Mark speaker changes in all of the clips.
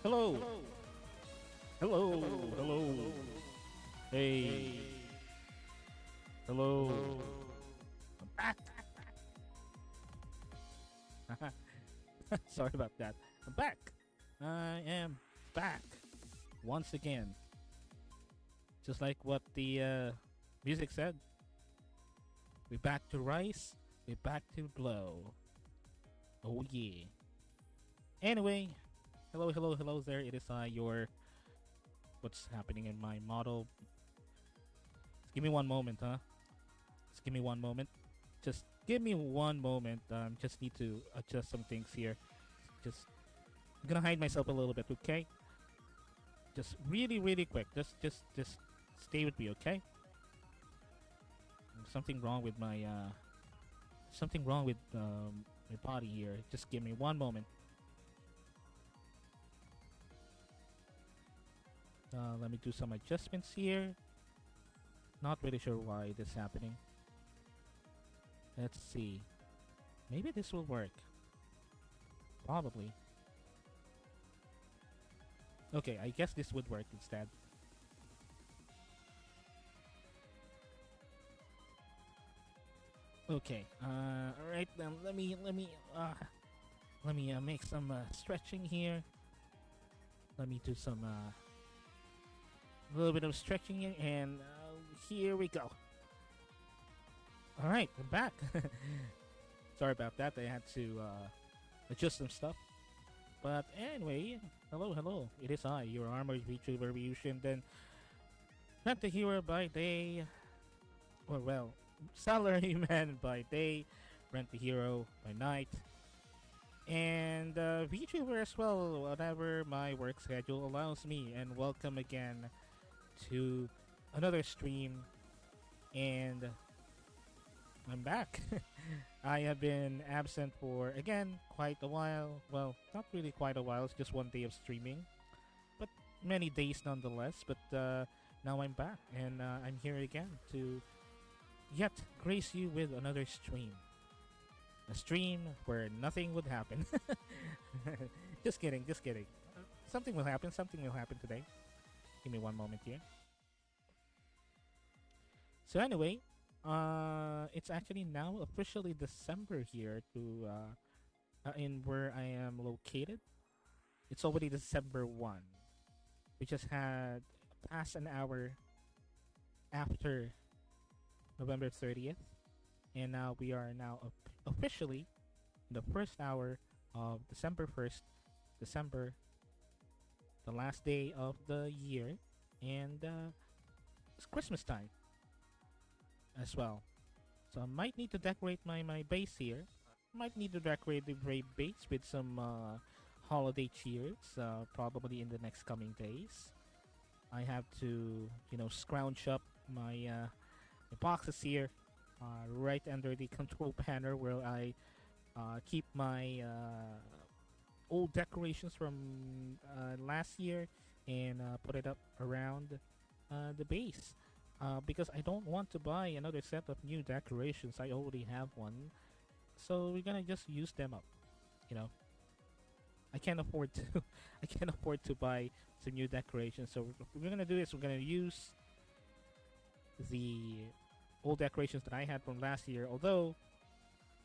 Speaker 1: Hello. Hello. Hello. Hey. Hello. I'm back. Sorry about that. I'm back. I am back once again. Just like what the music said. We're back to rise. We're back to blow. Oh yeah. Anyway, hello there. It is your what's happening in my model. Just give me one moment, huh? Just give me one moment. Just give me one moment. Just need to adjust some things here. Just I'm gonna hide myself a little bit, okay? Just really quick. Just stay with me, okay? Something wrong with my body here. Just give me one moment. Let me do some adjustments here. Not really sure why this is happening. Let's see. Maybe this will work. Probably. Okay, I guess this would work instead. Okay. All right then. Let me make some stretching here. Let me do some a little bit of stretching here, and here we go. All right, I'm back. Sorry about that. I had to adjust some stuff. But anyway, hello. It is I, your armored VTuber Ryushin. Then, not the hero by day, or well, salaryman by day, rent the hero by night, and VTuber as well, whatever my work schedule allows me. And welcome again to another stream, and I'm back. I have been absent for, again, quite a while. Well, not really quite a while, it's just one day of streaming, but many days nonetheless. But now I'm back, and I'm here again to yet grace you with another stream. A stream where nothing would happen. Just kidding. Something will happen today. Give me one moment here. So anyway, it's actually now officially December here in where I am located. It's already December 1. We just had past an hour after November 30th, and now we are now officially in the first hour of December 1st, December, the last day of the year, and it's Christmas time as well. So I might need to decorate my base here. Might need to decorate the brave base with some holiday cheers, probably in the next coming days. I have to, scrounge up my boxes here, right under the control panel where I keep my old decorations from last year and put it up around the base. Because I don't want to buy another set of new decorations. I already have one. So we're gonna just use them up. I can't afford to I can't afford to buy some new decorations. So what we're gonna do is we're gonna use the old decorations that I had from last year. Although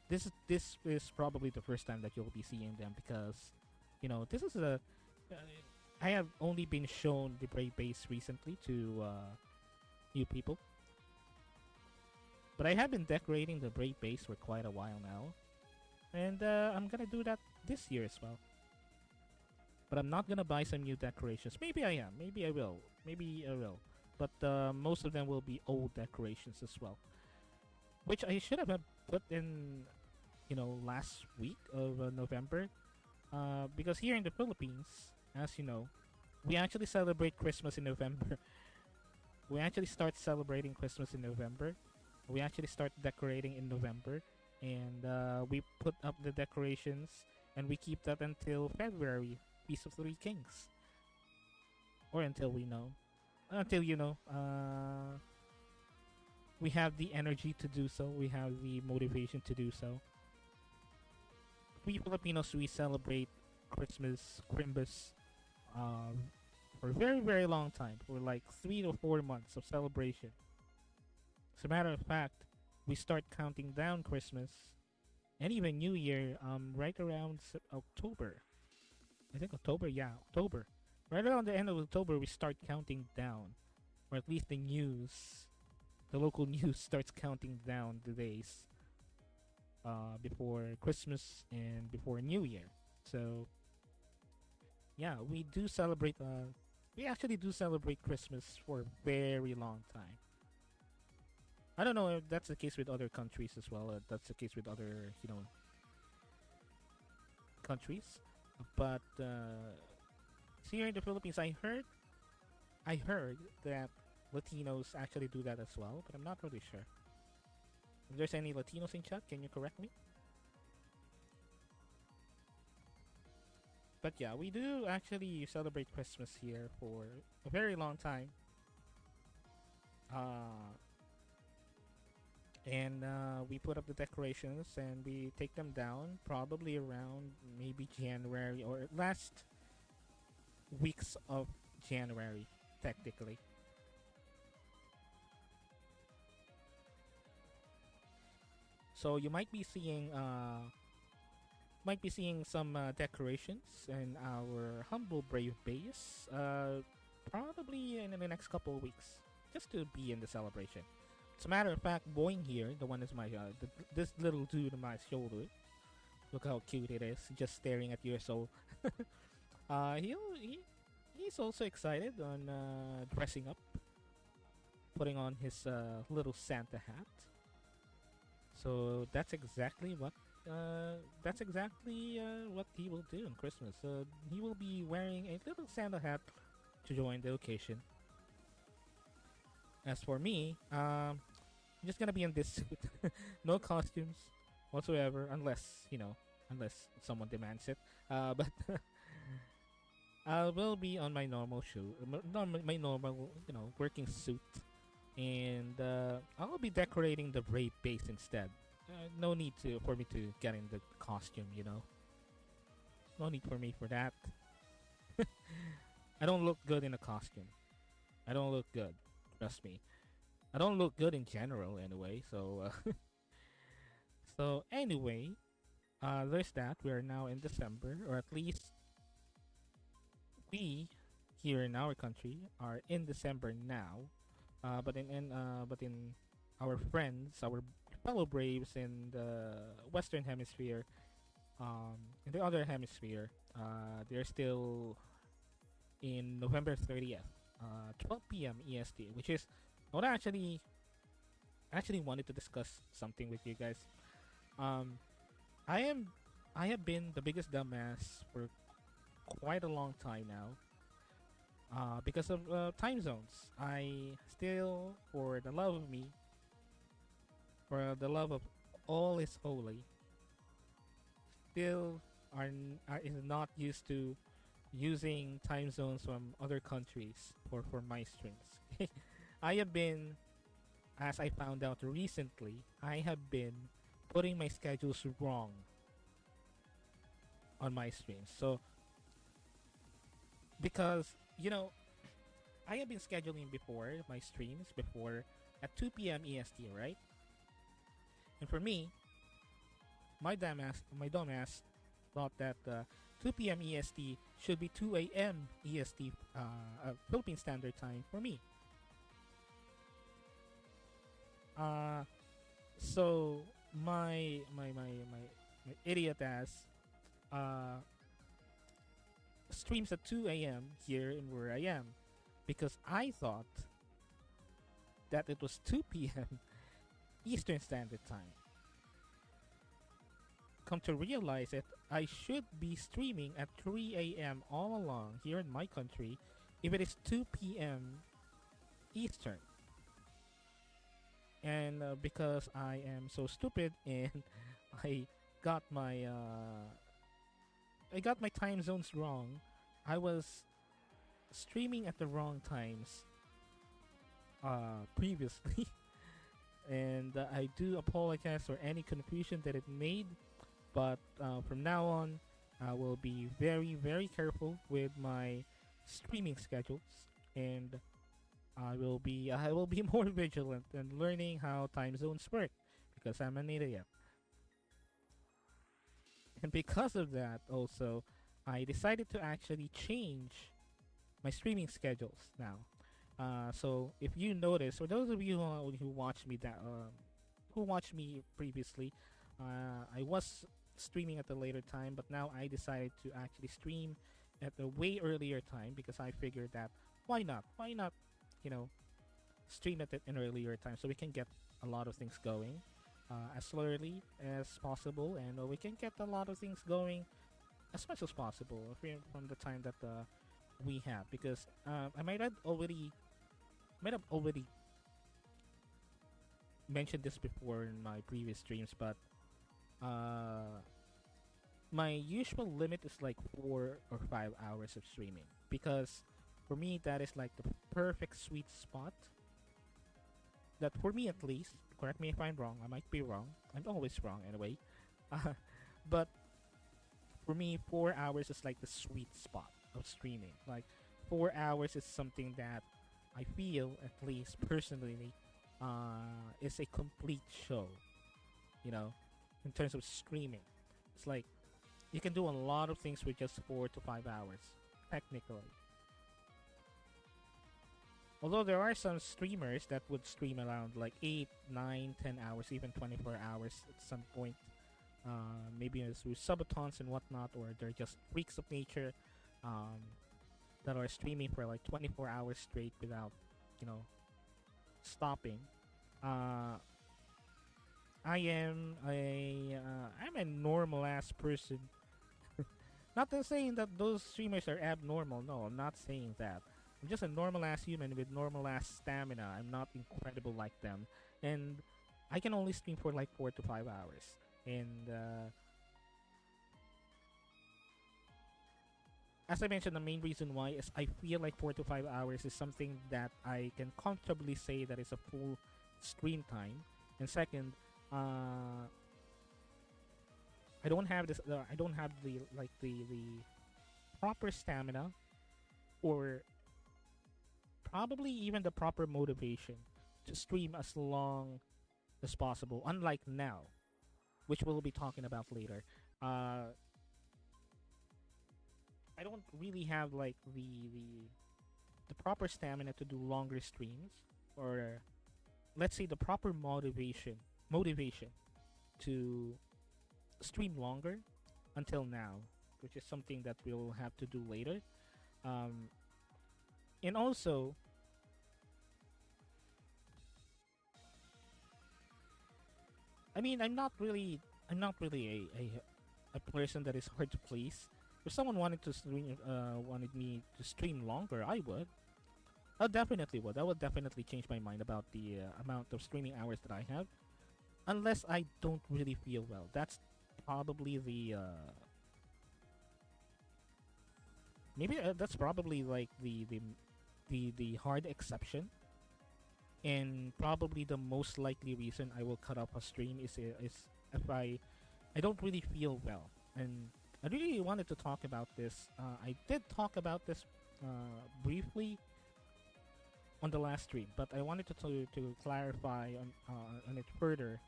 Speaker 1: this is probably the first time that you'll be seeing them, because this is I have only been shown the Brave base recently to new people, but I have been decorating the Brave base for quite a while now, and I'm gonna do that this year as well. But I'm not gonna buy some new decorations. Maybe I am. Maybe I will. But most of them will be old decorations as well, which I should have put in, last week of November, because here in the Philippines, as you know, we actually celebrate Christmas in November. We actually start celebrating Christmas in November. We actually start decorating in November, and we put up the decorations, and we keep that until February, Feast of Three Kings, or until we have the energy to do so. We have the motivation to do so. We Filipinos, we celebrate Christmas, Crimbus, um, for a very, very long time, for like 3 to 4 months of celebration. As a matter of fact, we start counting down Christmas and even New Year right around October. I think October, yeah, October. Right around the end of October, we start counting down, or at least the local news starts counting down the days before Christmas and before New Year. So yeah, we do celebrate. We actually do celebrate Christmas for a very long time. I don't know if that's the case with other countries as well. That's the case with other countries, but here in the Philippines, I heard that Latinos actually do that as well, but I'm not really sure. If there's any Latinos in chat, can you correct me? But yeah, we do actually celebrate Christmas here for a very long time. Uh, and we put up the decorations and we take them down probably around maybe January or last weeks of January, technically. So you might be seeing some decorations in our humble brave base. Probably in the next couple of weeks, just to be in the celebration. As a matter of fact, Boing here, the one is my this little dude on my shoulder. Look how cute it is, just staring at you. So, he's also excited on dressing up, putting on his little Santa hat. So that's exactly what he will do on Christmas. He will be wearing a little Santa hat to join the occasion. As for me, I'm just gonna be in this suit, no costumes whatsoever, unless someone demands it. But I will be on my normal my normal, working suit, and I'll be decorating the brave base instead. No need for me to get in the costume. No need for me for that. I don't look good in a costume. I don't look good. Trust me. I don't look good in general anyway. So so anyway, there's that. We are now in December, or at least we here in our country are in December now. But in our friends, our fellow Braves in the Western Hemisphere, in the other hemisphere, they're still in November 30th, 12 p.m. EST, which is what I actually wanted to discuss something with you guys. Um, I am I have been the biggest dumbass for quite a long time now. Because of time zones, I still, for the love of me, for the love of all is holy, still is not used to using time zones from other countries for my streams. I have been, as I found out recently, I have been putting my schedules wrong on my streams. So because I have been scheduling before my streams before at 2 p.m. EST, right? And for me, my dumbass thought that 2 p.m. EST should be 2 a.m. EST, Philippine Standard Time for me. Uh, so my idiot ass uh, streams at 2 a.m. here in where I am because I thought that it was 2 p.m. Eastern Standard Time. Come to realize it, I should be streaming at 3 a.m. all along here in my country if it is 2 p.m. Eastern. And because I am so stupid and I got my uh, I got my time zones wrong, I was streaming at the wrong times previously. And I do apologize for any confusion that it made. But from now on, I will be very, very careful with my streaming schedules, and I will be more vigilant in learning how time zones work because I'm an idiot. And because of that, also, I decided to actually change my streaming schedules now. So if you notice, for those of you who watched me who watched me previously, I was streaming at a later time, but now I decided to actually stream at a way earlier time because I figured that why not? Why not? You know, stream at an earlier time so we can get a lot of things going as early as possible, and we can get a lot of things going as much as possible from the time that we have. Because I might have already mentioned this before in my previous streams, but uh, my usual limit is like 4 or 5 hours of streaming because for me that is like the perfect sweet spot. That for me at least, correct me if I'm wrong. I might be wrong. I'm always wrong anyway. Uh, but for me, 4 hours is like the sweet spot of streaming. Like 4 hours is something that I feel, at least personally, is a complete show. You know, in terms of streaming, it's like you can do a lot of things with just 4 to 5 hours, technically. Although there are some streamers that would stream around like 8, 9, 10 hours, even 24 hours at some point. Maybe it's through subathons and whatnot, or they're just freaks of nature um, that are streaming for like 24 hours straight without, you know, stopping. Uh, I'm a normal ass person. Not to saying that those streamers are abnormal. No, I'm not saying that. I'm just a normal ass human with normal ass stamina. I'm not incredible like them, and I can only stream for like 4 to 5 hours. And as I mentioned, the main reason why is I feel like 4 to 5 hours is something that I can comfortably say that is a full stream time. And second, I don't have this. I don't have the like the proper stamina or probably even the proper motivation to stream as long as possible. Unlike now, which we'll be talking about later. Uh, I don't really have like the proper stamina to do longer streams, or let's say the proper motivation to stream longer until now, which is something that we'll have to do later. Um, and also, I mean, I'm not really a person that is hard to please. If someone wanted me to stream longer, I definitely would. I would definitely change my mind about the amount of streaming hours that I have, unless I don't really feel well. That's probably that's probably like the hard exception, and probably the most likely reason I will cut off a stream is if I don't really feel well. And I really wanted to talk about this. I did talk about this briefly on the last stream, but I wanted to clarify on it further.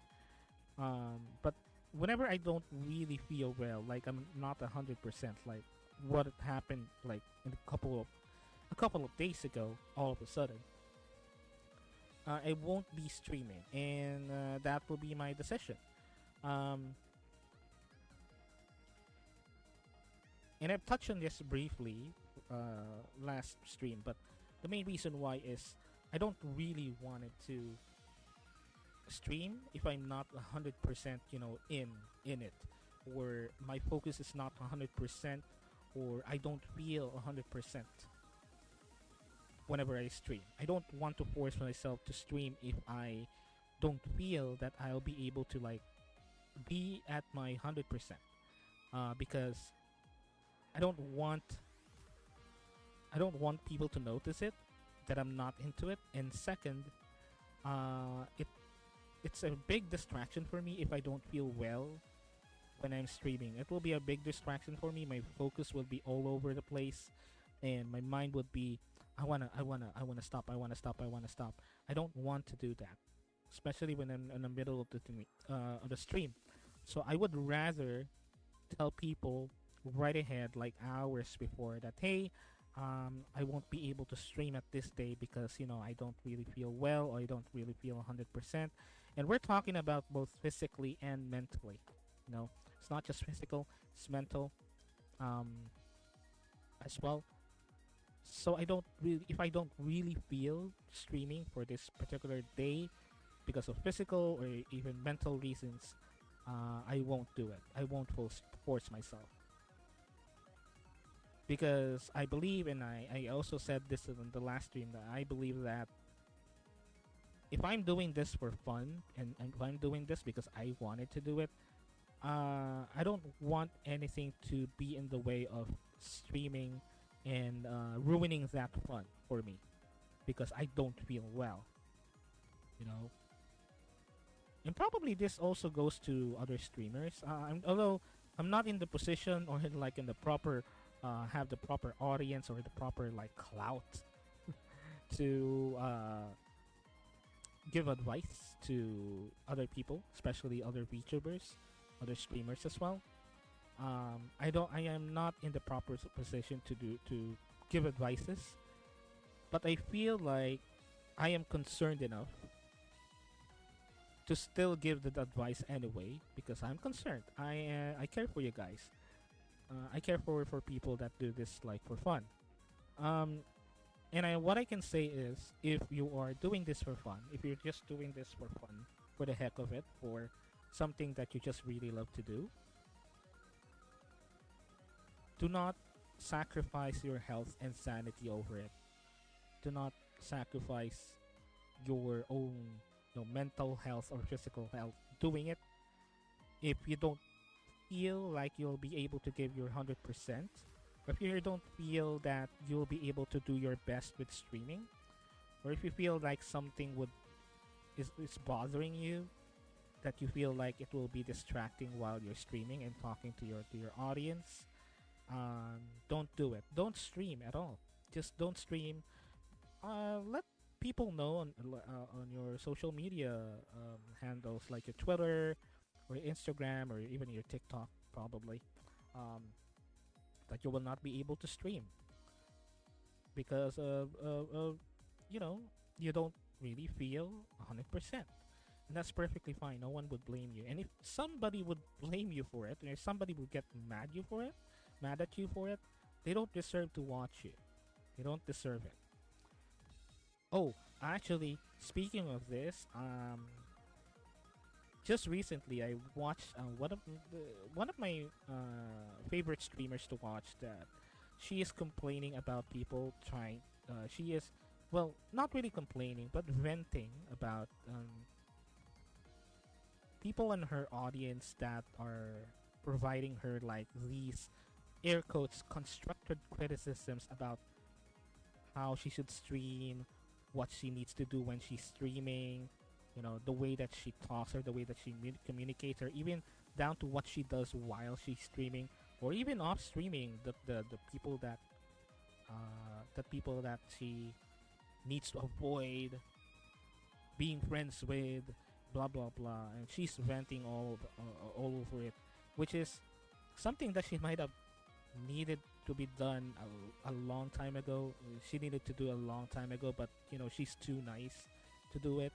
Speaker 1: But whenever I don't really feel well, like I'm not 100%, like what happened like in a couple of days ago, all of a sudden, I won't be streaming, and that will be my decision. Um, and I've touched on this briefly last stream, but the main reason why is I don't really want it to stream if I'm not 100%, in it, or my focus is not 100%, or I don't feel 100% whenever I stream. I don't want to force myself to stream if I don't feel that I'll be able to like be at my 100%. Because I don't want I don't want people to notice it that I'm not into it. And second, it's a big distraction for me if I don't feel well when I'm streaming. It will be a big distraction for me. My focus will be all over the place. and my mind would be, I wanna stop, I wanna stop. I don't want to do that, especially when I'm in the middle of the stream. So I would rather tell people right ahead, like hours before, that hey, I won't be able to stream at this day because I don't really feel well, or I don't really feel 100%. And we're talking about both physically and mentally. It's not just physical; it's mental um, as well. So if I don't really feel streaming for this particular day because of physical or even mental reasons, I won't do it. I won't force myself, because I believe, and I also said this in the last stream, that I believe that if I'm doing this for fun, and if I'm doing this because I wanted to do it, I don't want anything to be in the way of streaming and ruining that fun for me because I don't feel well, you know. And probably this also goes to other streamers. Although I'm not in the position, or like in the proper, have the proper audience or the proper like clout to give advice to other people, especially other VTubers, other streamers as well. I am not in the proper position to give advices, but I feel like I am concerned enough to still give the advice anyway because I'm concerned. I care for you guys. I care for people that do this like for fun. Um, and what I can say is, if you are doing this for fun, if you're just doing this for fun, for the heck of it, for something that you just really love to do not sacrifice your health and sanity over it. Do not sacrifice your own mental health or physical health doing it if you don't feel like you'll be able to give your 100%, or if you don't feel that you'll be able to do your best with streaming, or if you feel like something is bothering you, that you feel like it will be distracting while you're streaming and talking to your audience, don't do it. Don't stream at all. Just don't stream. Let people know on your social media handles, like your Twitter or Instagram or even your TikTok, probably, um, that you will not be able to stream because you know you don't really feel 100%. And that's perfectly fine. No one would blame you. And if somebody would blame you for it, and if somebody would get mad at you for it, they don't deserve to watch you. They don't deserve it. Oh, actually, speaking of this, just recently I watched one of my favorite streamers to watch. That she is complaining about people trying. She is, well, not really complaining, but venting about people in her audience that are providing her like these air quotes constructed criticisms about how she should stream, what she needs to do when she's streaming, the way that she talks, or the way that she communicates, or even down to what she does while she's streaming, or even off streaming, the people that she needs to avoid being friends with, blah blah blah, and she's venting all over it, which is something that she might have needed to be done a long time ago. She needed to do a long time ago, but she's too nice to do it.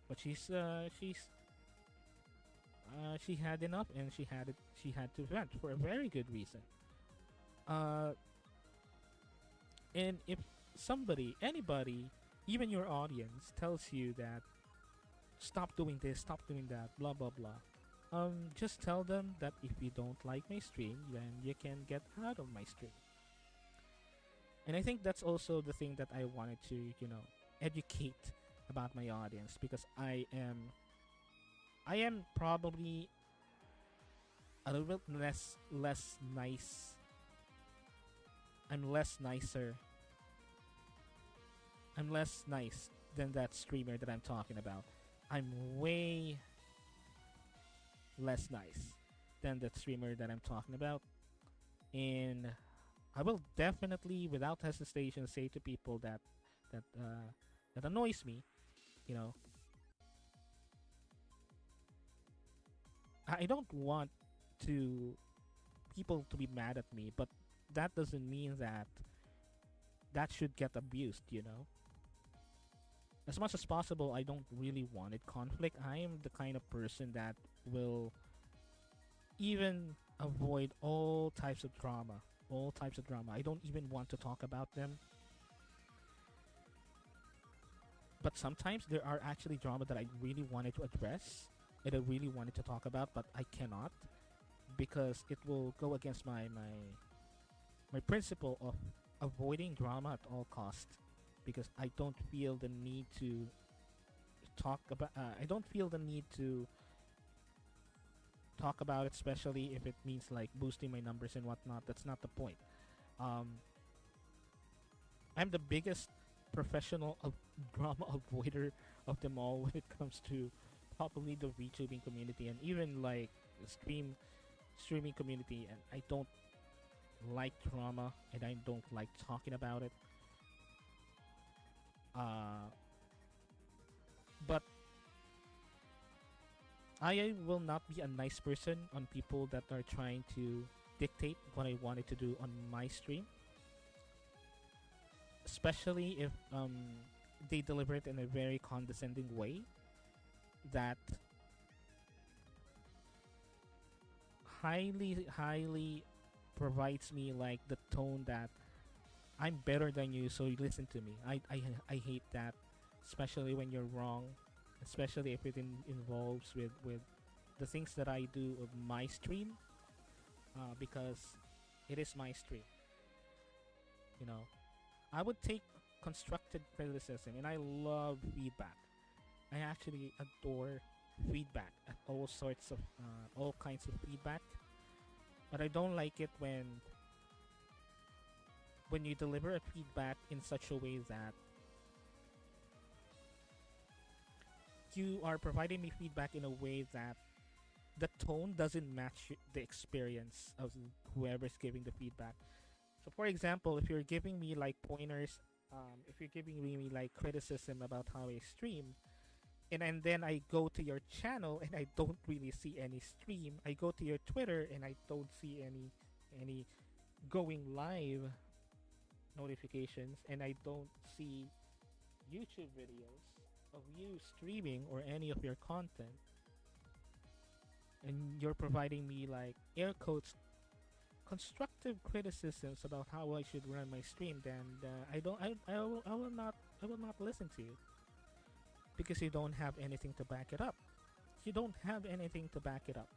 Speaker 1: But she had enough, and she had to vent for a very good reason. Uh, and if anybody, even your audience, tells you that stop doing this, stop doing that, blah blah blah, just tell them that if you don't like my stream, then you can get out of my stream. And I think that's also the thing that I wanted to, educate about my audience, because I am probably a little bit less nice. I'm less nicer. I'm less nice than that streamer that I'm talking about. I'm way less nice than the streamer that I'm talking about. And I will definitely, without hesitation, say to people that that annoys me. You know, I don't want to people to be mad at me, but that doesn't mean that that should get abused. You know, as much as possible, I don't really wanted conflict. I am the kind of person that will even avoid all types of drama. All types of drama. I don't even want to talk about them. But sometimes there are actually drama that I really wanted to address and I really wanted to talk about, but I cannot because it will go against my principle of avoiding drama at all costs. Because I don't feel the need to talk about. I don't feel the need to talk about it, especially if it means like boosting my numbers and whatnot. That's not the point. Um, I'm the biggest professional of drama avoider of them all when it comes to probably the VTubing community and even like the streaming community. And I don't like drama and I don't like talking about it. Uh, but I will not be a nice person on people that are trying to dictate what I wanted to do on my stream, especially if they deliver it in a very condescending way that highly provides me like the tone that I'm better than you, so you listen to me. I hate that, especially when you're wrong, especially if it involves with the things that I do of my stream, because it is my stream. You know, I would take constructed criticism, and I love feedback. I actually adore feedback at all sorts of all kinds of feedback, but I don't like it when you deliver a feedback in such a way that you are providing me feedback in a way that the tone doesn't match the experience of whoever's giving the feedback. So, for example, if you're giving me like pointers, if you're giving me like criticism about how I stream, and then I go to your channel and I don't really see any stream, I go to your Twitter and I don't see any going live notifications, and I don't see YouTube videos of you streaming or any of your content, and you're providing me like air quotes constructive criticisms about how I should run my stream, then I don't I will not listen to you because you don't have anything to back it up. You don't have anything to back it up.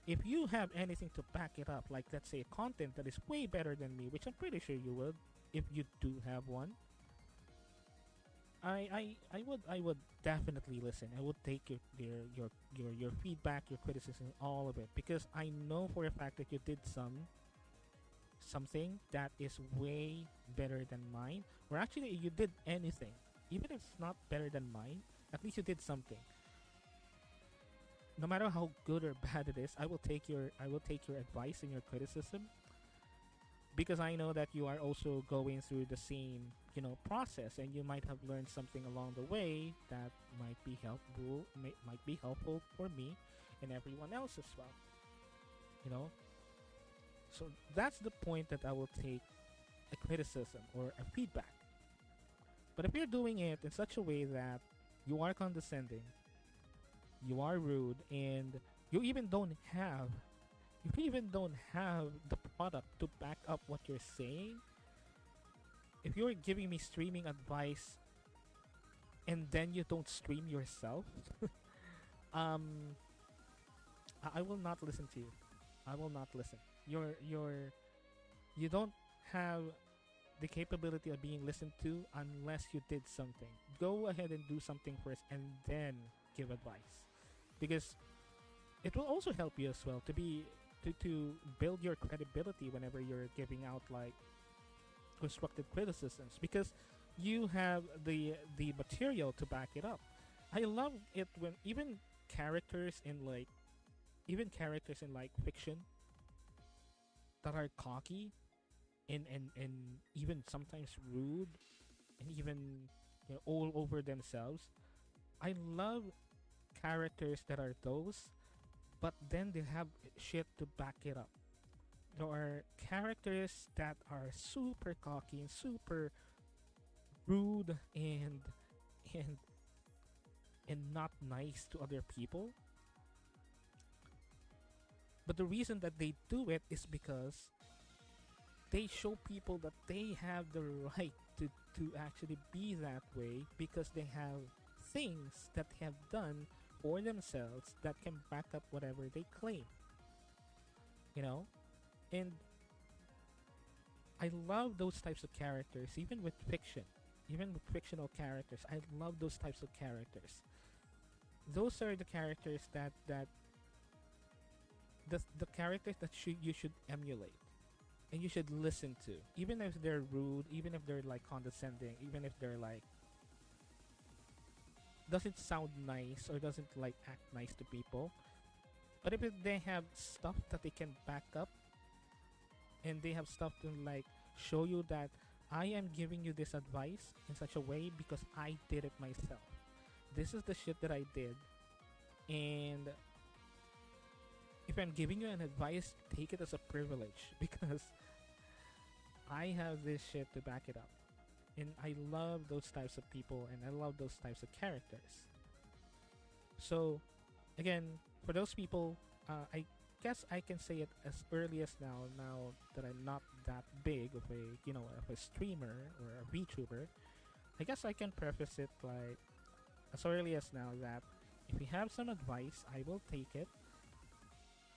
Speaker 1: If you have anything to back it up, like let's say content that is way better than me, which I'm pretty sure you would, if you do have one, I would definitely listen. I would take your feedback, your criticism, all of it, because I know for a fact that you did something that is way better than mine, or actually you did anything, even if it's not better than mine. At least you did something. No matter how good or bad it is, I will take your advice and your criticism because I know that you are also going through the same, process, and you might have learned something along the way that might be helpful for me and everyone else as well. You know, so that's the point that I will take a criticism or a feedback. But if you're doing it in such a way that you are condescending, you are rude, and you even don't have you even don't have the product to back up what you're saying. If you're giving me streaming advice and then you don't stream yourself, um, I will not listen to you. I will not listen. You don't have the capability of being listened to unless you did something. Go ahead and do something first and then give advice. Because it will also help you as well to build your credibility whenever you're giving out like constructive criticisms, because you have the material to back it up. I love it when characters in like even characters in like fiction that are cocky, and even sometimes rude, and even all over themselves. I love characters that are those, but then they have shit to back it up. There are characters that are super cocky and super rude and and not nice to other people. But the reason that they do it is because they show people that they have the right to actually be that way, because they have things that they have done for themselves that can back up whatever they claim, you know? And I love those types of characters, even with fiction, even with fictional characters. I love those types of characters. Those are the characters that the characters that you should emulate and you should listen to, even if they're rude, even if they're like condescending, even if they're like doesn't sound nice or doesn't like act nice to people. But if they have stuff that they can back up, and they have stuff to like show you that I am giving you this advice in such a way because I did it myself. This is the shit that I did, and if I'm giving you an advice, take it as a privilege because I have this shit to back it up. And I love those types of people, and I love those types of characters. So, again, for those people, I guess I can say it as early as now. Now that I'm not that big of a of a streamer or a VTuber, I guess I can preface it like as early as now that if you have some advice, I will take it.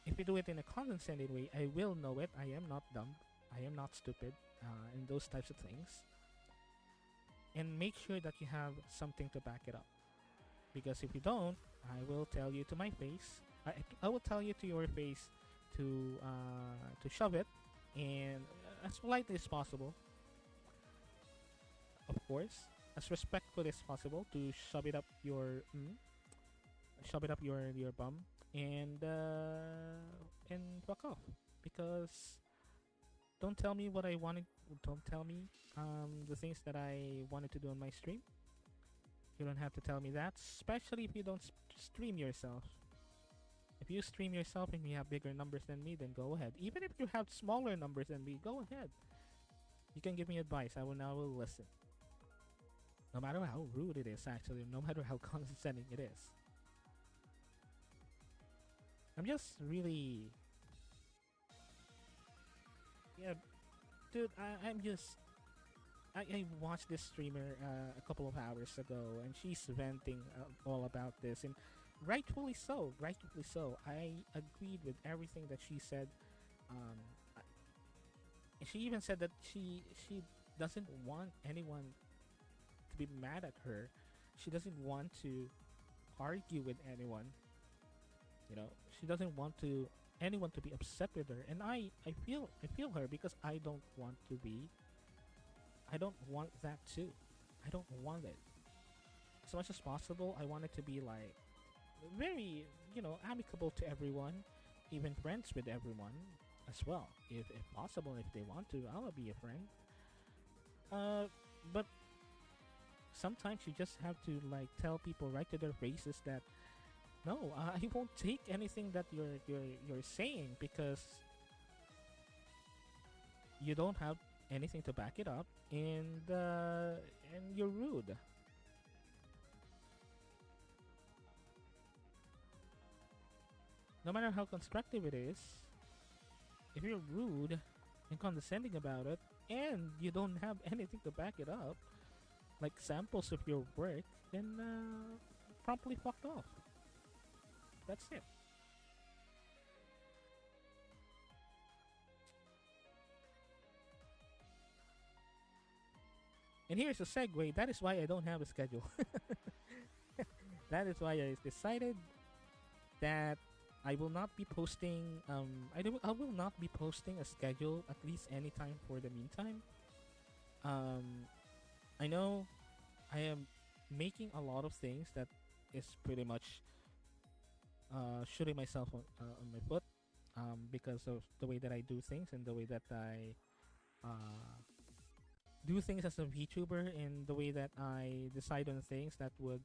Speaker 1: If you do it in a condescending way, I will know it. I am not dumb. I am not stupid, and those types of things. And make sure that you have something to back it up. Because if you don't, I will tell you to my face. I will tell you to your face to shove it, and as politely as possible, of course, as respectfully as possible, to shove it up your bum, and fuck off. Because don't tell me what I wanted. Don't tell me the things that I wanted to do on my stream. You don't have to tell me that, especially if you don't stream yourself. If you stream yourself and you have bigger numbers than me, then go ahead. Even if you have smaller numbers than me, go ahead. You can give me advice. I will listen. No matter how rude it is, actually, no matter how condescending it is. I'm just really, yeah, dude. I'm just. I watched this streamer a couple of hours ago, and she's venting all about this, and rightfully so. Rightfully so. I agreed with everything that she said. Um, she even said that she doesn't want anyone to be mad at her. She doesn't want to argue with anyone. She doesn't want to anyone to be upset with her, and I feel her because I don't want that too. I don't want it. As much as possible, I want it to be like very, amicable to everyone, even friends with everyone as well. If possible, if they want to, I'll be a friend. But sometimes you just have to like tell people right to their faces that no, I won't take anything that you're saying because you don't have anything to back it up, and you're rude. No matter how constructive it is, if you're rude and condescending about it, and you don't have anything to back it up, like samples of your work, then promptly fucked off. That's it. And here's a segue. That is why I don't have a schedule. That is why I decided that I will not be posting. I will not be posting a schedule at least anytime for the meantime. Um, I know I am making a lot of things that is pretty much shooting myself on my foot, because of the way that I do things and the way that I uh, do things as a VTuber in the way that I decide on things that would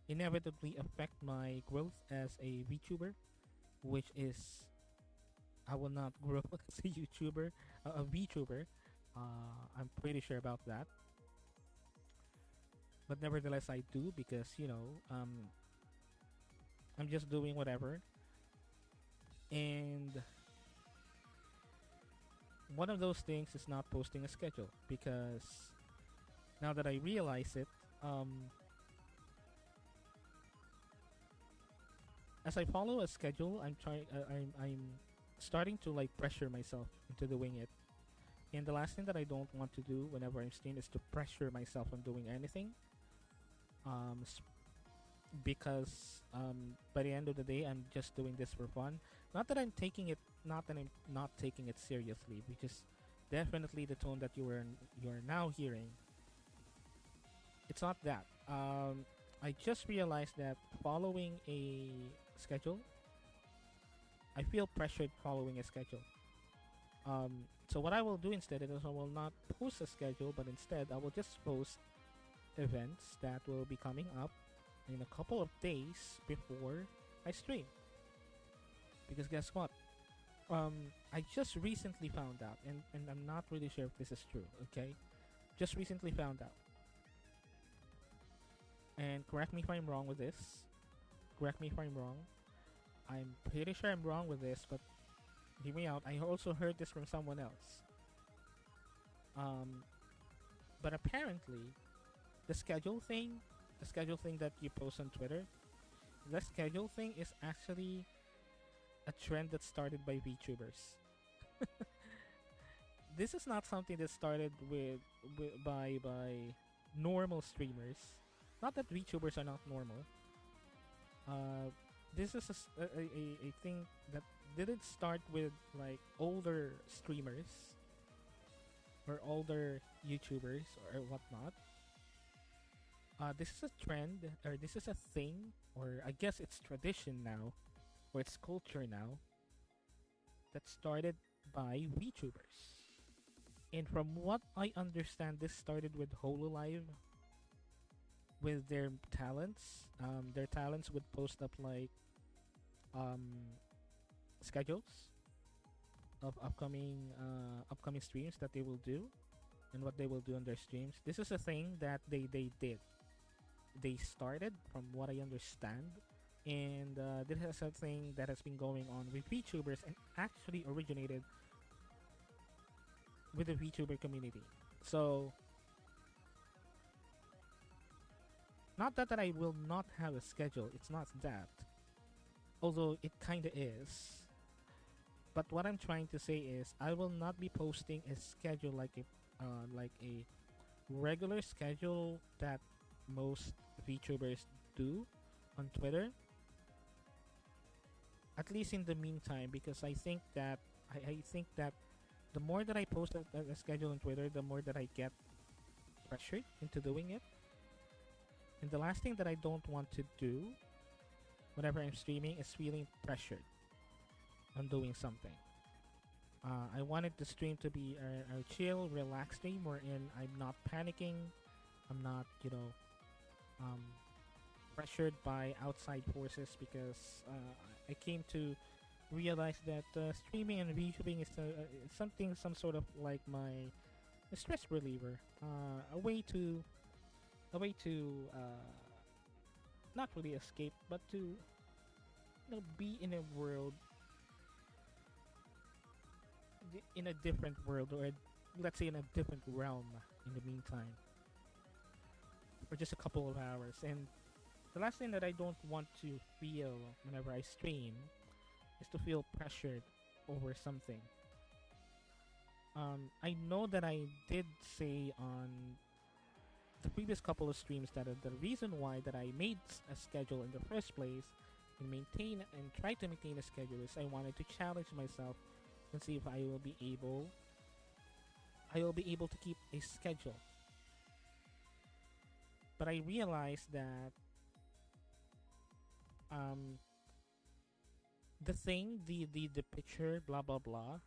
Speaker 1: inevitably affect my growth as a VTuber, which is I will not grow as a YouTuber, a VTuber. I'm pretty sure about that. But nevertheless, I do because I'm just doing whatever. And one of those things is not posting a schedule because now that I realize it, as I follow a schedule, I'm starting to like pressure myself into doing it. And the last thing that I don't want to do whenever I'm streaming is to pressure myself on doing anything. Um, because by the end of the day, I'm just doing this for fun. Not that I'm not taking it seriously, which is definitely the tone that you are now hearing. It's not that. I just realized that following a schedule, I feel pressured following a schedule. So what I will do instead is I will not post a schedule, but instead I will just post events that will be coming up in a couple of days before I stream. Because guess what? I just recently found out, and I'm not really sure if this is true, okay? Just recently found out. And correct me if I'm wrong with this. Correct me if I'm wrong. I'm pretty sure I'm wrong with this, but hear me out. I also heard this from someone else. Um, but apparently, the schedule thing, the schedule thing that you post on Twitter, the schedule thing is actually a trend that started by VTubers. This is not something that started by normal streamers. Not that VTubers are not normal. Uh, this is a thing that didn't start with like older streamers or older YouTubers or whatnot. This is a trend, or this is a thing, or I guess it's tradition now, or it's culture now, that started by VTubers. And from what I understand, this started with Hololive, with their talents. Their talents would post up like um, schedules of upcoming streams that they will do and what they will do on their streams. This is a thing that they did. They started from what I understand, and this is something that has been going on with VTubers and actually originated with the VTuber community. So not that I will not have a schedule. It's not that. Although it kinda is. But what I'm trying to say is I will not be posting a schedule like a regular schedule that most VTubers do on Twitter. At least in the meantime, because I think that the more that I post a schedule on Twitter, the more that I get pressured into doing it. And the last thing that I don't want to do whenever I'm streaming is feeling pressured on doing something. I wanted the stream to be a chill, relaxed stream wherein I'm not panicking. I'm not, um, pressured by outside forces because I came to realize that streaming and VTubing is something, some sort of like my stress reliever, a way to not really escape, but to be in a world, in a different world, or let's say in a different realm. In the meantime, for just a couple of hours, and the last thing that I don't want to feel whenever I stream is to feel pressured over something. I know that I did say on the previous couple of streams that the reason why that I made a schedule in the first place and try to maintain a schedule is I wanted to challenge myself and see if I will be able to keep a schedule. But I realized that um the thing, the picture, blah blah blah,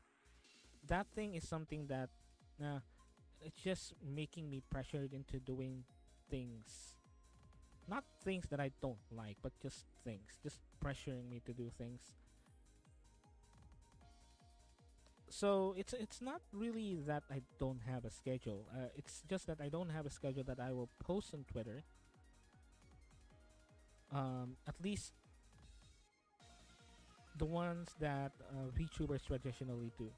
Speaker 1: that thing is something that Uh, it's just making me pressured into doing things, not things that I don't like, but just things, just pressuring me to do things. So it's not really that I don't have a schedule. It's just that I don't have a schedule that I will post on Twitter. At least the ones that VTubers traditionally do,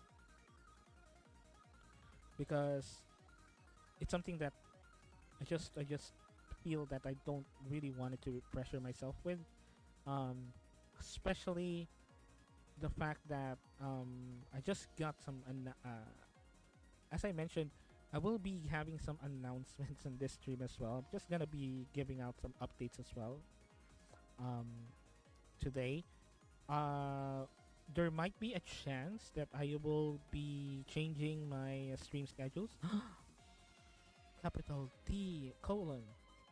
Speaker 1: because it's something that I just feel that I don't really want to pressure myself with. Um, Especially the fact that I just got some as I mentioned, I will be having some announcements in this stream as well. I'm just gonna be giving out some updates as well um, today. Uh, there might be a chance that I will be changing my stream schedules. Capital D colon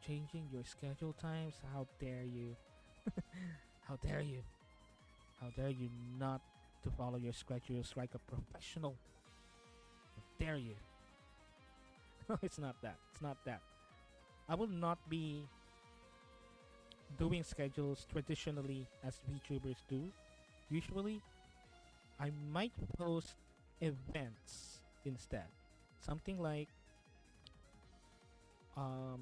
Speaker 1: changing your schedule times. How dare you? How dare you? How dare you not to follow your schedules like a professional? How dare you? No, it's not that. It's not that. I will not be doing schedules traditionally as VTubers do. Usually, I might post events instead. Something like um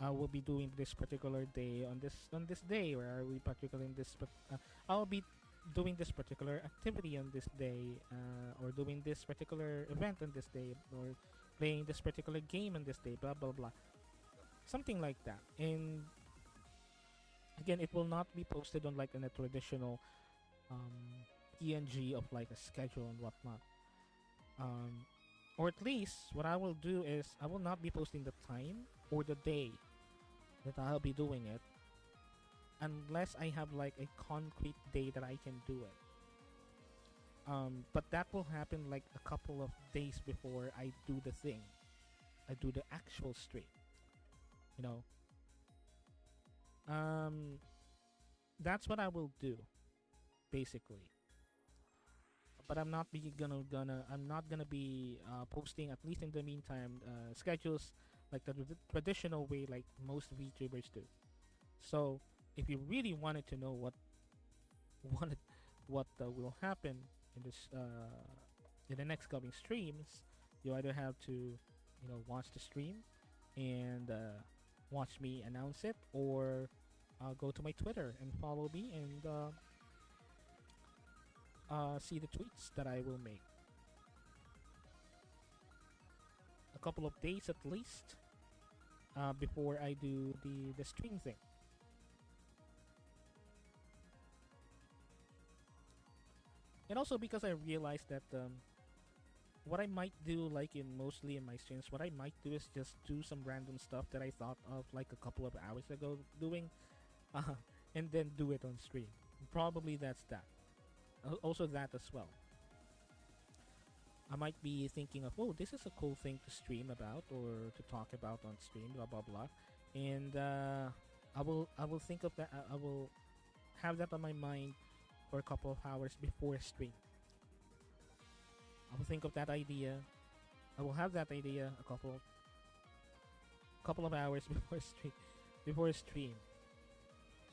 Speaker 1: I will be doing this particular day on this day, or are we particularly in this I'll be doing this particular activity on this day, or doing this particular event on this day, or playing this particular game on this day, blah blah blah, something like that. And again, it will not be posted on like in a traditional um PNG of like a schedule and whatnot. um or at least what I will do is I will not be posting the time or the day that I'll be doing it, unless I have like a concrete day that I can do it. But that will happen like a couple of days before I do the thing. I do the actual stream. You know, um, that's what I will do basically. But I'm not gonna be posting, at least in the meantime, schedules like the traditional way like most VTubers do. So if you really wanted to know what wanted what will happen in this in the next coming streams, you either have to watch the stream and watch me announce it, or go to my Twitter and follow me and see the tweets that I will make a couple of days at least before I do the stream thing. And also because I realized that what I might do, like in mostly in my streams, what I might do is just do some random stuff that I thought of like a couple of hours ago doing, uh, and then do it on stream. Probably that's that. Also that as well. I might be thinking of, oh, this is a cool thing to stream about or to talk about on stream, blah blah blah, and I will think of that. I will have that on my mind for a couple of hours before stream. I will think of that idea. I will have that idea a couple of hours before stream,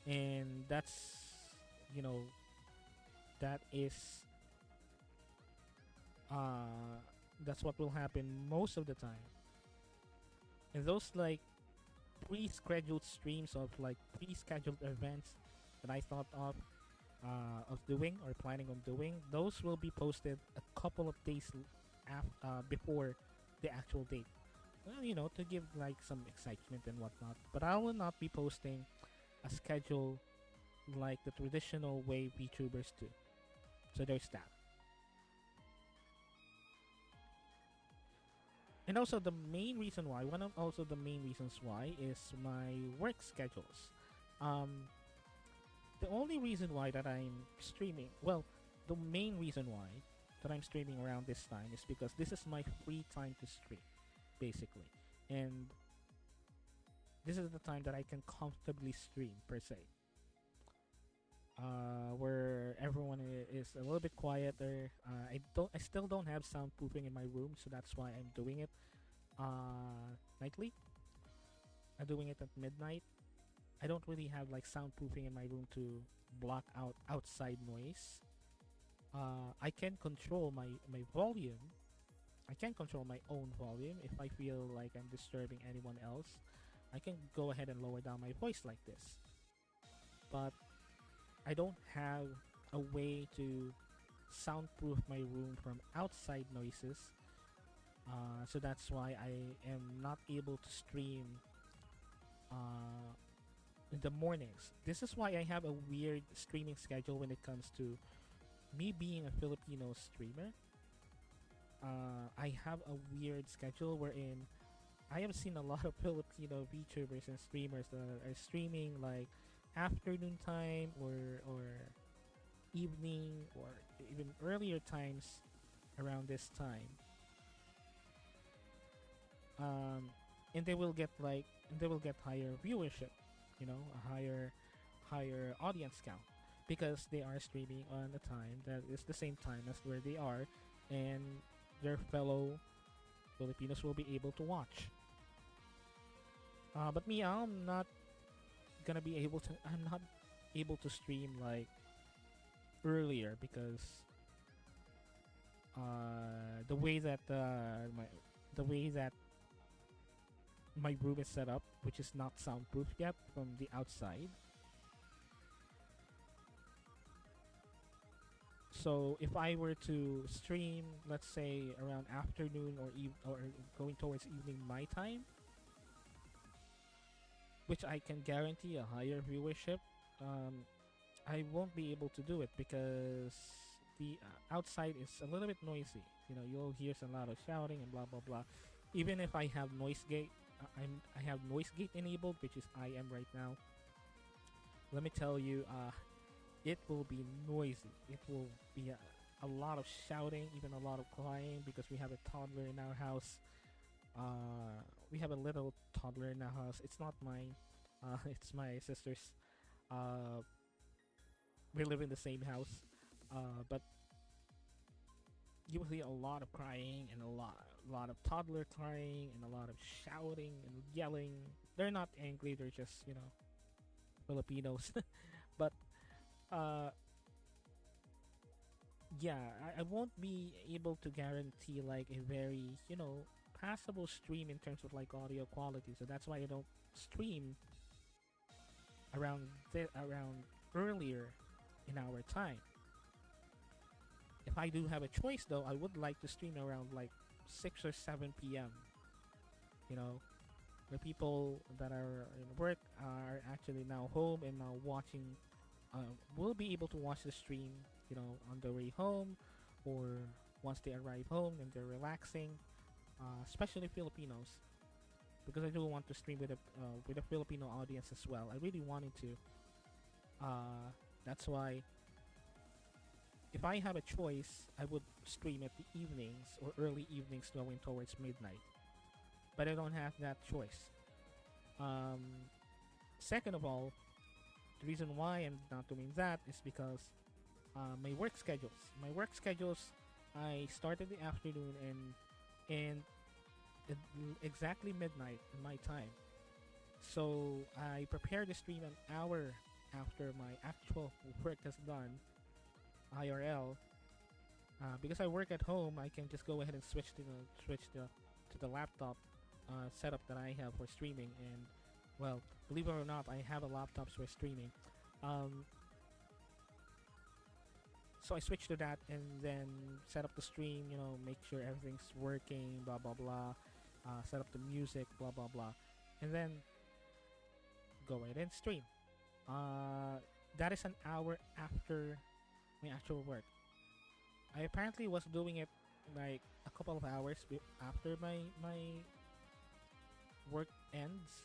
Speaker 1: and you know that is uh that's what will happen most of the time. And those like pre-scheduled streams of like pre-scheduled events that I thought of doing or planning on doing, those will be posted a couple of days before the actual date. Well, to give like some excitement and whatnot. But I will not be posting a schedule like the traditional way VTubers do. So there's that. And also the main reason why, one of also the main reasons why is my work schedules. Um, the only reason why that I'm streaming, well, the main reason why that I'm streaming around this time is because this is my free time to stream, basically. And this is the time that I can comfortably stream, per se. where everyone is a little bit quieter. I still don't have soundproofing in my room, so that's why I'm doing it nightly. I'm doing it at midnight. I don't really have like soundproofing in my room to block out outside noise. I can control my volume. I can control my own volume if I feel like I'm disturbing anyone else. I can go ahead and lower down my voice like this. But I don't have a way to soundproof my room from outside noises. So that's why I am not able to stream uh, in the mornings. This is why I have a weird streaming schedule when it comes to me being a Filipino streamer. I have a weird schedule wherein I have seen a lot of Filipino VTubers and streamers that are streaming like afternoon time or evening or even earlier times around this time. Um, and they will get higher viewership, a higher audience count because they are streaming on a time that is the same time as where they are, and their fellow Filipinos will be able to watch. But me, I'm not able to stream like earlier because the way that the way that my room is set up, which is not soundproof yet from the outside. So if I were to stream, let's say around afternoon or going towards evening my time, which I can guarantee a higher viewership, I won't be able to do it because the outside is a little bit noisy. You'll hear some lot of shouting and blah blah blah. Even if I have noise gate, I have noise gate enabled, which is I am right now. Let me tell you, it will be noisy. It will be a lot of shouting, even a lot of crying because we have a toddler in our house. We have a little toddler in our house. It's not mine. It's my sister's. Uh, we live in the same house, but you will hear a lot of crying and a lot of toddler crying and a lot of shouting and yelling. They're not angry. They're just Filipinos, but uh, yeah, I won't be able to guarantee like a very passable stream in terms of like audio quality. So that's why I don't stream around earlier in our time. If I do have a choice though, I would like to stream around like 6 or 7 p.m. You know, the people that are in work are actually now home and now watching. Will be able to watch the stream, on their way home, or once they arrive home and they're relaxing. Especially Filipinos, because I do want to stream with a Filipino audience as well. I really wanted to. That's why if I have a choice, I would stream at the evenings or early evenings going towards midnight. But I don't have that choice. Second of all, the reason why I'm not doing that is because my work schedules. My work schedules, I start in the afternoon and exactly midnight in my time. So I prepare the stream an hour after my actual work is done, IRL. Because I work at home, I can just go ahead and switch the laptop setup that I have for streaming. And well, believe it or not, I have a laptop for streaming. So I switch to that and then set up the stream. Make sure everything's working. Blah blah blah. Set up the music. Blah blah blah, and then go ahead and stream. That is an hour after my actual work. I apparently was doing it like a couple of hours after my work ends,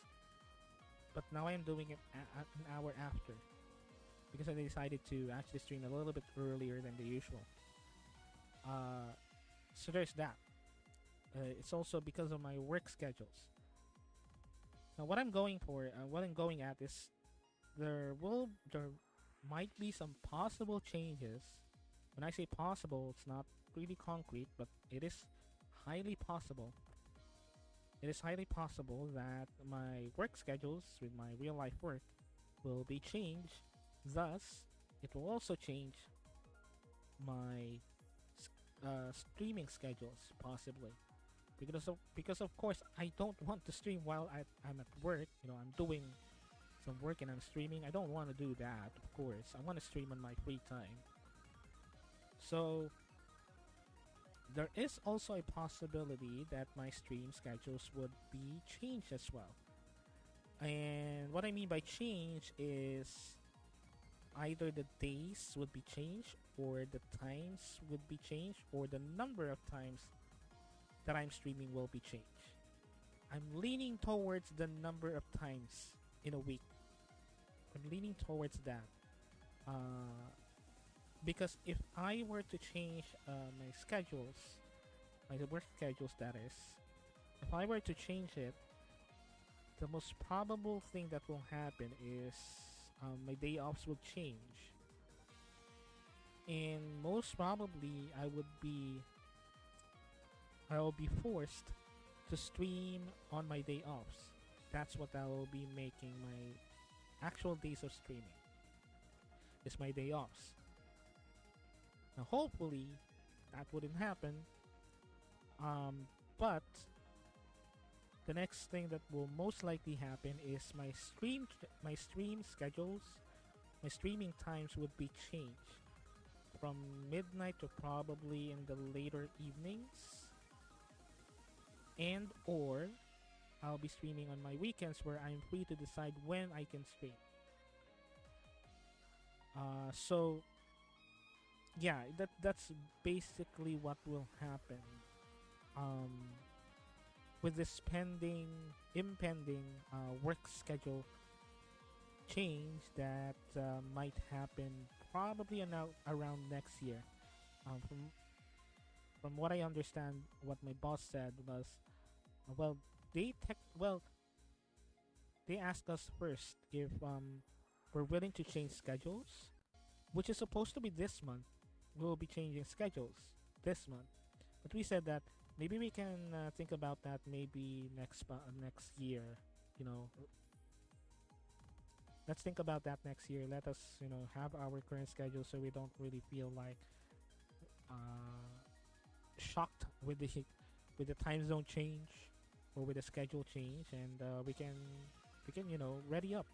Speaker 1: but now I am doing it an hour after because I decided to actually stream a little bit earlier than the usual. So there's that. It's also because of my work schedules. Now, what I'm going at is there might be some possible changes. When I say possible, it's not really concrete, but it is highly possible. It is highly possible that my work schedules with my real life work will be changed. Thus, it will also change my streaming schedules possibly, because of course I don't want to stream while I'm at work. I'm doing some work and I'm streaming. I don't want to do that. Of course, I want to stream on my free time. So there is also a possibility that my stream schedules would be changed as well. And what I mean by change is either the days would be changed, or the times would be changed, or the number of times that I'm streaming will be changed. I'm leaning towards the number of times in a week. I'm leaning towards that. Uh, because if I were to change my schedules, my work schedules, that is, if I were to change it, the most probable thing that will happen is my day offs will change, and most probably I will be forced to stream on my day offs. That's what I will be making my actual days of streaming. Is my day offs. Now, hopefully, that wouldn't happen. But the next thing that will most likely happen is my stream schedules, my streaming times would be changed from midnight to probably in the later evenings, and or I'll be streaming on my weekends where I'm free to decide when I can stream. So yeah, that's basically what will happen. Um, with this impending work schedule change that might happen probably around next year. Um, from from what I understand, what my boss said was, well, well, they asked us first if we're willing to change schedules, which is supposed to be this month. We'll be changing schedules this month, but we said that maybe we can think about that maybe next year. You know, let's think about that next year. Let us, have our current schedule so we don't really feel like uh, shocked with the time zone change or with the schedule change, and we can ready up.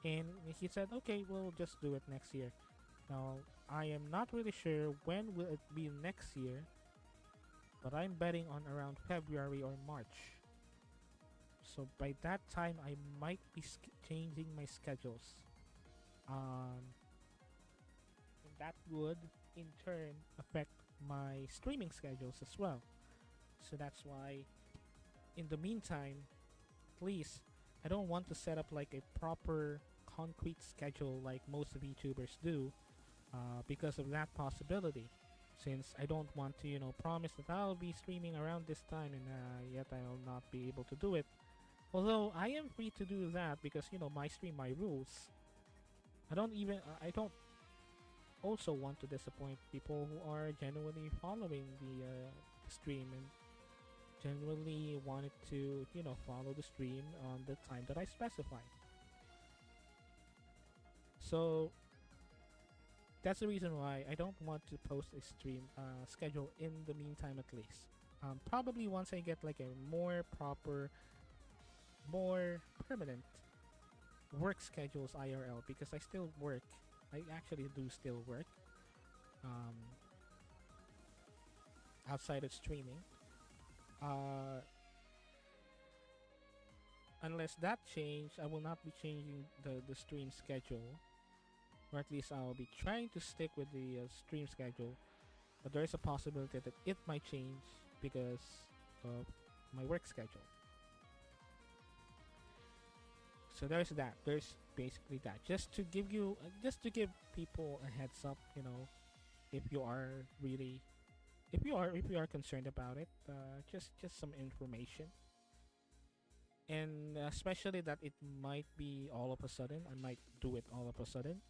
Speaker 1: And he said, okay, we'll just do it next year. Now I am not really sure when will it be next year, but I'm betting on around February or March. So by that time, I might be changing my schedules. And that would in turn affect my streaming schedules as well. So that's why, in the meantime, at least, I don't want to set up like a proper concrete schedule like most VTubers do, because of that possibility. Since I don't want to, promise that I'll be streaming around this time and yet I'll not be able to do it. Although I am free to do that because, my stream, my rules. I don't also want to disappoint people who are genuinely following the stream and genuinely wanted to, follow the stream on the time that I specify. So that's the reason why I don't want to post a stream schedule in the meantime, at least. Probably once I get like a more proper, more permanent work schedules IRL, because I still work. I actually do still work um, outside of streaming. Uh, unless that change, I will not be changing the stream schedule, or at least I'll be trying to stick with the stream schedule. But there is a possibility that it might change because of my work schedule. So there's that. There's basically that. Just to give people a heads up. If you are really, if you are concerned about it, just some information, and especially that it might be all of a sudden. I might do it all of a sudden.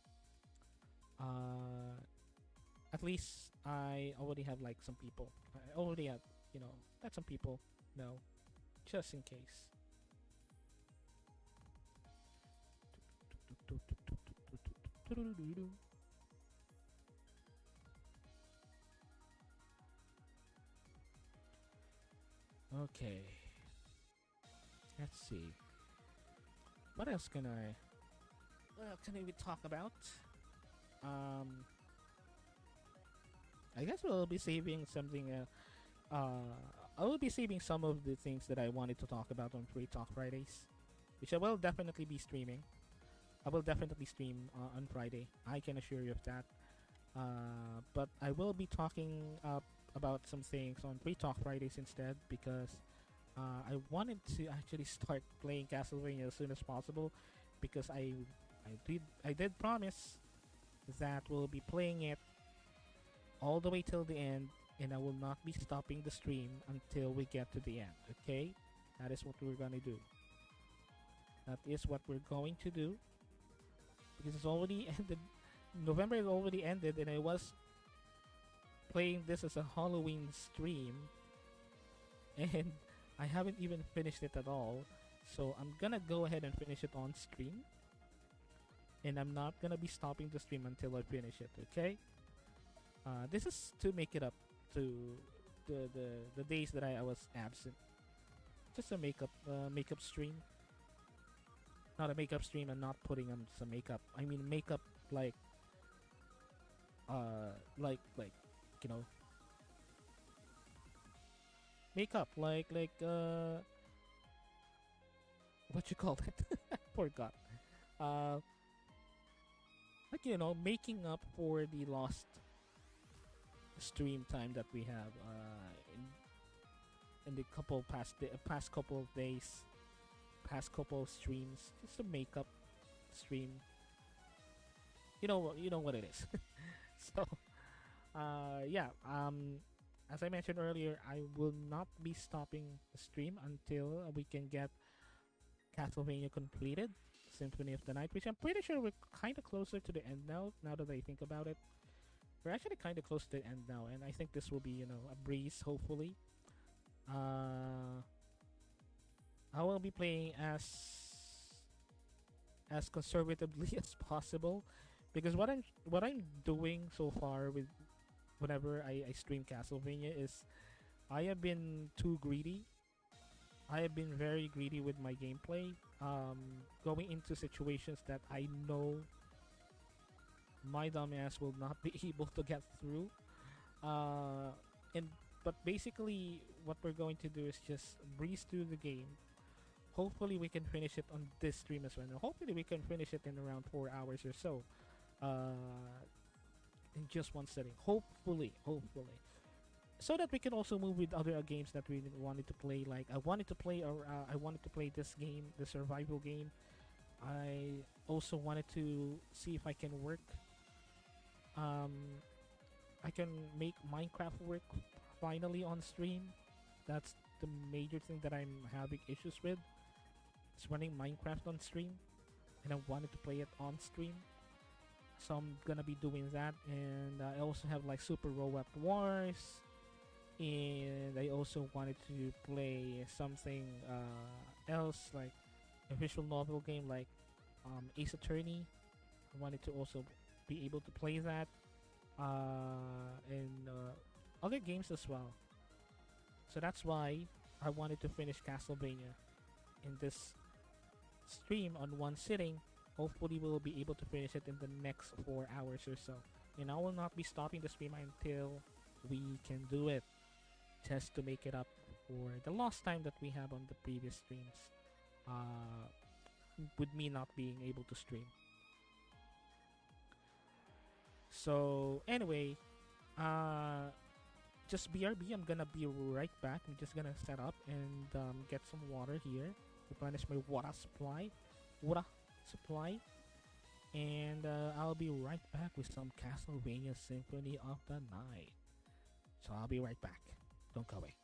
Speaker 1: Uh, at least I already have like some people. I already have, let some people know, just in case. Okay, let's see. What else can I? What else can we talk about? Um, I guess we'll be saving something. I will be saving some of the things that I wanted to talk about on Free Talk Fridays, which I will definitely be streaming. I will definitely stream on Friday. I can assure you of that. But I will be talking about some things on Free Talk Fridays instead because I wanted to actually start playing Castlevania as soon as possible because I did promise that we'll be playing it all the way till the end, and I will not be stopping the stream until we get to the end. Okay, that is what we're gonna do. That is what we're going to do because it's already ended. November is already ended, and I was playing this as a Halloween stream, and I haven't even finished it at all. So I'm gonna go ahead and finish it on stream, and I'm not gonna be stopping the stream until I finish it. Okay. This is to make it up to the days that I was absent. Just a makeup stream, not a makeup stream, and not putting on some makeup. I mean makeup like like you know makeup like what you call it? I forgot. Uh, like making up for the lost stream time that we have in the past couple of days, past couple of streams. Just a makeup stream. You know what it is. So yeah. As I mentioned earlier, I will not be stopping the stream until we can get Castlevania completed, Symphony of the Night, which I'm pretty sure we're kind of closer to the end now. Now that I think about it, we're actually kind of close to the end now, and I think this will be a breeze. Hopefully, I will be playing as conservatively as possible, because what I'm doing so far with whenever I stream Castlevania is I have been too greedy. I have been very greedy with my gameplay, going into situations that I know my dumbass will not be able to get through. And but basically, what we're going to do is just breeze through the game. Hopefully, we can finish it on this stream as well. Now, hopefully, we can finish it in around 4 hours or so, in just one setting. Hopefully, so that we can also move with other games that we wanted to play. Like I wanted to play this game, the survival game. I also wanted to see if I can work. Um, I can make Minecraft work finally on stream. That's the major thing that I'm having issues with. It's running Minecraft on stream, and I wanted to play it on stream. So I'm gonna be doing that, and I also have like Super Robot Wars, and I also wanted to play something else like a visual novel game like Ace Attorney. I wanted to also be able to play that, and other games as well. So that's why I wanted to finish Castlevania in this stream on one sitting. Hopefully, we'll be able to finish it in the next 4 hours or so. And I will not be stopping the stream until we can do it, just to make it up for the lost time that we have on the previous streams, with me not being able to stream. So anyway, just BRB. I'm gonna be right back. I'm just gonna set up and get some water here, replenish my water supply, and I'll be right back with some Castlevania Symphony of the Night. So I'll be right back. Don't go away.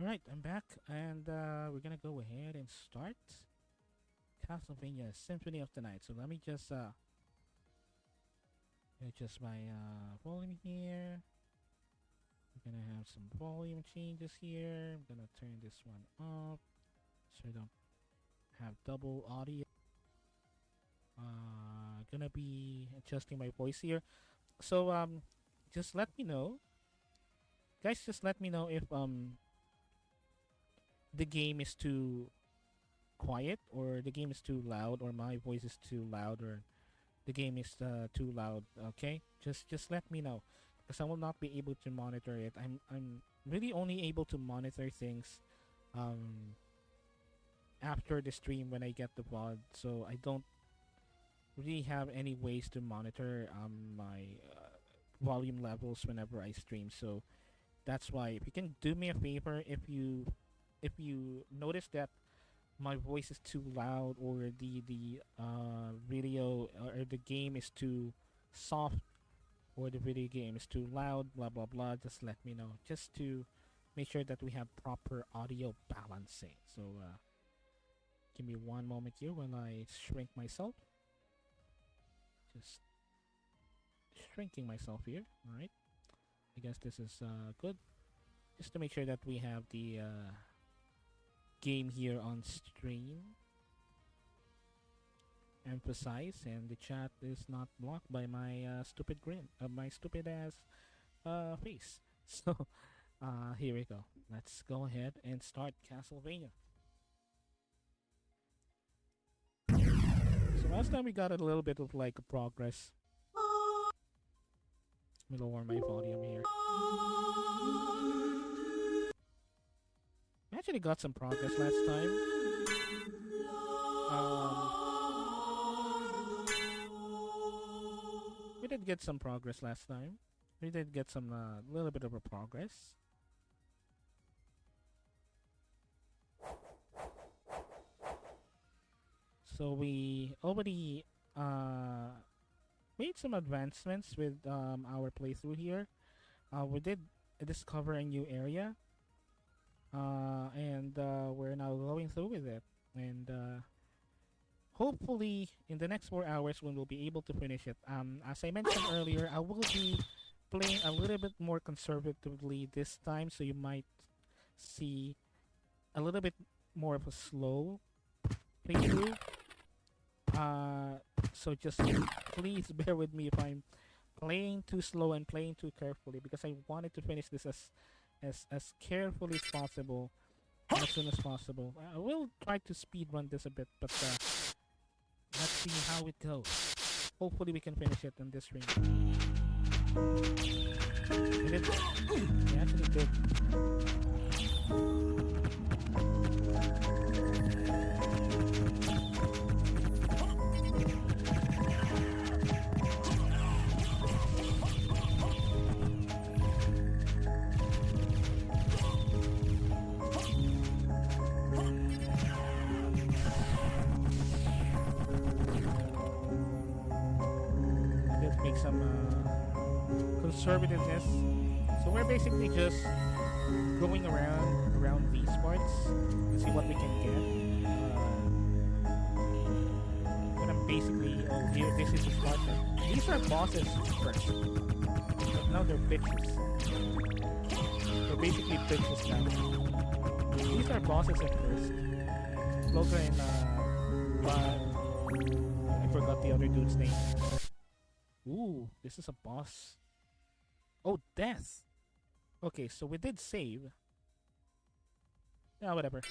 Speaker 1: Alright, I'm back, and we're gonna go ahead and start Castlevania Symphony of the Night. So let me just adjust my volume here. We're gonna have some volume changes here. I'm gonna turn this one up so I don't have double audio. Gonna be adjusting my voice here. So just let me know, guys. Just let me know if the game is too quiet, or the game is too loud, or my voice is too loud, or the game is too loud. Okay, just let me know, because I will not be able to monitor it. I'm really only able to monitor things after the stream when I get the VOD, so I don't really have any ways to monitor my volume levels whenever I stream. So that's why, if you can do me a favor, if you notice that my voice is too loud, or the video or the game is too soft, or the video game is too loud, blah blah blah, just let me know, just to make sure that we have proper audio balancing. So give me one moment here while I shrink myself. Just shrinking myself here. All right, I guess this is good, just to make sure that we have the game here on stream emphasize, and the chat is not blocked by my stupid grin, my stupid ass face. So here we go. Let's go ahead and start Castlevania. So last time we got a little bit of like a progress. Let me lower my volume here. We actually got some progress last time. We did get some progress last time. We did get some little bit of a progress. So we already made some advancements with our playthrough here. We did discover a new area. And we're now going through with it, and hopefully in the next 4 hours when we'll be able to finish it. As I mentioned earlier, I will be playing a little bit more conservatively this time, so you might see a little bit more of a slow playthrough. So just please bear with me if I'm playing too slow and playing too carefully, because I wanted to finish this as carefully as possible, and as soon as possible. I will try to speed run this a bit, but let's see how it goes. Hopefully we can finish it in this stream. We did. We actually did. Some conservativeness. So we're basically just going around these parts to see what we can get. But I'm basically, oh here, this is the start. These are bosses first, but now they're bitches. They're basically bitches now. These are bosses at first. Loga and I forgot the other dude's name. Ooh, this is a boss. Oh, death. Okay, so we did save. Yeah, whatever.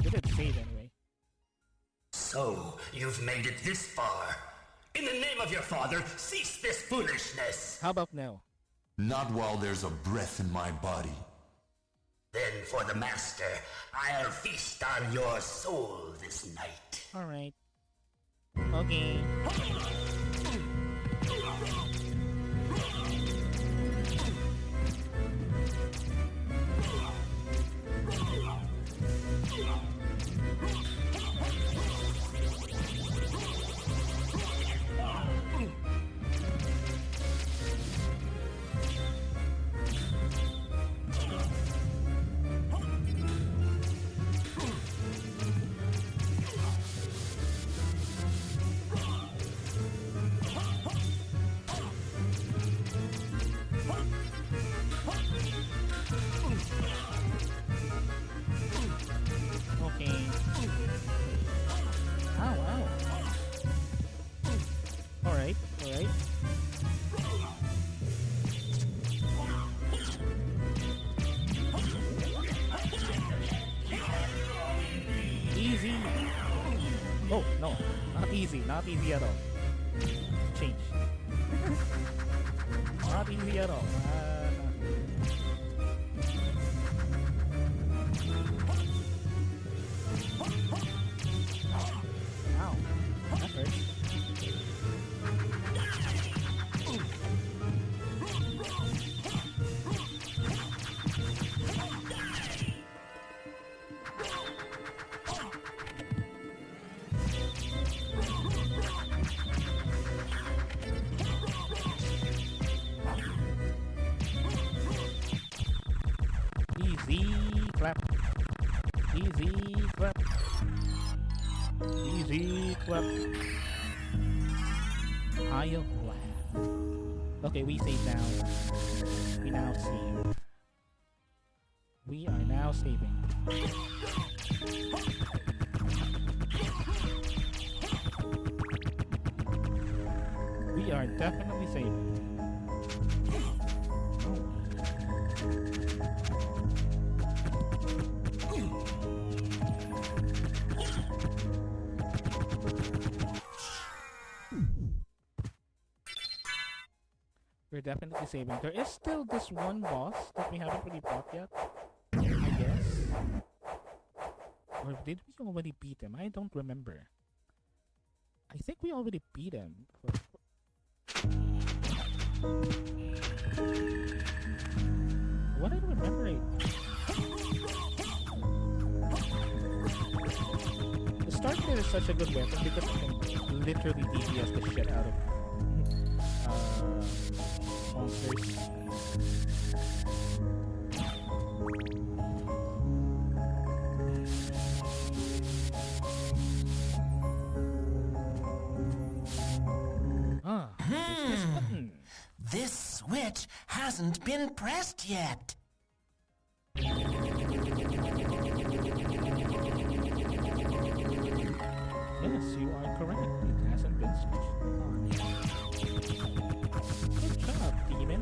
Speaker 1: We did save anyway.
Speaker 2: So, you've made it this far. In the name of your father, cease this foolishness.
Speaker 1: How about now?
Speaker 3: Not while there's a breath in my body.
Speaker 2: Then for the master, I'll feast on your soul this night.
Speaker 1: Alright. Okay. Alright, alright. Easy. Oh, no. Not easy. Not easy at all. Change. Not easy at all. Ow. That hurts. Easy clap. Easy clap. Easy clap. Heyo. Okay, we save now. We now save. We are now saving. We are definitely saving. We're definitely saving. There is still this one boss that we haven't really fought yet, I guess. Or did we already beat him? I don't remember. I think we already beat him. What I remember it. The Starknight is such a good weapon because it can literally DPS the shit out of monsters. This button.
Speaker 4: This switch hasn't been pressed yet.
Speaker 1: Yes, you are correct. It hasn't been switched on. Good job, demon.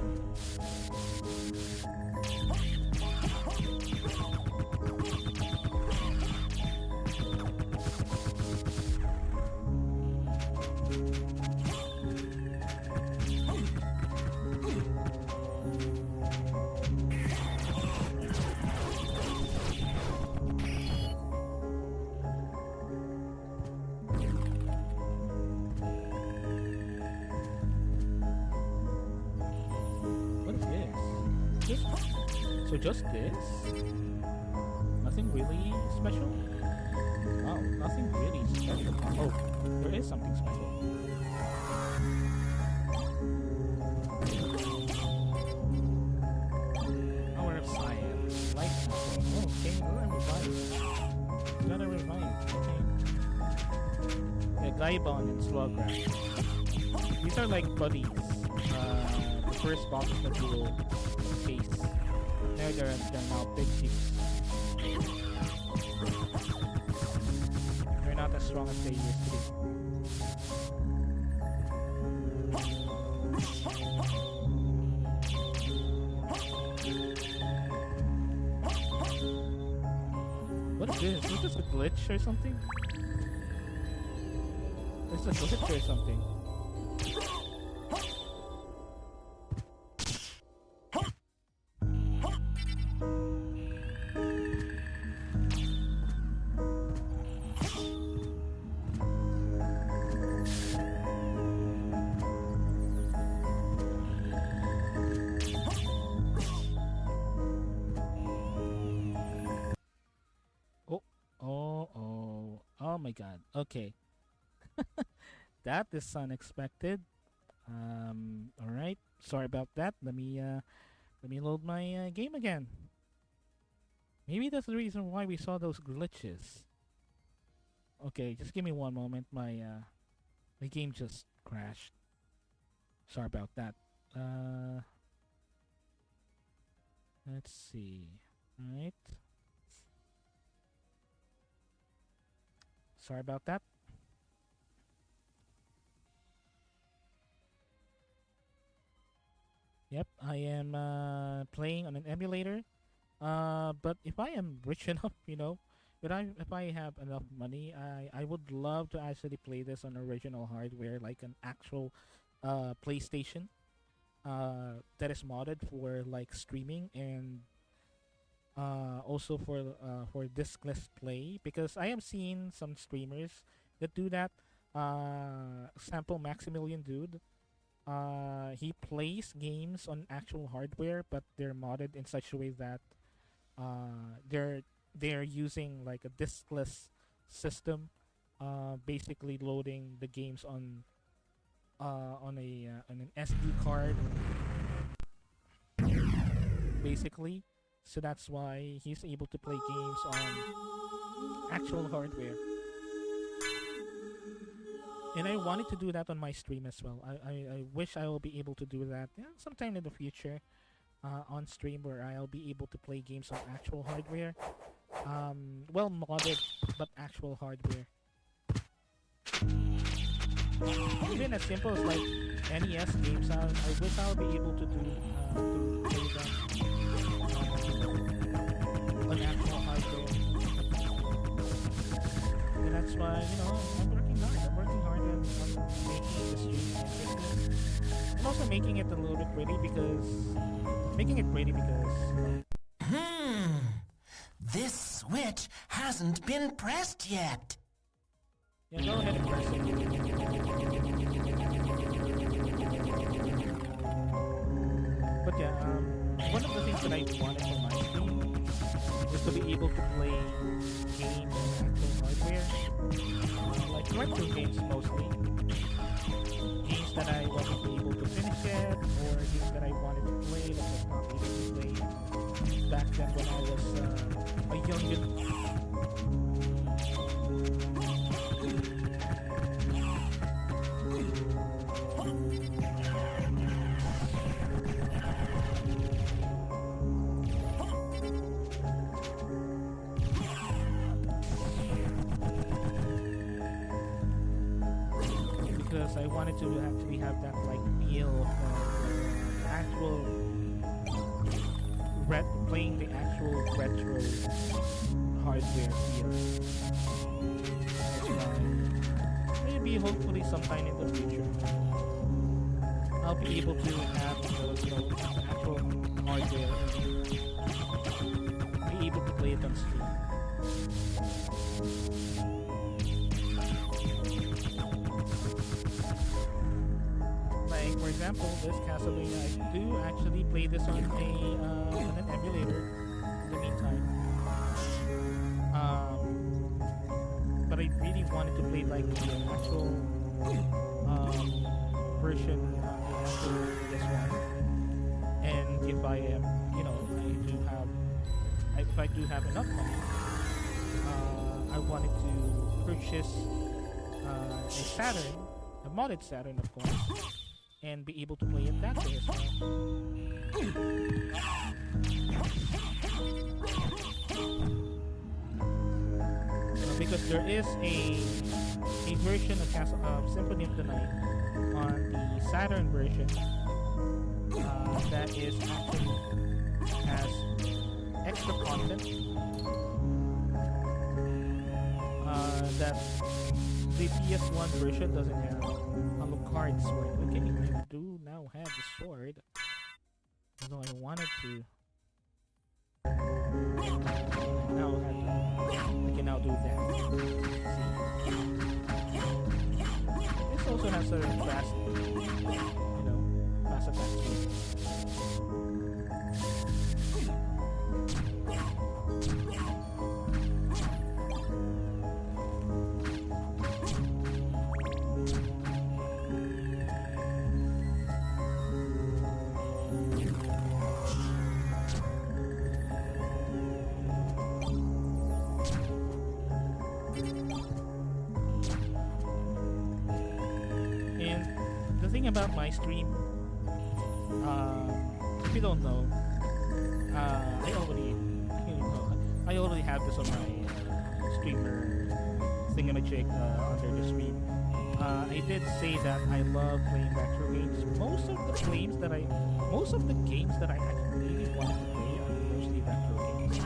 Speaker 1: So just this? Nothing really special? Wow, nothing really special. Oh, there is something special. Power of Science. Light control. Oh, okay, revive. Gotta revive. Okay. Yeah, Gaibon and Slugrat. These are like buddies. The first bosses that you will face. Now they're now big chiefs. They're not as strong as they used to be. What is this? Is this a glitch or something? It's a glitch or something. Oh my god. Okay. That is unexpected. Alright. Sorry about that. Let me load my game again. Maybe that's the reason why we saw those glitches. Okay, just give me one moment. My game just crashed. Sorry about that. Let's see. Alright. Sorry about that. Yep, I am playing on an emulator. But if I am rich enough, but if I have enough money, I would love to actually play this on original hardware, like an actual PlayStation that is modded for like streaming and also for discless play, because I have seen some streamers that do that. Sample Maximilian dude. He plays games on actual hardware, but they're modded in such a way that they're using like a diskless system, basically loading the games on an SD card, basically. So that's why he's able to play games on actual hardware. And I wanted to do that on my stream as well. I wish I will be able to do that sometime in the future on stream, where I'll be able to play games on actual hardware. Well, modded, but actual hardware. Even as simple as like NES games, I wish I'll be able to play them on actual hardware. And that's why, I'm working hard. I'm working hard on making the stream interesting. And also making it a little bit pretty because...
Speaker 4: This switch hasn't been pressed yet.
Speaker 1: Yeah, go ahead and press it. But yeah, one of the things that I wanted for my stream is to be able to play games on actual hardware. Like retro games mostly. Games that I wasn't able to finish yet, or games that I wanted to play that was not able to play back then when I was a youngin'. Because I wanted to actually have that like feel of actual playing the actual retro hardware feel. That's why maybe hopefully sometime in the future I'll be able to have those actual hardware and be able to play it on stream. For example, this Castlevania, I do actually play this on an emulator in the meantime. But I really wanted to play like the actual version after this one. And if I am, if I do have enough money, I wanted to purchase a Saturn, a modded Saturn, of course, and be able to play it that way as well. Because there is a version of Symphony of the Night on the Saturn version that is actually has extra content that the PS1 version doesn't have. Alucard sword. Okay, I do now have the sword. Although I wanted to. Now I can now do that. See? This also has a fast, fast attack speed. About my stream, if you don't know, I already have this on my streamer thingamajig under the stream. I did say that I love playing retro games. Most of the games that I actually really want to play are mostly retro games.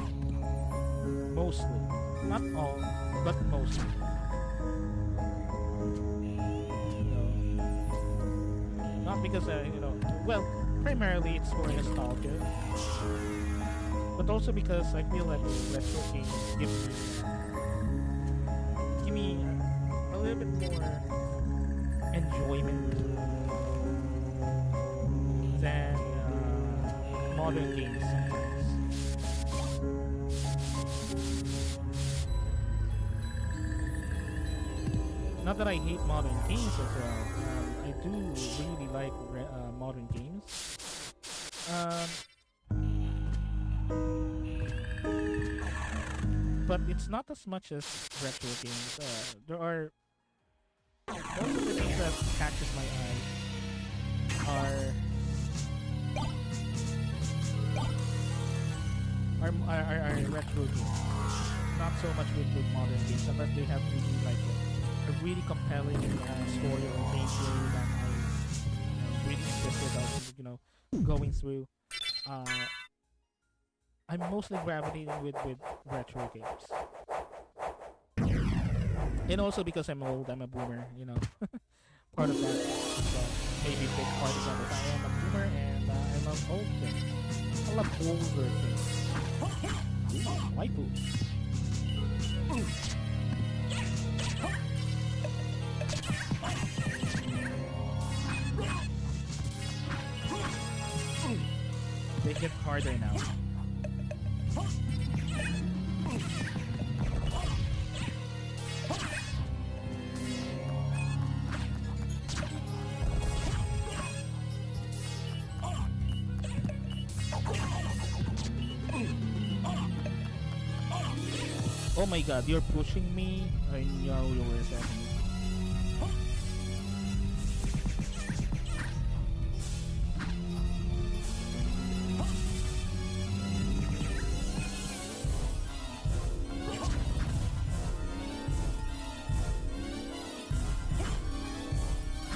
Speaker 1: Mostly, not all, but mostly. Not because well, primarily it's for nostalgia, but also because I feel like retro games give me a little bit more enjoyment than modern games sometimes. Not that I hate modern games as well. I do really like modern games. But it's not as much as retro games. There are most of the things that catches my eye are retro games. Not so much with modern games, unless they have really like a really compelling story or gameplay that I'm really interested about, going through. I'm mostly gravitating with retro games. And also because I'm old, I'm a boomer. Part of that is maybe a big part of that is I am a boomer and I love old things. I love older things. White boo. They get harder now. Oh my god, you're pushing me? I know you were saying.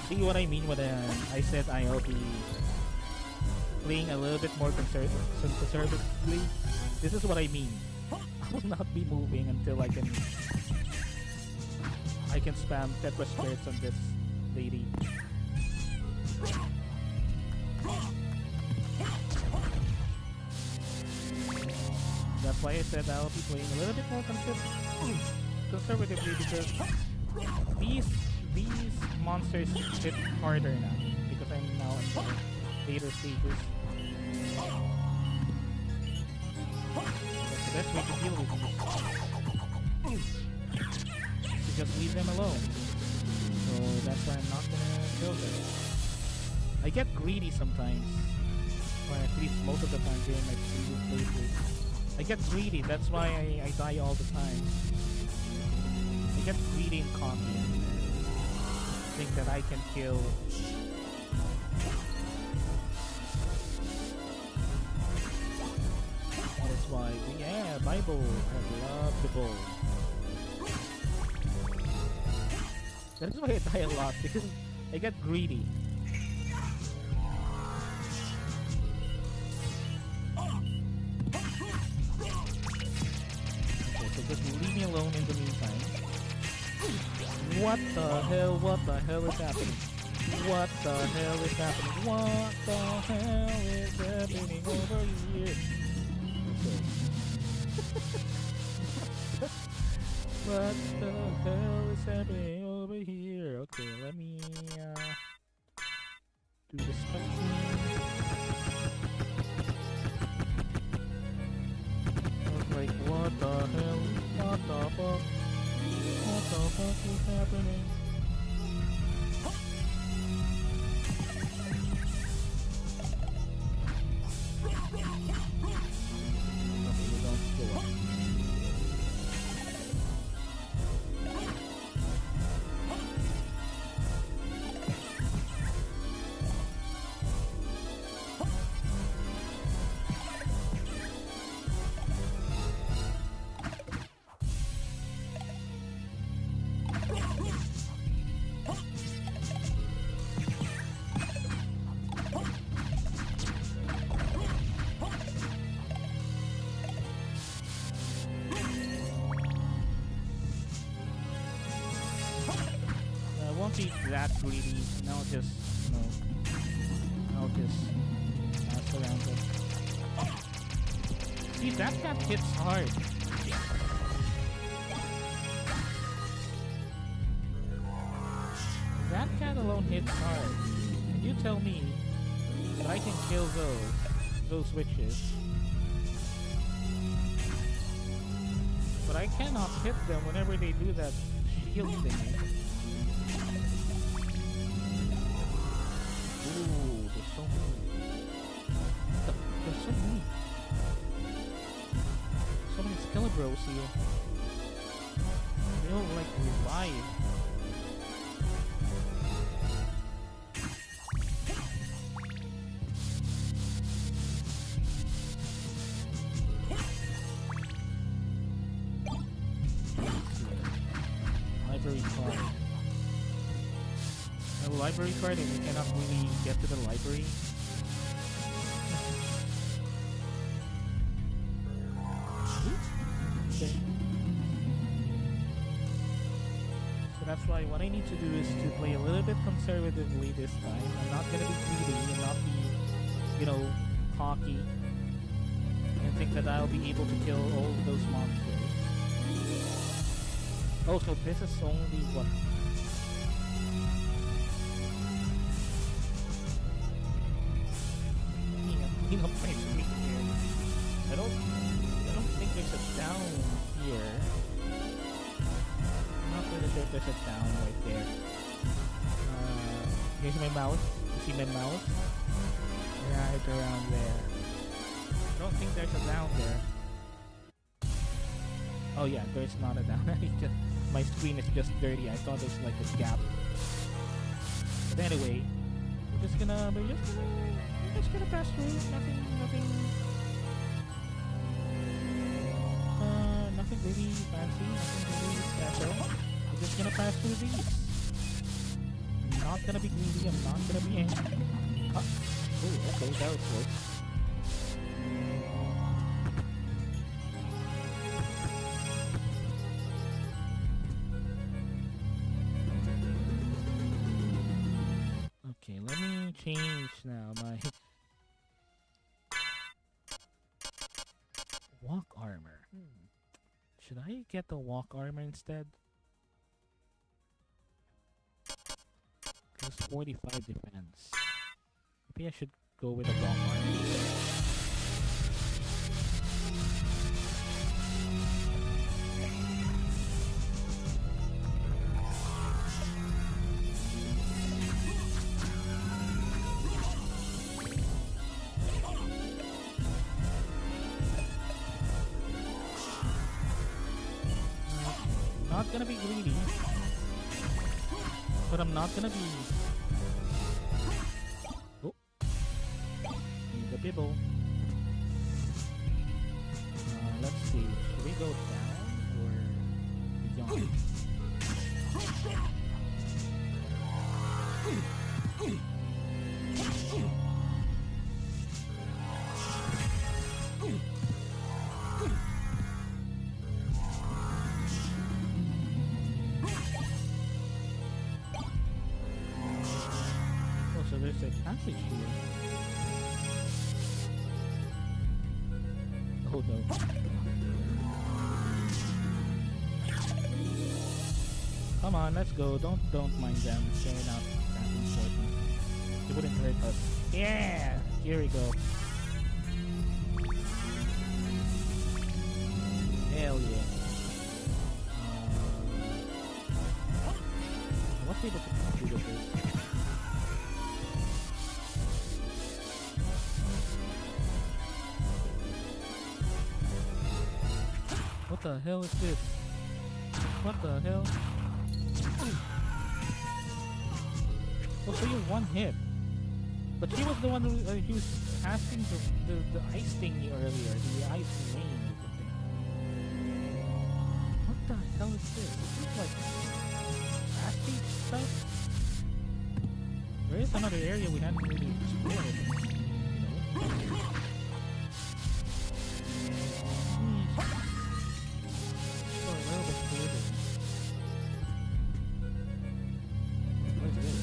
Speaker 1: See what I mean when I said I'll be playing a little bit more conservatively? This is what I mean. I will not be moving until I can spam Tetris spirits on this lady. That's why I said I'll be playing a little bit more conservatively because these monsters hit harder now because I'm now in the later stages. The best way to deal with these is to just leave them alone. So that's why I'm not gonna kill them. I get greedy sometimes, or at least most of the time during my previous playthroughs. I get greedy, that's why I die all the time. I get greedy and cocky and think that I can kill why. Yeah, Bible. I love the bowl. That's why I die a lot, because I get greedy. Okay, so just leave me alone in the meantime. What the hell? What the hell is happening? What the hell is happening? What the hell is happening over here? What the hell is happening over here? Okay, let me do the spectrum. I was like, what the hell? What the fuck? What the fuck is happening? Okay, we don't go up. that greedy, and I'll just, I'll just pass around it. See, that cat hits hard. That cat alone hits hard. And you tell me that I can kill those witches. But I cannot hit them whenever they do that shield thingy. Ooh, there's so many. There's so many. So many Skelebros here. They all like revive. Library card. A library card and we cannot really get to the library. Okay. So that's why what I need to do is to play a little bit conservatively this time. I'm not gonna be greedy and not be, cocky and think that I'll be able to kill all of those monsters. Oh, so this is only what? Clean up my screen here. I don't think there's a down here. I'm not really sure if there's a down right there. Here's my mouse. You see my mouse? Right around there. I don't think there's a down there. Oh yeah, there's not a down. My screen is just dirty. I thought there's like a gap. But anyway, we're just gonna pass through. Nothing really fancy. Nothing really special. We're just gonna pass through these. I'm not gonna be greedy. I'm not gonna be angry. Oh, okay, that was close. Okay, let me change now my walk armor. Should I get the walk armor instead? Plus 45 defense. Maybe I should go with the walk armor. Not gonna be greedy, but I'm not gonna be. Oh, need the bibble. Let's see. Should we go down or beyond? So there's a passage here. Oh no. Come on, let's go. Don't mind them. They're not that important. It wouldn't hurt us. Yeah! Here we go. Hell yeah. What's able to do with this? What the hell is this? What the hell? Oh, so you're one hit. But she was the one who he was asking the ice thingy earlier, the ice rain or something. What the hell is this? Is this like nasty stuff? There is another area we hadn't really explored. What is this?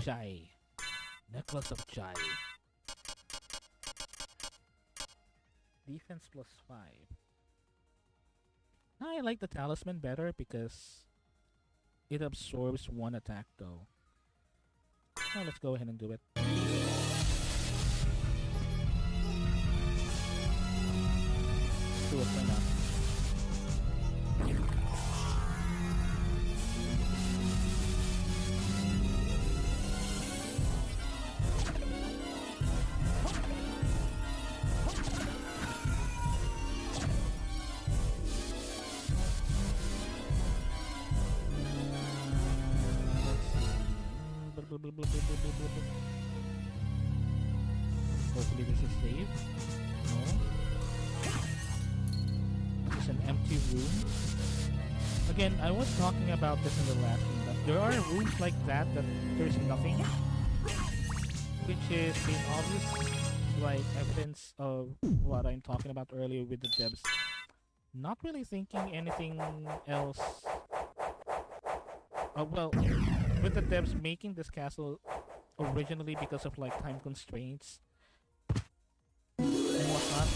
Speaker 1: Jai. Necklace of Jai. Defense plus 5. I like the talisman better because it absorbs one attack though. Now let's go ahead and do it. Do it right now. Hopefully this is safe. No. It's an empty room. Again, I was talking about this in the last room, but there are rooms like that there's nothing, which is an obvious like evidence of what I'm talking about earlier with the devs not really thinking anything else. Well, with the devs making this castle originally because of like time constraints and whatnot,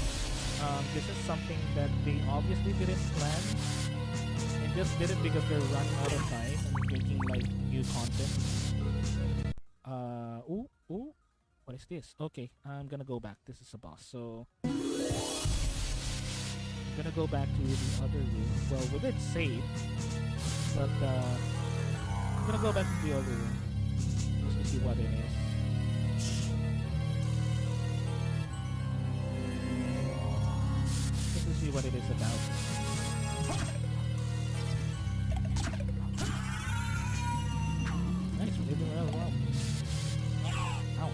Speaker 1: this is something that they obviously didn't plan and just did it because they're running out of time and making like new content. Ooh, what is this? Okay, I'm gonna go back. This is a boss, so I'm gonna go back to the other room. Well, we did save, but I'm gonna go back to the other room just to see what it is. Just to see what it is about. Nice, we're doing well. Ow.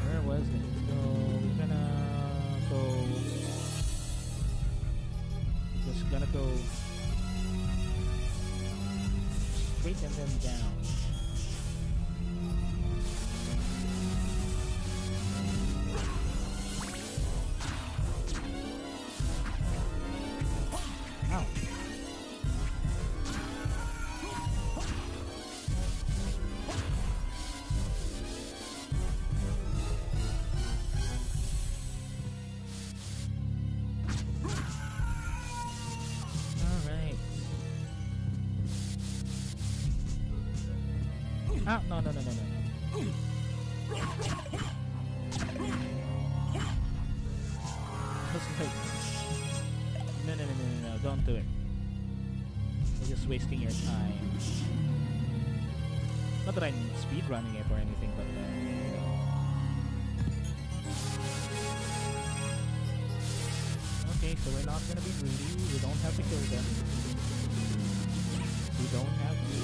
Speaker 1: Where was it? So we're gonna go. Just gonna go straight and then down. Ow. Alright. Ah, no. Just wait. No, don't do it. You're just wasting your time. Not that I'm speedrunning it or anything, but you know. Okay, so we're not gonna be greedy. We don't have to kill them. We don't have to.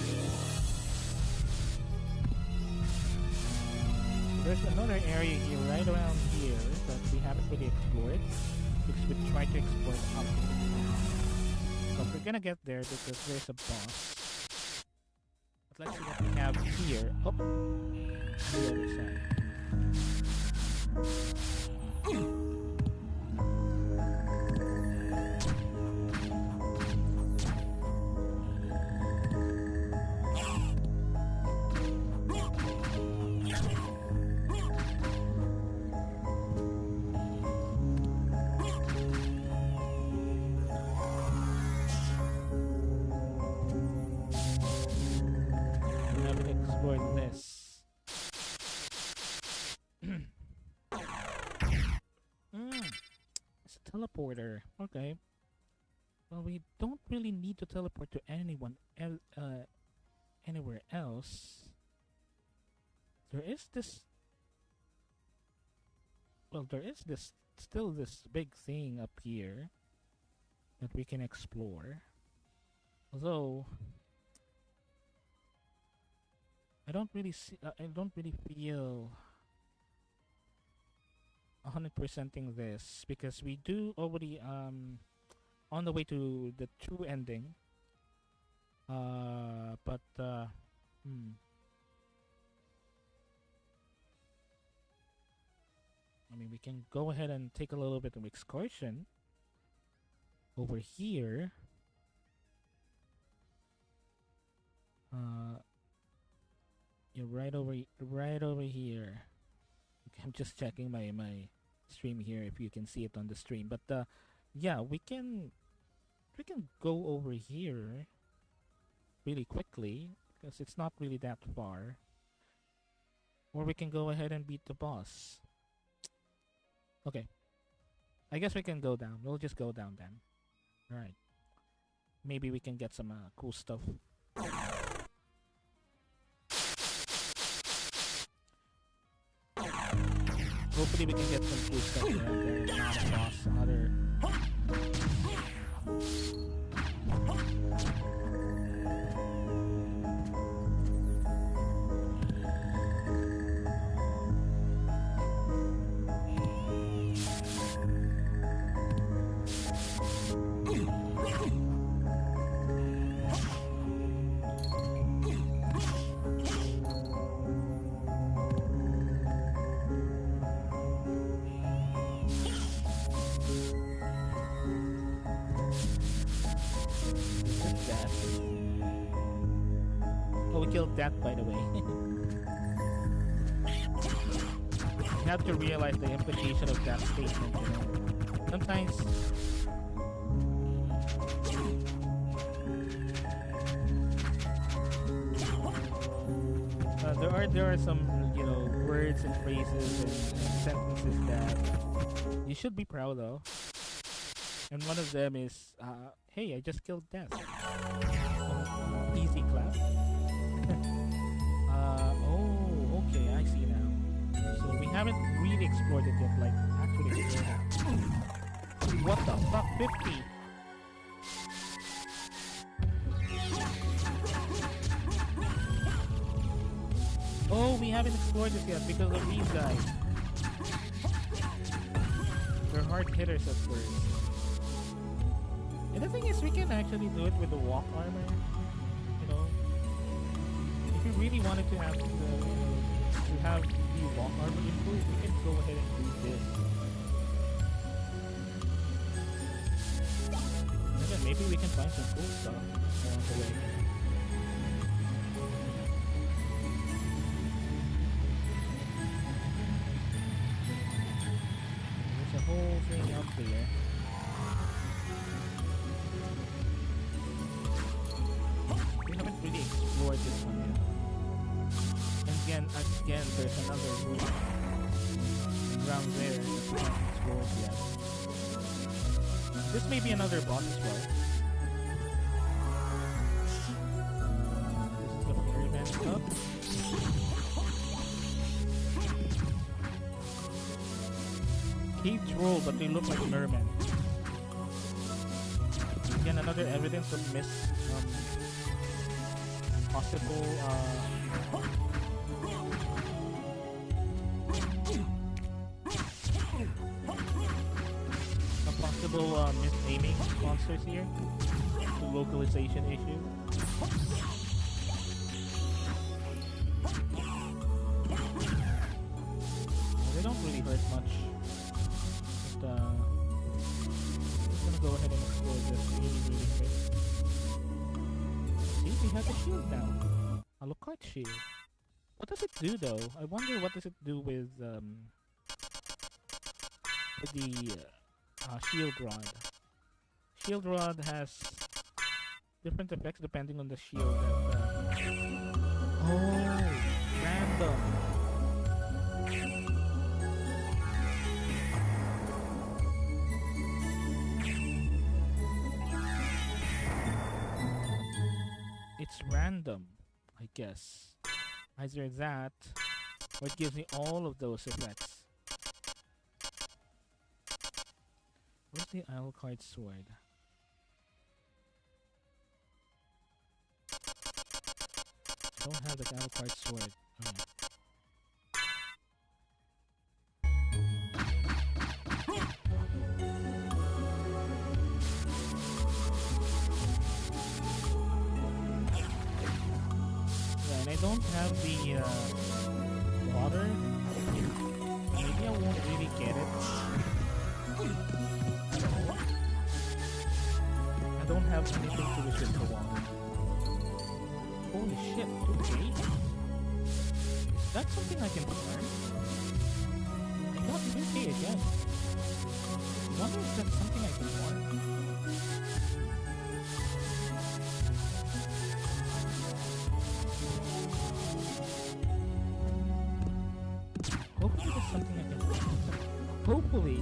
Speaker 1: There's another area here, right around here, that we haven't really explored. Because we tried to explore up. But we're gonna get there because there's a boss. But let's see what we have here. Oh! The other side. It's a teleporter. Okay. Well, we don't really need to teleport to anywhere else. There is this. Well, there is still this big thing up here that we can explore. Although I don't really feel 100%ing this because we do already on the way to the true ending. I mean, we can go ahead and take a little bit of excursion over here. You're right over here. Okay, I'm just checking my stream here if you can see it on the stream. But yeah, we can go over here really quickly because it's not really that far. Or we can go ahead and beat the boss. Okay. I guess we can go down. We'll just go down then. Alright. Maybe we can get some cool stuff. Hopefully we can get some cool stuff there. There's not a boss, another... that, by the way. You have to realize the implication of that statement, you know. Sometimes there are some, you know, words and phrases and sentences that you should be proud of. And one of them is, hey, I just killed death. Easy clap. Oh, okay, I see now. So we haven't really explored it yet, like actually explored it. What the fuck, 50? Oh, we haven't explored it yet because of these guys. They're hard hitters at first. And the thing is, we can actually do it with the walk armor. You know, if you really wanted to have the walk armor improved, we can go ahead and do this. And then maybe we can find some cool stuff along the way. There's a whole thing up there. Really explored this one yet. And again, there's another room around there that we haven't explored yet. This may be another boss as well. This is the Pyramid Cup. Caves roll, but they look like mermen. Again, another evidence of possible mis-aiming monsters here. The localization issue. They don't really hurt much. But I'm gonna go ahead and explore this really quick. See, we have a shield now. A Alucard shield. What does it do though? I wonder what does it do with the shield rod. Shield rod has different effects depending on the shield that oh, random. It's random, I guess. Either that, or it gives me all of those effects. Where's the Alucard sword? I don't have the Alucard sword. Oh. And I don't have the water. Maybe I won't really get it. have anything to wish it for water. Holy shit, 2K? That's something I can learn. I got 2K again. I wonder if that's something I can learn. Hopefully there's something I can learn. Hopefully.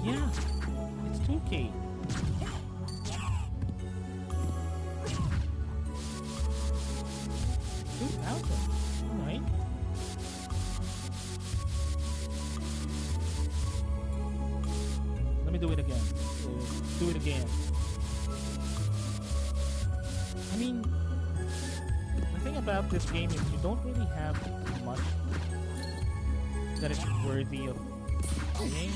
Speaker 1: Yeah, it's 2K. Alright. Let me do it again. Do it again. I mean, the thing about this game is you don't really have much that is worthy of playing.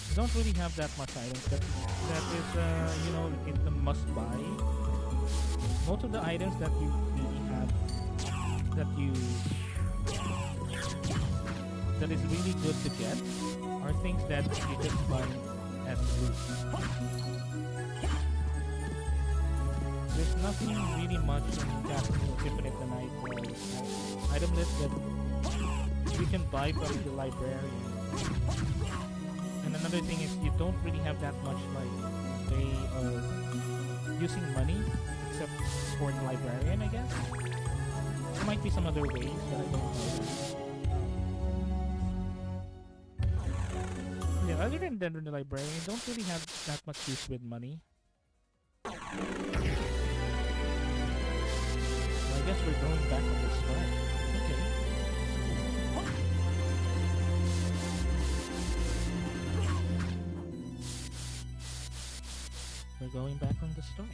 Speaker 1: You don't really have that much items that is, you know, it's a must-buy. Most of the items that you really have, that is really good to get, are things that you just buy as loot. There's nothing really much in Castle Infinite than item list that you can buy from the librarian. And another thing is you don't really have that much like way of using money except for the librarian, I guess. There might be some other ways, but I don't know. Yeah, other than the librarian, you don't really have that much use with money. So I guess we're going back on the start. Okay. We're going back on the start.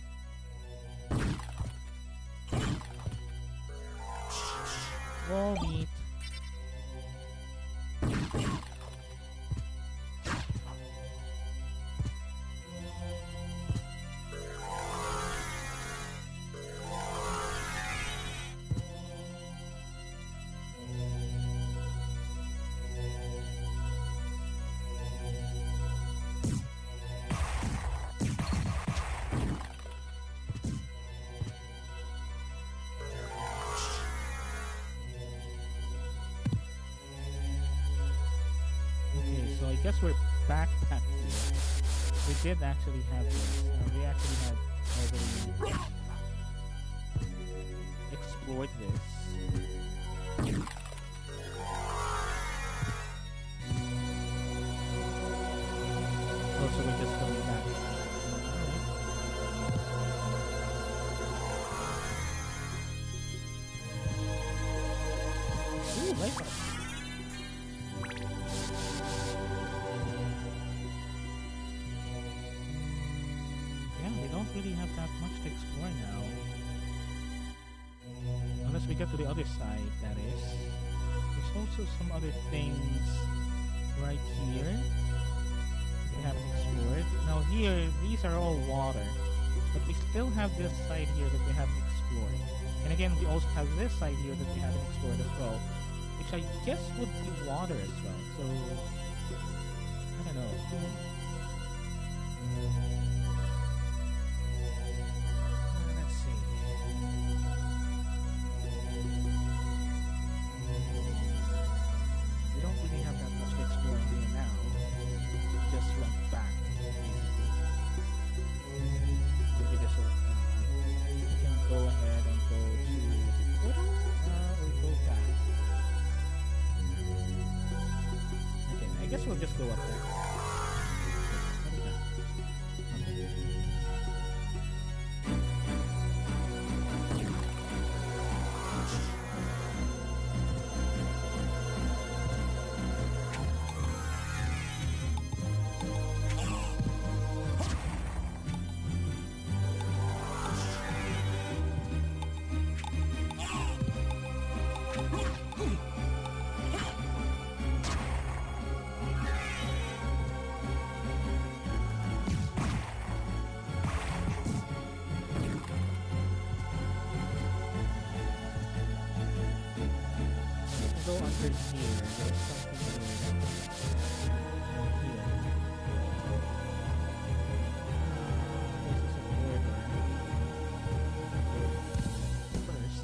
Speaker 1: Wall meat. I guess we're backpack here. We did actually have this. We actually had already explored this. Oh, so we're just going back. Alright. Ooh, lighthouse. Really have that much to explore now. Unless we get to the other side, that is. There's also some other things right here we haven't explored. Now here, these are all water. But we still have this side here that we haven't explored. And again, we also have this side here that we haven't explored as well. Which I guess would be water as well. So, I don't know. We'll just go up there. What is that? Okay. go under here. There's something here. Here. This is a border. First.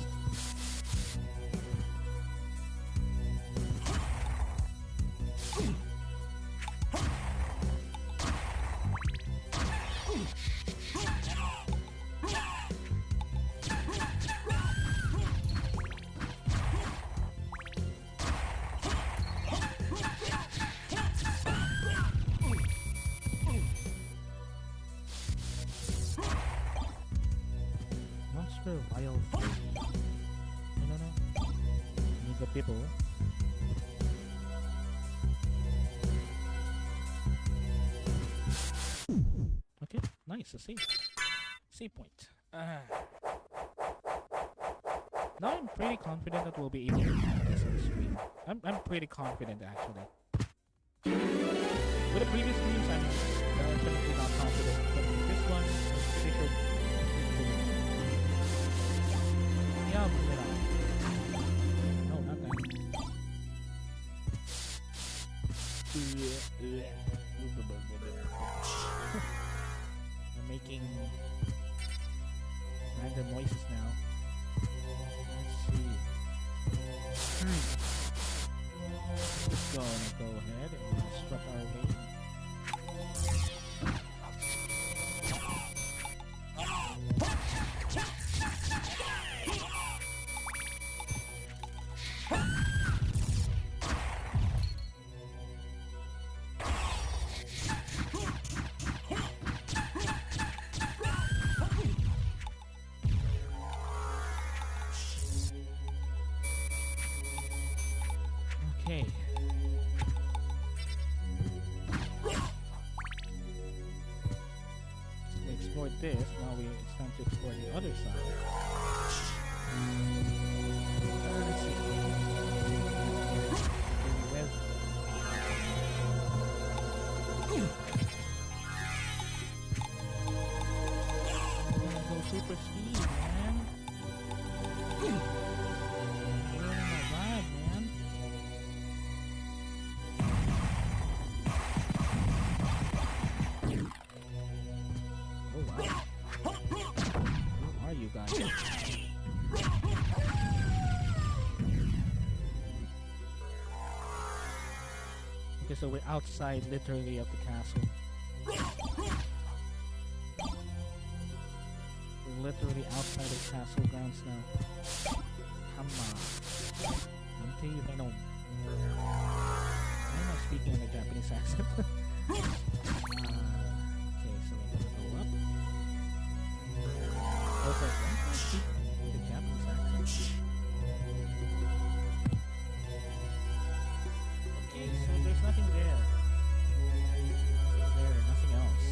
Speaker 1: Monster wild flame. No. Need the people. Okay, nice. A save. Save point. Now I'm pretty confident that we'll be able to do this on the stream. I'm pretty confident actually. With the previous streams, I'm definitely not confident, but with this one, I'm pretty sure. Yeah, but no, not that. I'm making random noises now. Let's see. Just gonna go ahead and struck our way. Okay. So we explored this. Now it's time to explore the other side. Let's see. Where's I'm gonna go super speed, man. You're running my ride, man. Oh wow. Who are you guys? Okay, so we're outside literally of the castle. We're literally outside of castle grounds now. Come on. Until you know. I'm not speaking in a Japanese accent. Okay, so we're gonna go up. Also, I'm not speaking with a Japanese accent. Okay, so there's nothing there. Nothing there, nothing else.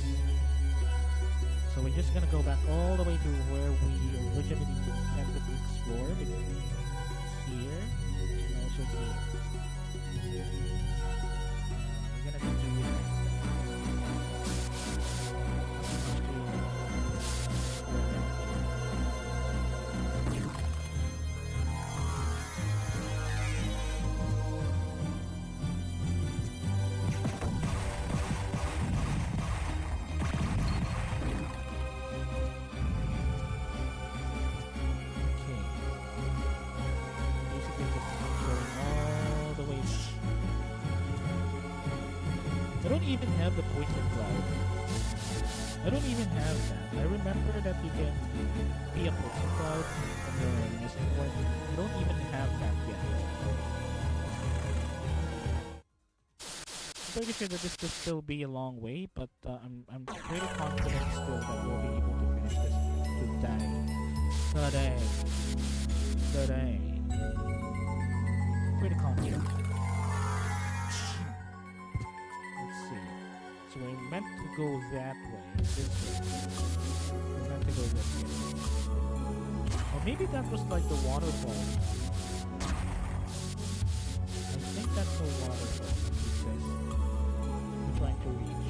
Speaker 1: So we're just gonna go back all the way to where we originally intended to explore, between here and also here. We're gonna do I don't even have the poison cloud. I don't even have that. I remember that you can be a poison cloud from your missing point. I don't even have that yet. I'm pretty sure that this could still be a long way, but I'm pretty confident still that we'll be able to finish this today. Pretty confident. So we meant to go that way, this way. We meant to go this way. Or maybe that was like the waterfall. I think that's the waterfall, because we're trying to reach.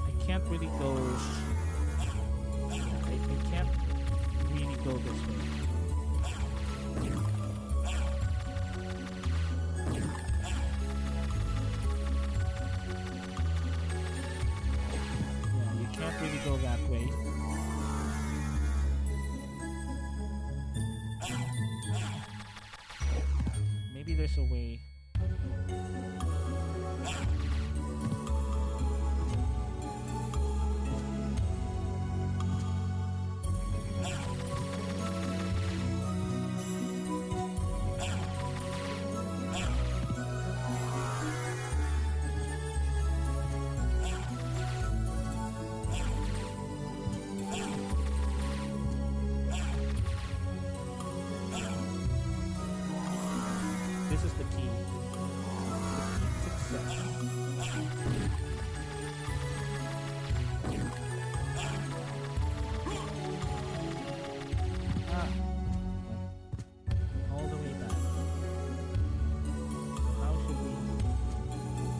Speaker 1: I can't really go... I can't really go this way. there's a way. This is the key. Success. All the way back. So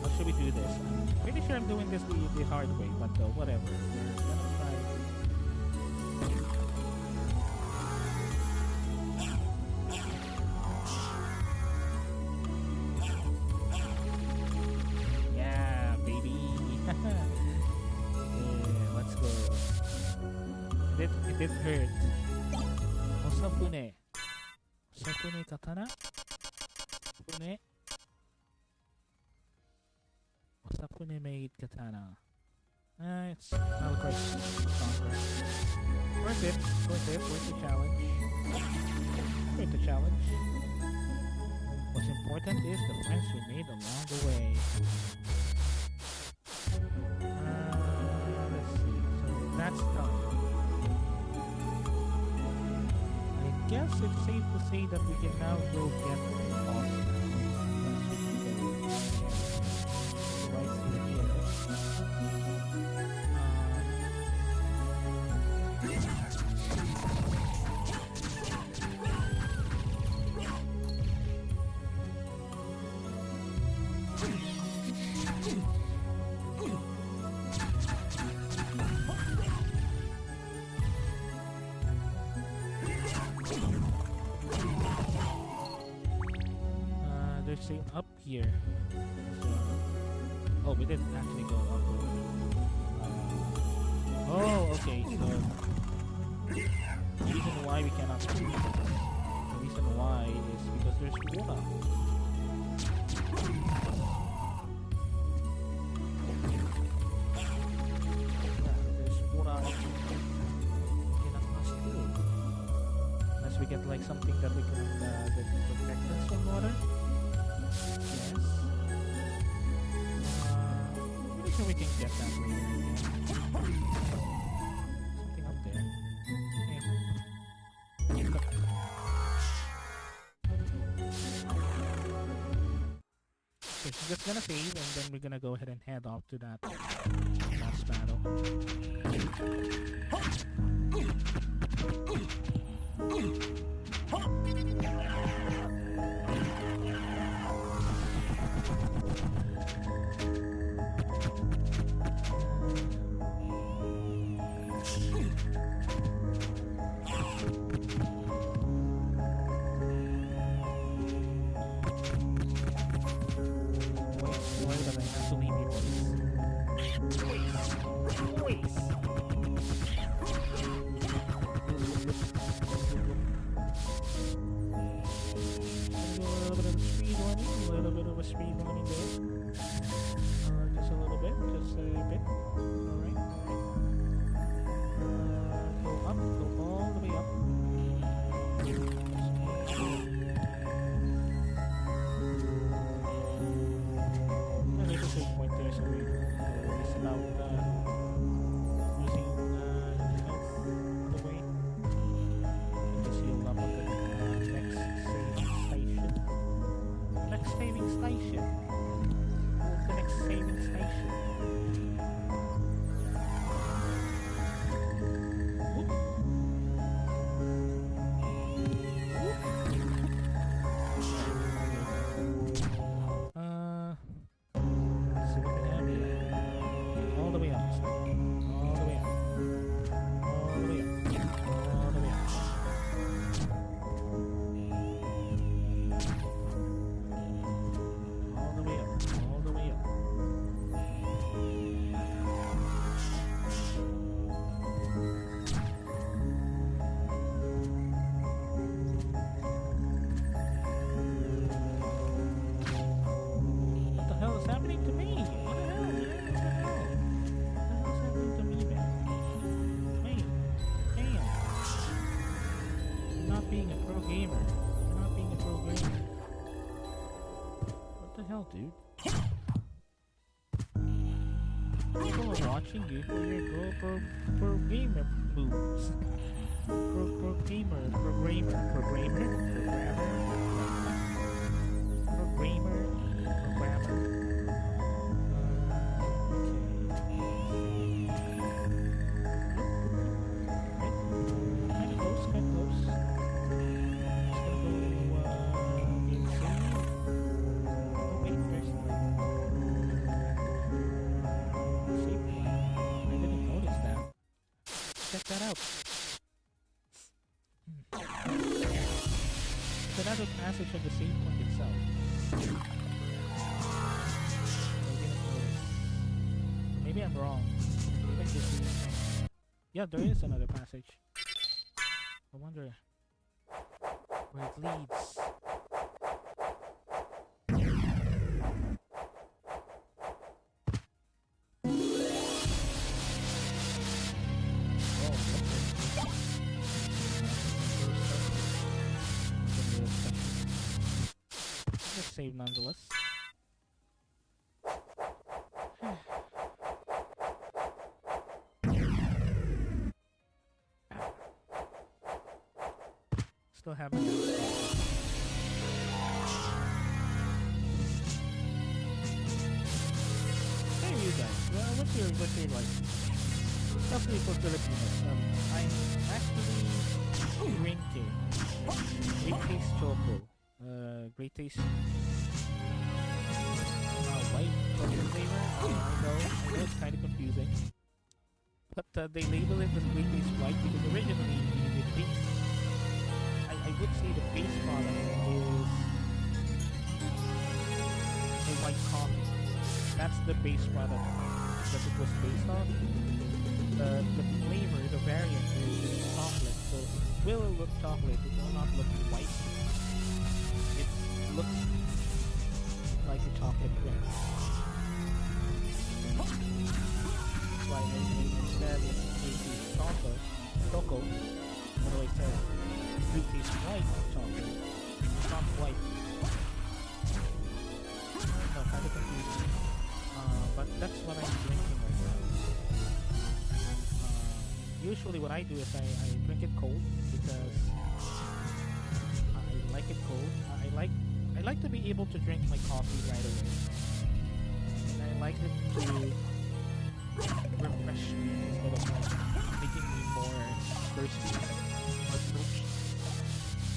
Speaker 1: how should we do this? I'm pretty sure I'm doing this the hard way, but whatever. We're gonna try. Yeah, baby. Yeah, let's go. It did hurt. Osafune. Osafune katana? Osafune? Osafune made katana. It's not quite stronger. Worth it. Worth the challenge. Worth the challenge. What's important is the friends we made along the way. Let's see. So that's done. I guess it's safe to say that we can now go get the boss. Right through here. There's an up here. So, oh, we didn't actually go up. Oh, okay. So the reason why we cannot. The reason why is because there's water. There's water. Cannot pass through unless we get like something that we can that protect us from water. Yes. Pretty sure we can get that later. Something up there. So she's just gonna save, and then we're gonna go ahead and head off to that last battle. Saving station. being a pro gamer. You're not being a pro gamer. What the hell, dude? People are watching you for your pro gamer moves. Pro gamer, programmer, programmer. Kinda close, kinda close. Just gonna go game save. Oh wait, there's save. I didn't notice that. Check that out. It's another passage of the same point itself. I didn't notice. Maybe I'm wrong. Maybe I just didn't. Yeah, there is another passage. I wonder where it leads. Let's save nonetheless. Still have my Hey you guys, what's your like? Especially for Filipinos, I'm actually drinking Great Taste Choco. Great Taste white chocolate flavor. I know it's kind of confusing, but they label it as Great Taste White because originally the base, I would say the base product is a white coffee. That's the base product that it was based on. The flavor, the variant is chocolate, so it will look chocolate. It will not look white. It looks like a chocolate drink. That's why I instead it's Great Taste Choco. What do I say? Great Taste White chocolate. It's not white. No, kind of confusing. But that's what I'm drinking right now. Usually what I do is I drink it cold because I like it cold. I like to be able to drink my coffee right away. And I like it to refresh me instead of making me more thirsty or parched.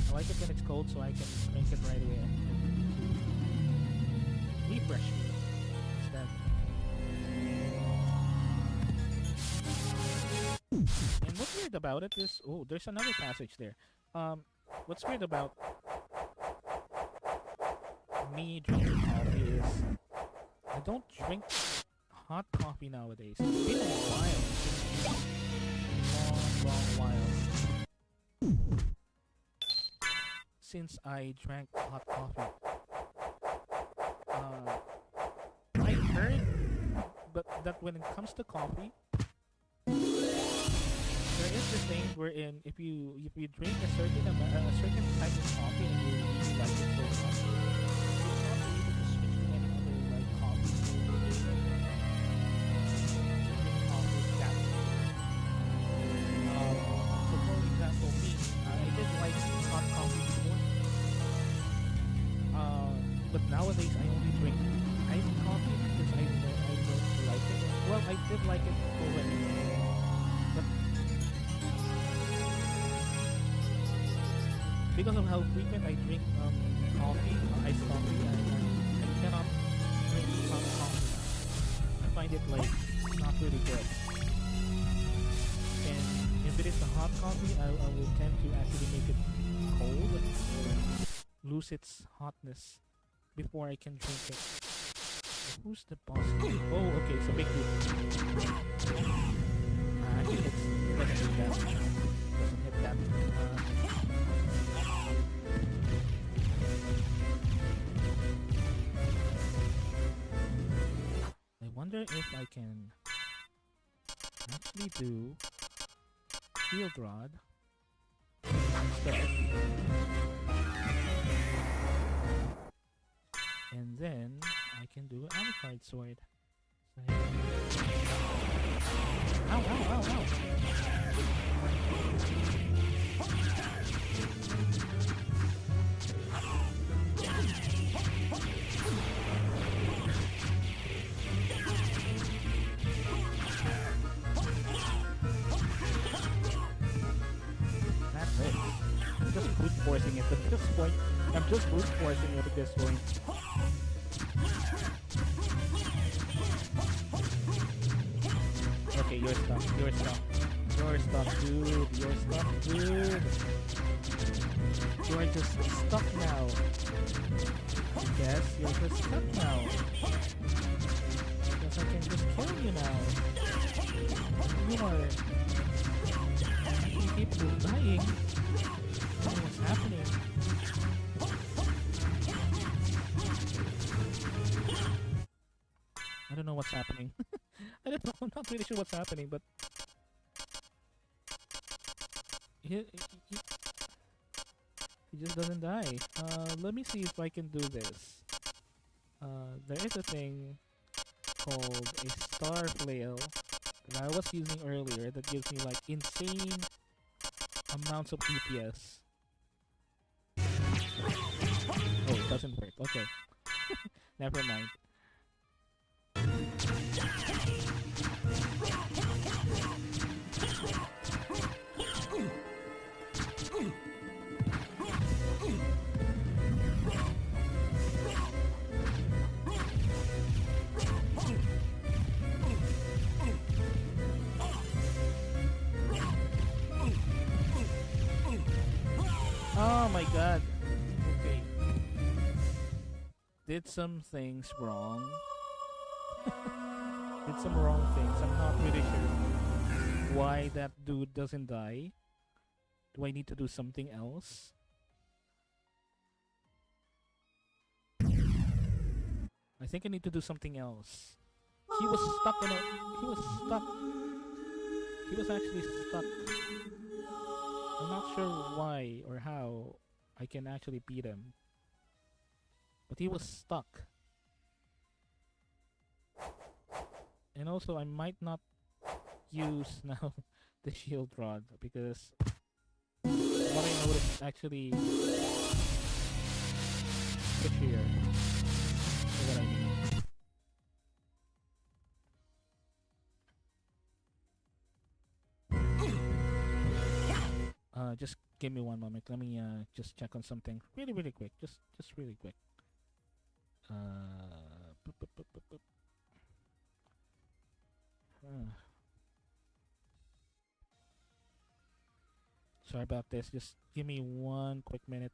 Speaker 1: I like it when it's cold so I can drink it right away and refresh me instead. And what's weird about it is, oh, there's another passage there. What's weird about me drinking coffee is I don't drink hot coffee nowadays. It's been a while. Long while since I drank hot coffee. I heard that when it comes to coffee, there is this thing wherein if you drink a certain type of coffee and you really like it so much, you're not able to switch to any other like coffee. Drink coffee that way. So for example, me, I did like hot coffee before, but nowadays I only drink iced coffee because I don't like it. Well, I did like it already, but because of how frequent I drink coffee, iced coffee, I cannot drink hot coffee now. I find it like not really good. And if it is a hot coffee, I will tend to actually make it cold or lose its hotness before I can drink it. So who's the boss? Oh, okay, it's a big group. Actually, let's do that. Doesn't hit that. I wonder if I can actually do field rod. stuff. And then I can do Alucard Sword. So, ow, ow, ow, ow. That's it. I'm just brute forcing it at this point. I'm just brute forcing it at this point. Okay, you're stuck. You're stuck. You're stuck, dude. You're stuck, dude. You're just stuck now. Yes, you're just stuck now. Guess I can just kill you now. You are. You keep dying. I don't know what's happening. I don't know what's happening. I don't know. I'm not really sure what's happening, but he just doesn't die. Let me see if I can do this. There is a thing called a star flail that I was using earlier that gives me like insane amounts of DPS. Oh, it doesn't work. Okay. Never mind. Oh my god. Okay. Did some things wrong. Did some wrong things. I'm not really sure why that dude doesn't die. Do I need to do something else? I think I need to do something else. He was stuck in a... He was stuck. He was actually stuck. I'm not sure why or how I can actually beat him. But he was stuck. And also I might not use now the shield rod because what I noticed actually pushier. Is what I mean. Just give me one moment. Let me just check on something really quick. Just really quick. Boop, boop, boop, boop, boop. Sorry about this. Just give me one quick minute.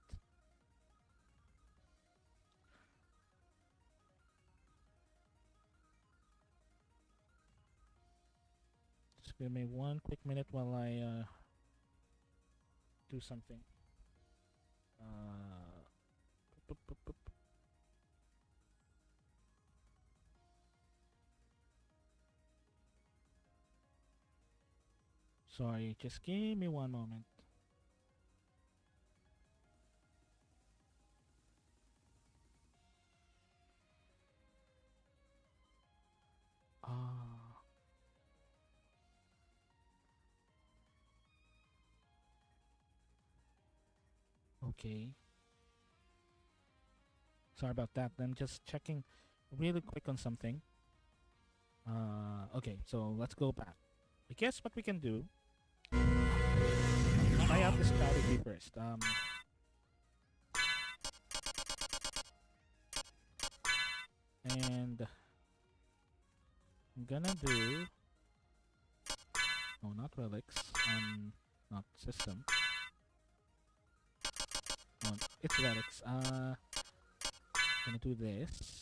Speaker 1: Just give me one quick minute while I do something. Boop, boop, boop. Sorry, just give me one moment. Okay. Sorry about that. I'm just checking really quick on something. Okay, so let's go back. I guess what we can do, try out the strategy first. And I'm gonna do, no, not relics, not system. Oh, it's relics. Gonna do this.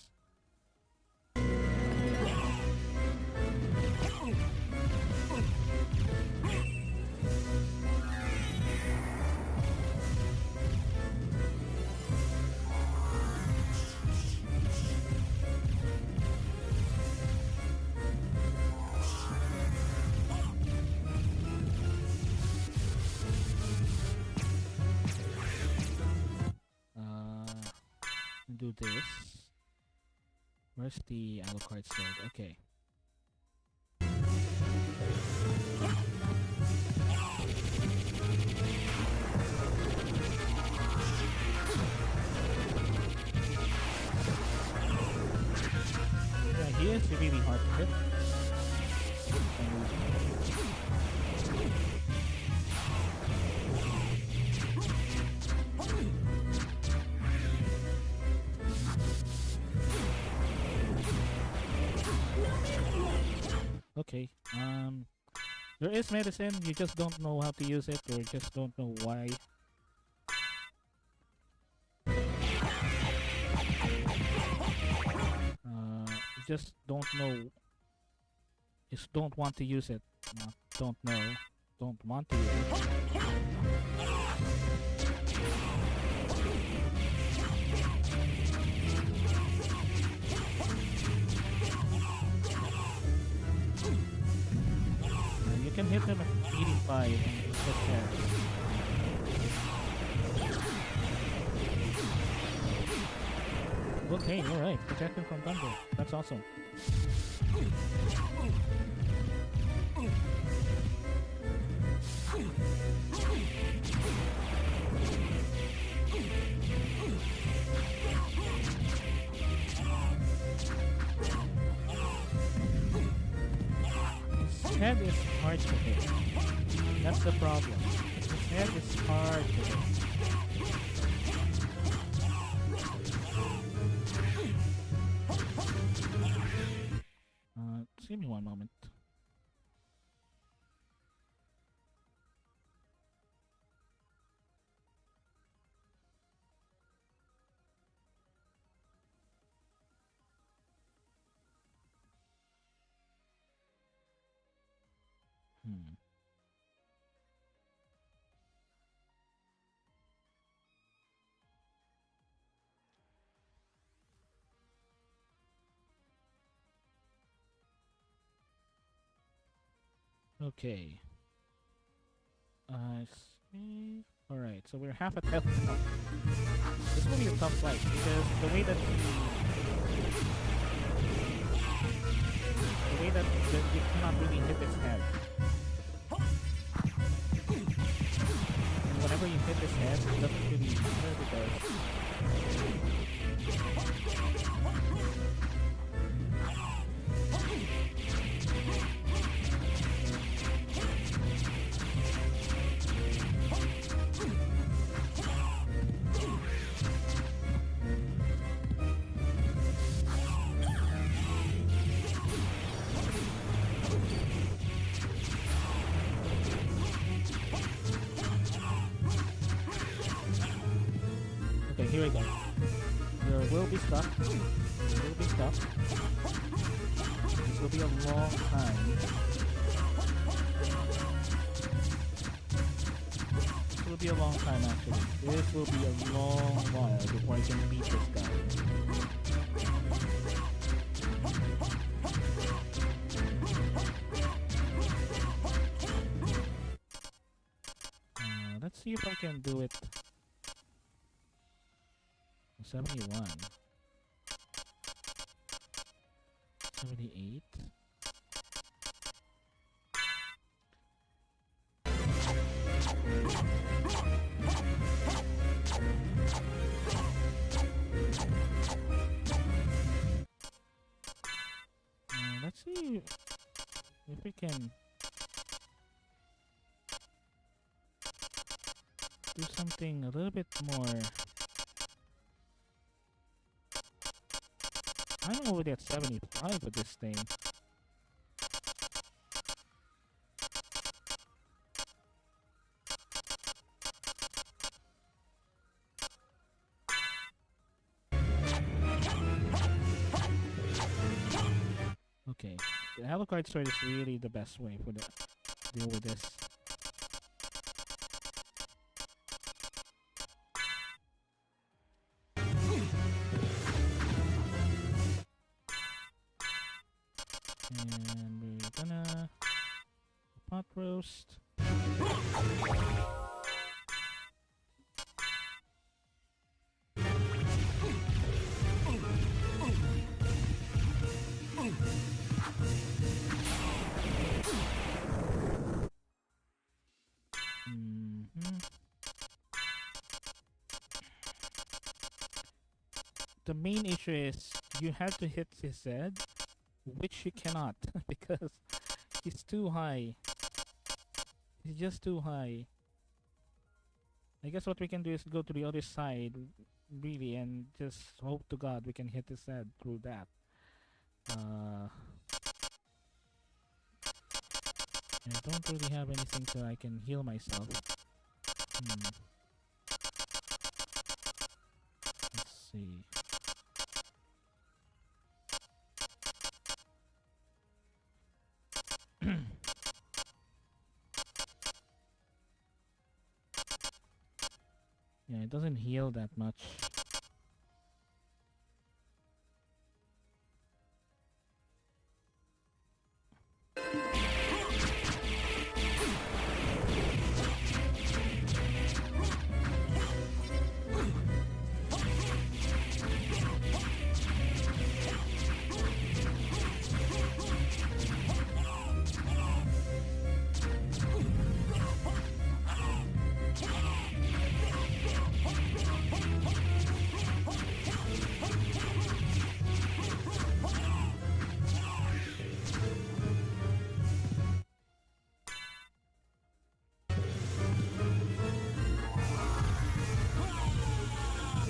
Speaker 1: do this. Where's the Alucard sword? Okay. Yeah, he is really hard to hit. Okay, there is medicine, you just don't know how to use it, or just don't know why. You just don't know, just don't want to use it. Don't know, don't want to use it. You can hit him at 85 and hit there. Okay, alright. Protect him from thunder. That's awesome. His head is hard to hit. That's the problem. His head is hard to hit. Just give me one moment. Okay. I see. Alright, so we're half at health now. This will be a tough fight because the way that you cannot really hit its head. And whenever you hit his head, it doesn't really matter because here we go. There will be stuff. There will be stuff. This will be a long time. This will be a long time actually. This will be a long while before I can beat this guy. Let's see if I can do it. 71. 78. Let's see if we can do something a little bit more. I'm already at 75 with this thing. Okay, the Alucard sword is really the best way for the deal with this. And we're gonna pot roast. the main issue is you have to hit his head, which you cannot because he's too high. He's just too high. I guess what we can do is go to the other side, really, and just hope to God we can hit his head through that. I don't really have anything so I can heal myself. Let's see. Yeah, it doesn't heal that much.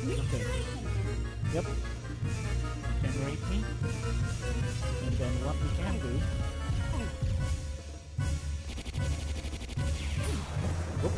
Speaker 1: Okay. Yep. Generate me. And then what we can do. Whoop.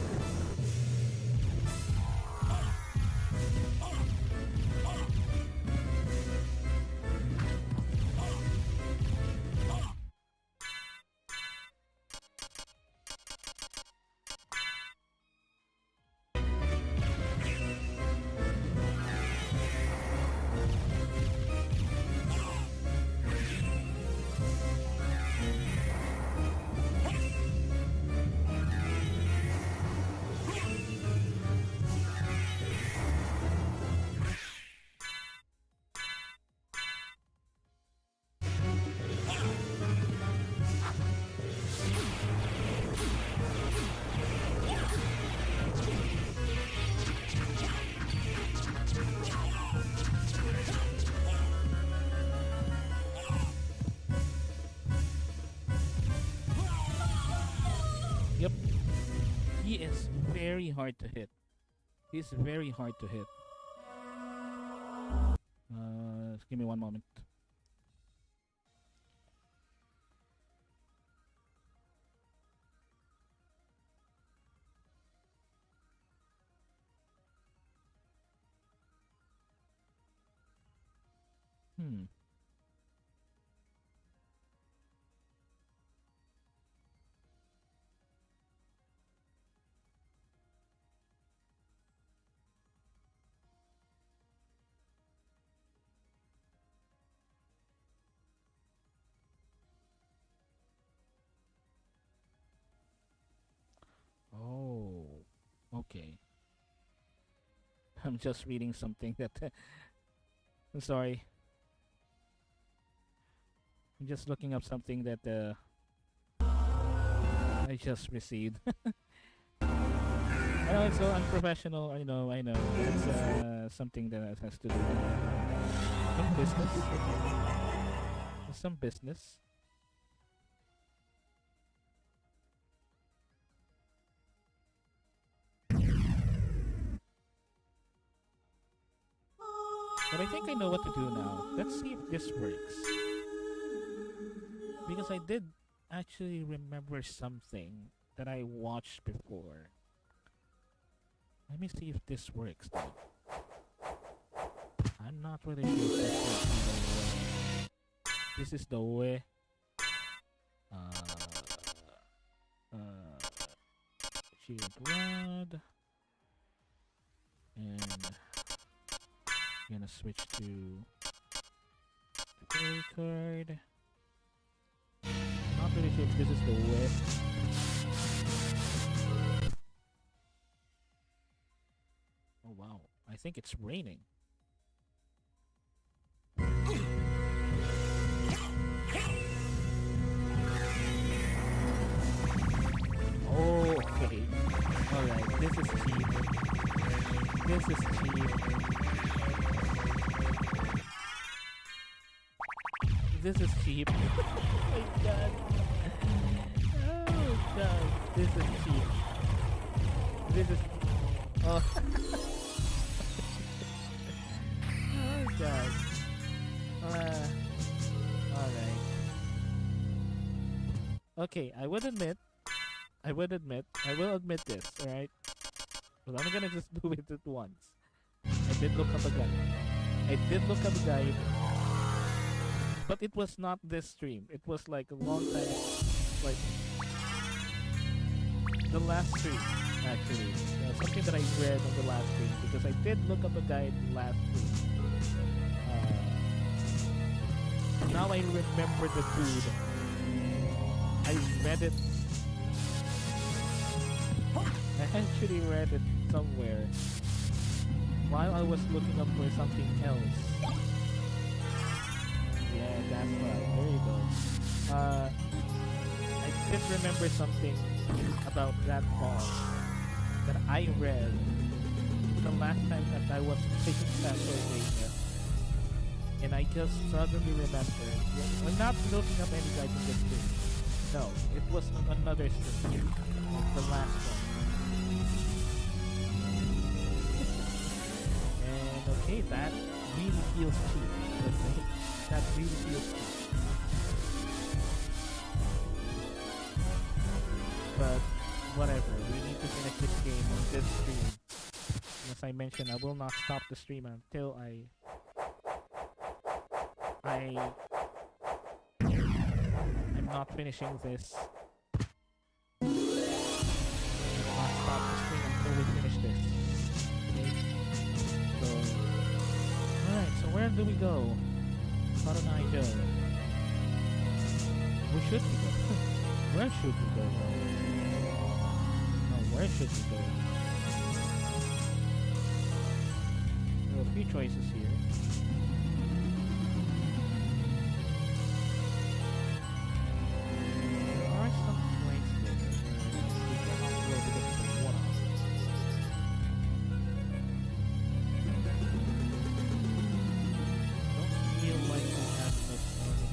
Speaker 1: Yep. He is very hard to hit. He's very hard to hit. Give me one moment. Oh, okay. I'm just reading something that I'm sorry. I'm just looking up something that I just received. I know it's so unprofessional. I know. It's something that has to do with some business. Some business. But I think I know what to do now. Let's see if this works. Because I did actually remember something that I watched before. Let me see if this works though. I'm not really sure if this works. This is the way. Shield blood. And I'm gonna switch to the fairy card. Not really sure if this is the way. Oh wow, I think it's raining. Oh, okay. Alright, this is cheap. This is cheap. this is cheap. Oh my god. Oh god, this is cheap. This is oh. Oh god. Alright. Okay, I will admit, I will admit this, alright? But I'm gonna just do it at once. I did look up a guide. But it was not this stream. It was like a long time, like the last stream, actually. Something that I read on the last stream, because I did look up a guide last stream. Now I remember the dude. I read it. I actually read it somewhere while I was looking up for something else. Yeah, that's right. There you go. I did remember something about that bar that I read the last time that I was taking Castlevania. And I just suddenly remembered. I'm not looking up any guide in this stream. No, it was another stream. Like the last one. And okay, that really feels cheap. Okay? That really feels cheap. But whatever, we need to finish this game on this stream. As I mentioned, I will not stop the stream until I'm not finishing this. I will not stop the stream until we finish this. Okay? So, alright, so where do we go? How do I go? Where should we go? Where should we go? No, where should we go? There are a few choices here. There are some places where we cannot go because of the water. Don't feel like we have enough water.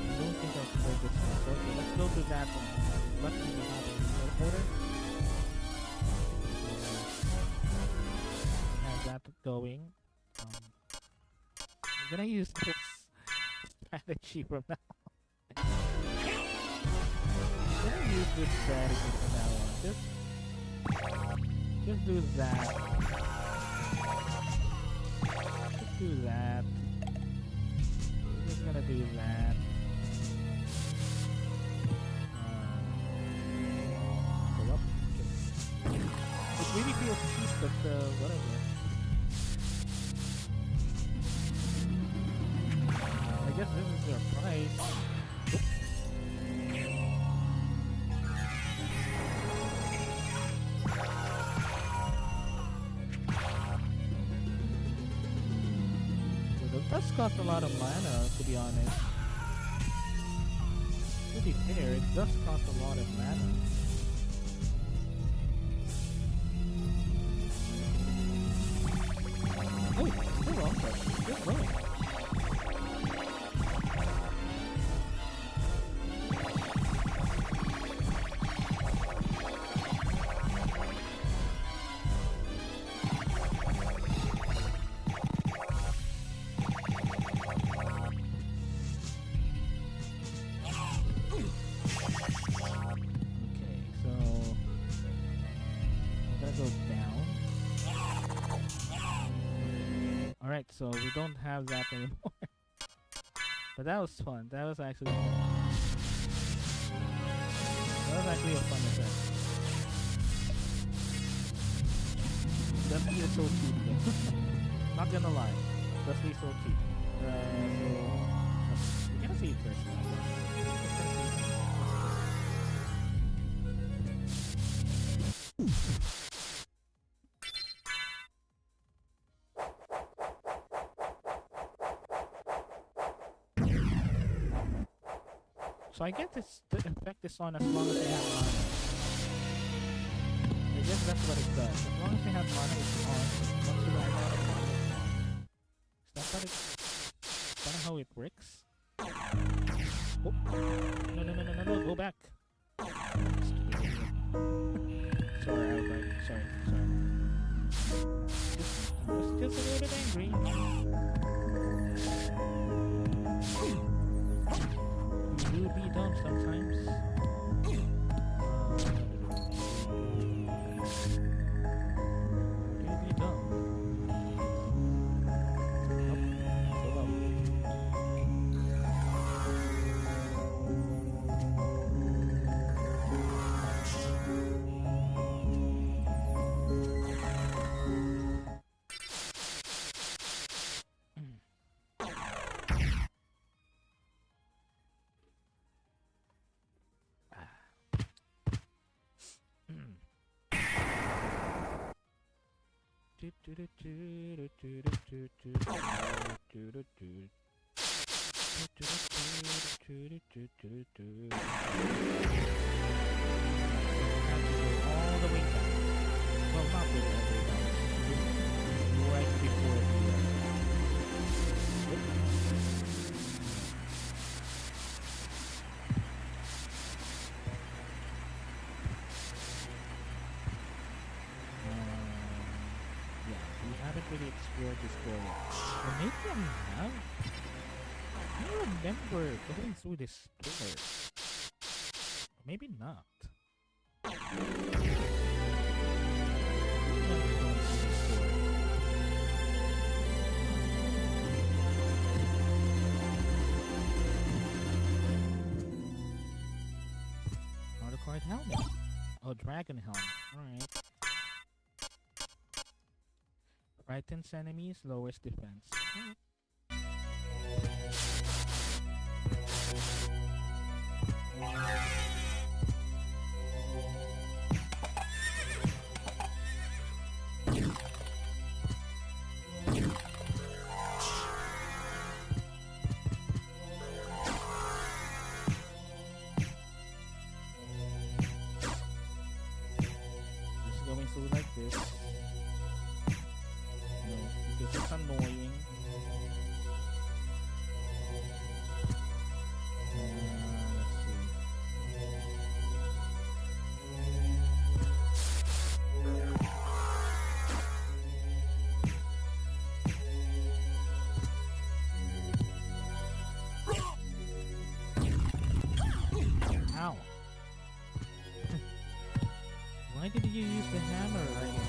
Speaker 1: I don't think I can go this one. So, okay, let's go to that one. Luckily we have a teleporter. We have that going. I'm gonna use this strategy from now on. I'm gonna use this strategy from now on. Just do that. Just do that. We're just gonna do that. Go up. Okay. It really feels cheap, but whatever. I guess this is their price. It does cost a lot of mana, to be honest. To be fair, it does cost a lot of mana. Oh, it's still on there. It's still going. Okay, so I'm gonna go down. Alright, so we don't have that anymore. But that was fun. That was actually fun. That was actually a fun event. That feels so cheap though. Not gonna lie. That feels so cheap. So we're gonna see it first. So I guess the effect is on as long as they have mana. I guess that's what it does. As long as they have mana, it's on. Once you run out of mana. Is that how it works? Oh. No, go back. Sorry, sorry. Just a little bit angry. You will be dumb sometimes. You'll be dumb. Go up. All the way down. Well, not really all the way down. Right before the we haven't really explored this door yet. Or maybe I have. I don't remember going through this door. Or maybe not. I remember going through this door. Auto card helmet. Oh, dragon helmet. Alright. Frightens enemies, lowers defense. Alright. Just going through like this. No, because it's annoying. Let's see. Ow. Why did you use the hammer right now?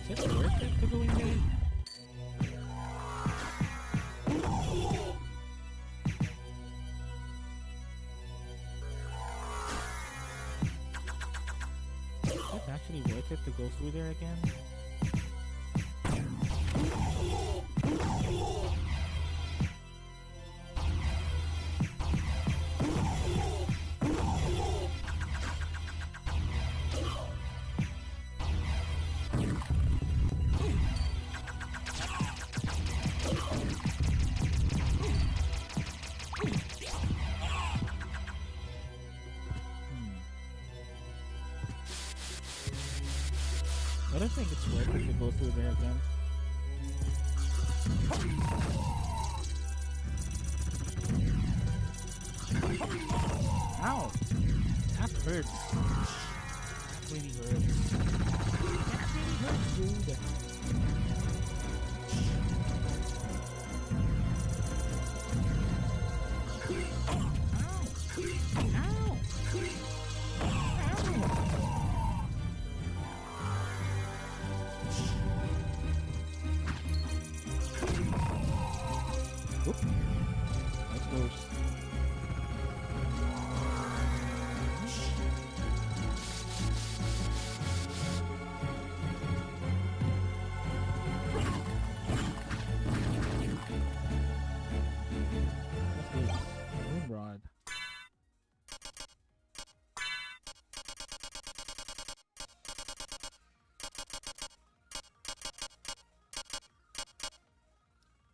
Speaker 1: Is it worth it to go in there? Is it actually worth it to go through there again? I don't think it's worth it to go through there again. Ow! That hurts. That really hurts. That really hurts, dude.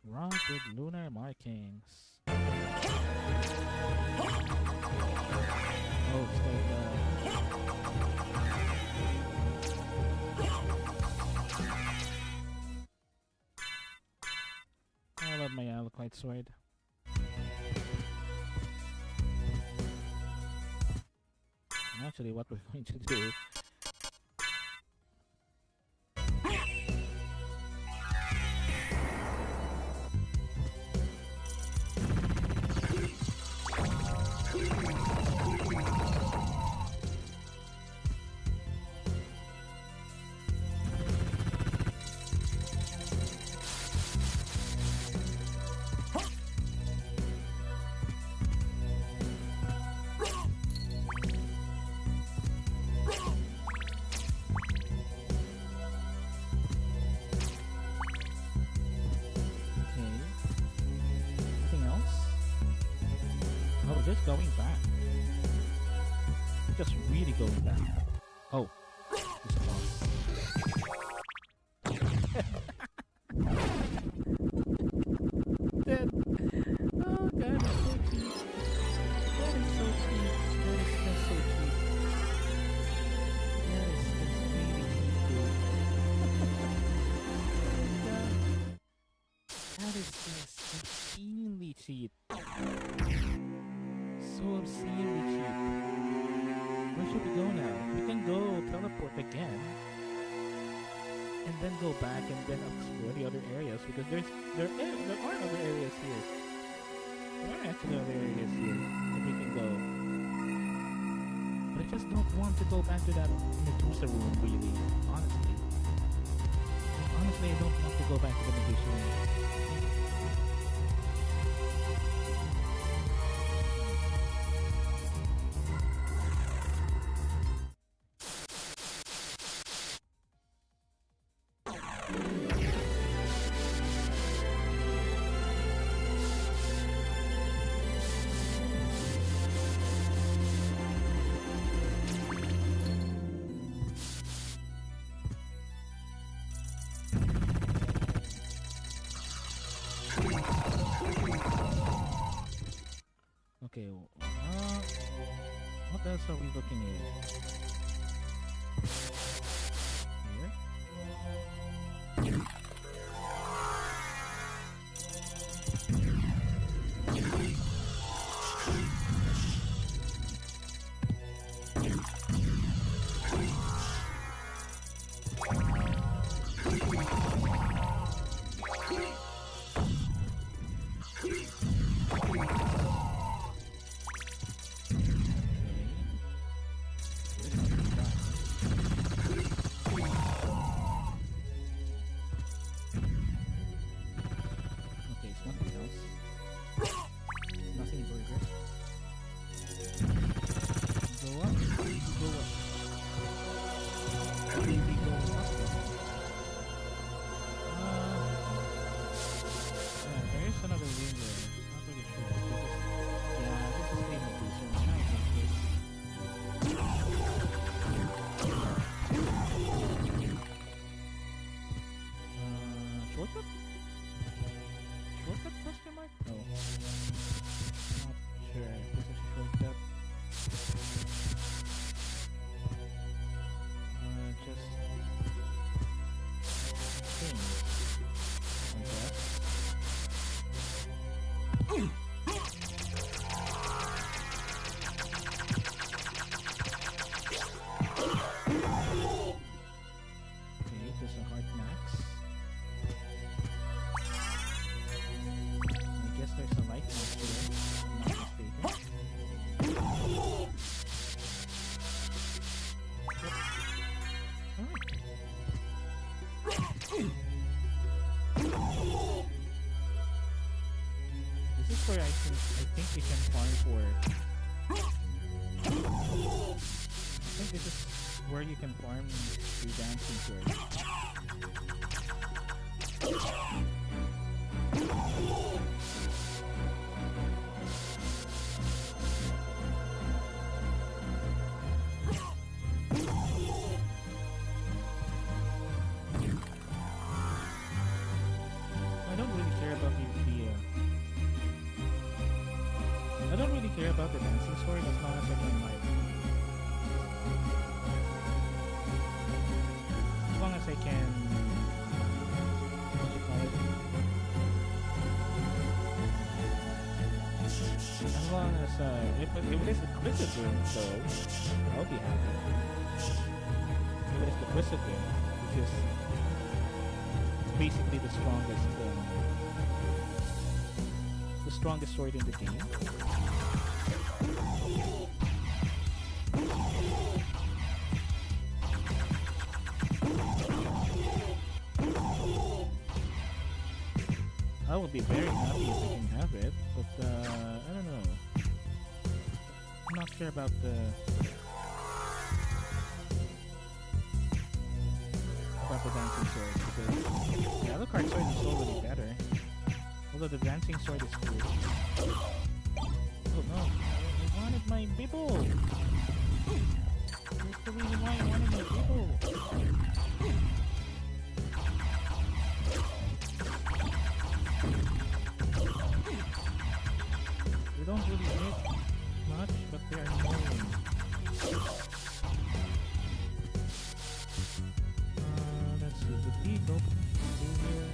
Speaker 1: Rock with lunar markings. Oh, it's like I love my Alakite sword. And actually, what we're going to do. Just going back. Just really going back. Oh. It's lost. Dead. Oh god, it's so cheap. That is so cheap. That is just so cheap. That is just really cheap. That is just obscenely cheap. So obscenely cheap. Where should we go now? We can go teleport again, and then go back and then explore the other areas because there are other areas here. There are actually other areas here that we can go. But I just don't want to go back to that Medusa room, really. Honestly, I don't want to go back to the Medusa room. Okay, what else are we looking at? Here? Where I think you can farm for. I think this is where you can farm your dancing sword. I don't really care about the as I can, what you call it? As long as if it is the Quizzicum, though, I'll be happy. If it is the Quizzicum, which is basically the strongest sword in the game. I would be very happy if I can have it, but I don't know. I'm not sure about the dancing sword, because the Alucard sword is already better. Although the dancing sword is cool. Oh no, I wanted my Bibble! That's the reason why I wanted my Bibble! They don't really hit much, but they are annoying. Let's see, the people through here.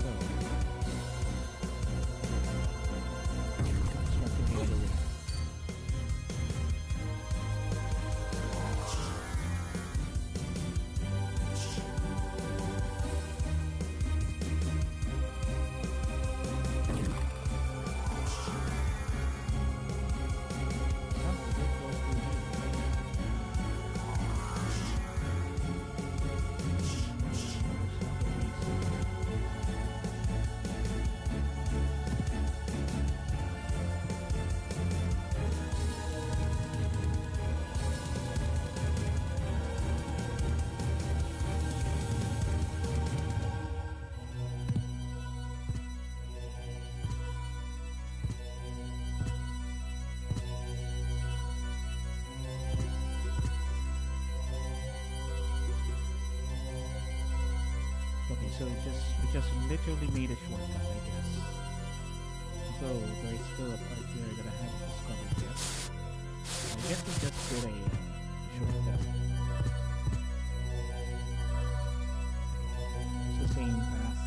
Speaker 1: So. Just want to the other way. So we just literally made a shortcut, I guess. So there is still a part here that I haven't discovered yet. I guess we just did a shortcut. It's the same path.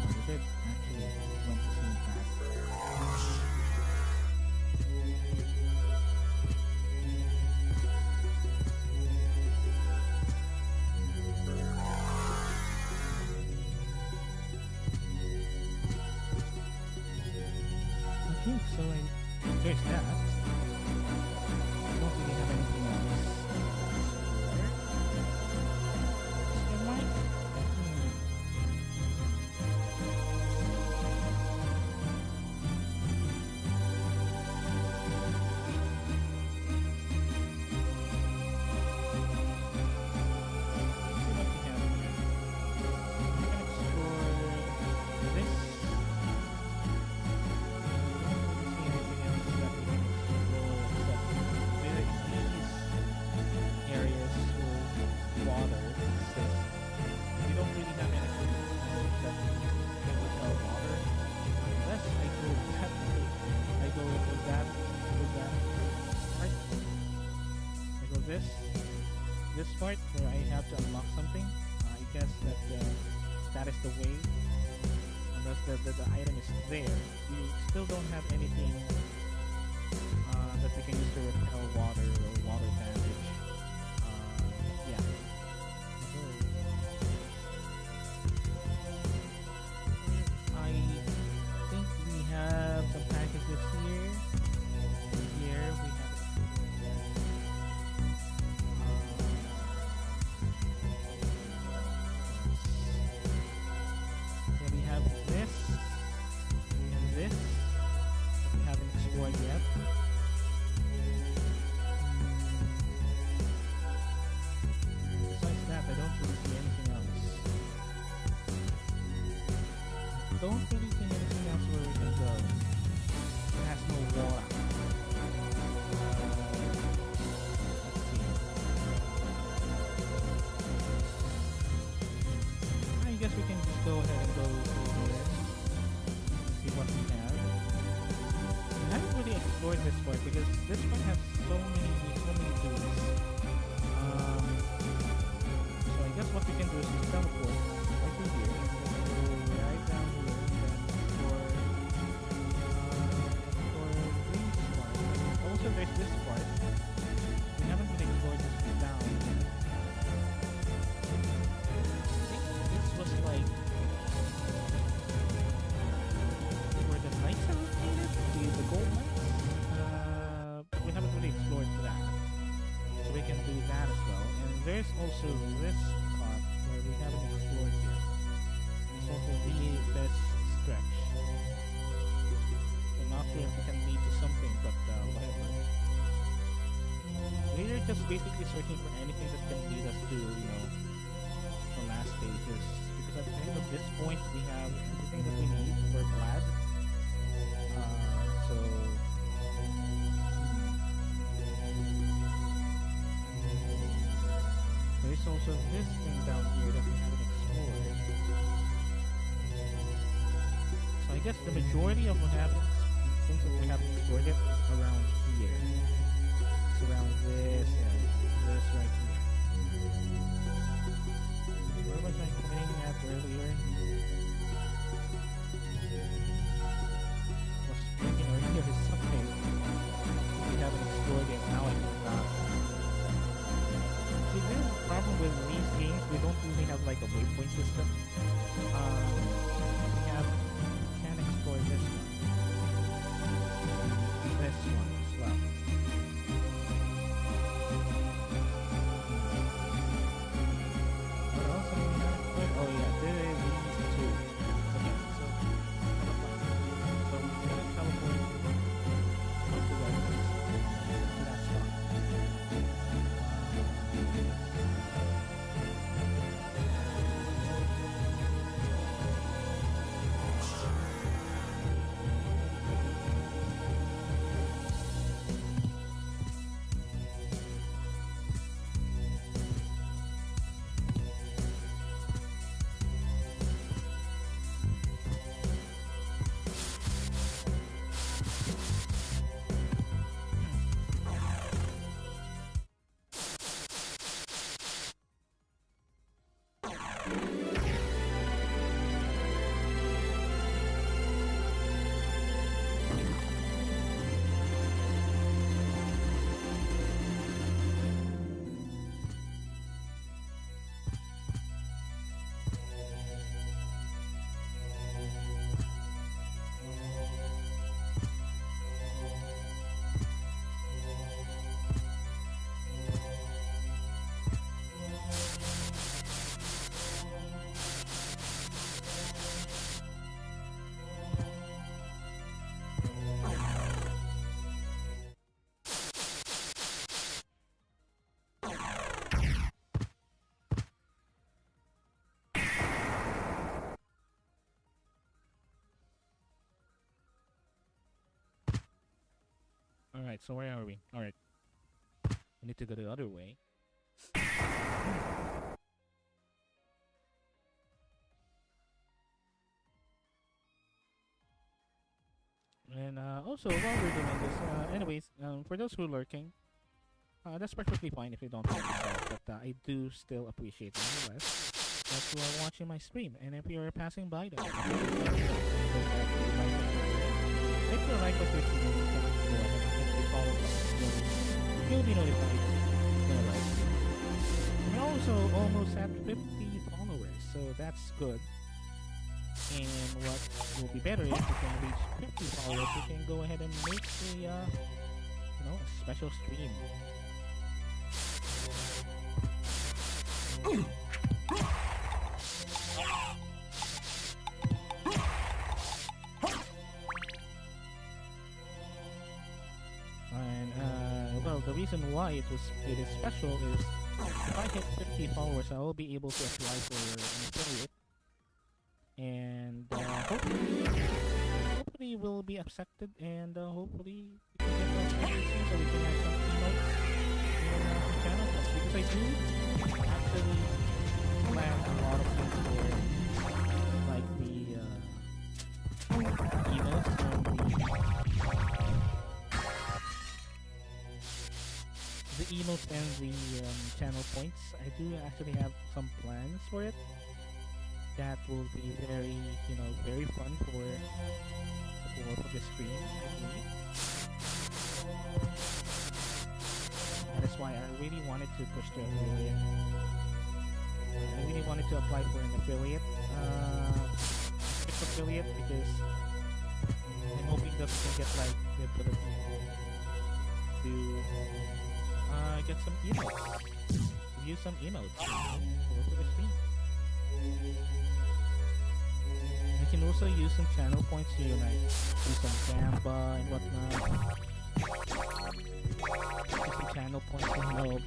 Speaker 1: We did actually went the same path. So there's that. I don't really have anything else. Am I? This part where I have to unlock something, I guess that is the way. Unless the item is there, we still don't have anything that we can use to repel water or water damage. Yeah. So, I think we have some packages here. Here we have. Don't really see anything else where we can go. It has no water. Let's see. I guess we can just go ahead and go over here. See what we have. explored this part because this one has so many tools. So I guess what we can do is just teleport right through here, and then go right down here, and then for this part. Also, there's this part. We haven't really explored this down. I think this was like where the knights are located, the gold knights. We haven't really explored that, so we can do that as well. And there's also this spot where we haven't explored yet. It's also this stretch. I'm not sure if we can lead to something, but whatever. We're just basically searching for anything that can lead us to, the last stages. Because at the end of this point, we have everything that we need for Vlad. So there's also this thing down here that we haven't explored. So I guess the majority of what happens, since we haven't explored it, around here. It's around this and this right here. Where was I pointing at earlier? Was pointing earlier is something we haven't explored yet. Now I forgot. See, there's a problem with these games. We don't really have like a waypoint system. We can explore this one. This one as well. What else do we have? Oh yeah, there is these two. Okay, so we're gonna teleport to that spot. Alright, so where are we? Alright. We need to go the other way. And also, while we're doing this, anyways, for those who are lurking, that's perfectly fine if you don't like yourself, but I do still appreciate it nonetheless that you are watching my stream. And if you're passing by, then if you like what you're seeing, you can go ahead and hit the follow button. You'll be notified. We're also almost at 50 followers, so that's good. And what will be better if we can reach 50 followers, we can go ahead and make a, a special stream. And well, the reason why it is special is if I hit 50 followers, I will be able to apply for an affiliate. And hopefully will be accepted, and hopefully we can get that very soon so we can have some keynotes in the channel. Because I do actually plan a lot of things for like the keynotes from the the emotes and the channel points, I do actually have some plans for it that will be very, very fun for the stream, I believe. That is why I really wanted to push the affiliate. I really wanted to apply for an affiliate, affiliate, because I'm hoping that we can get like the ability to get some emotes, use some emotes for the stream. I can also use some channel points to do some gamba and whatnot. Use some channel points to help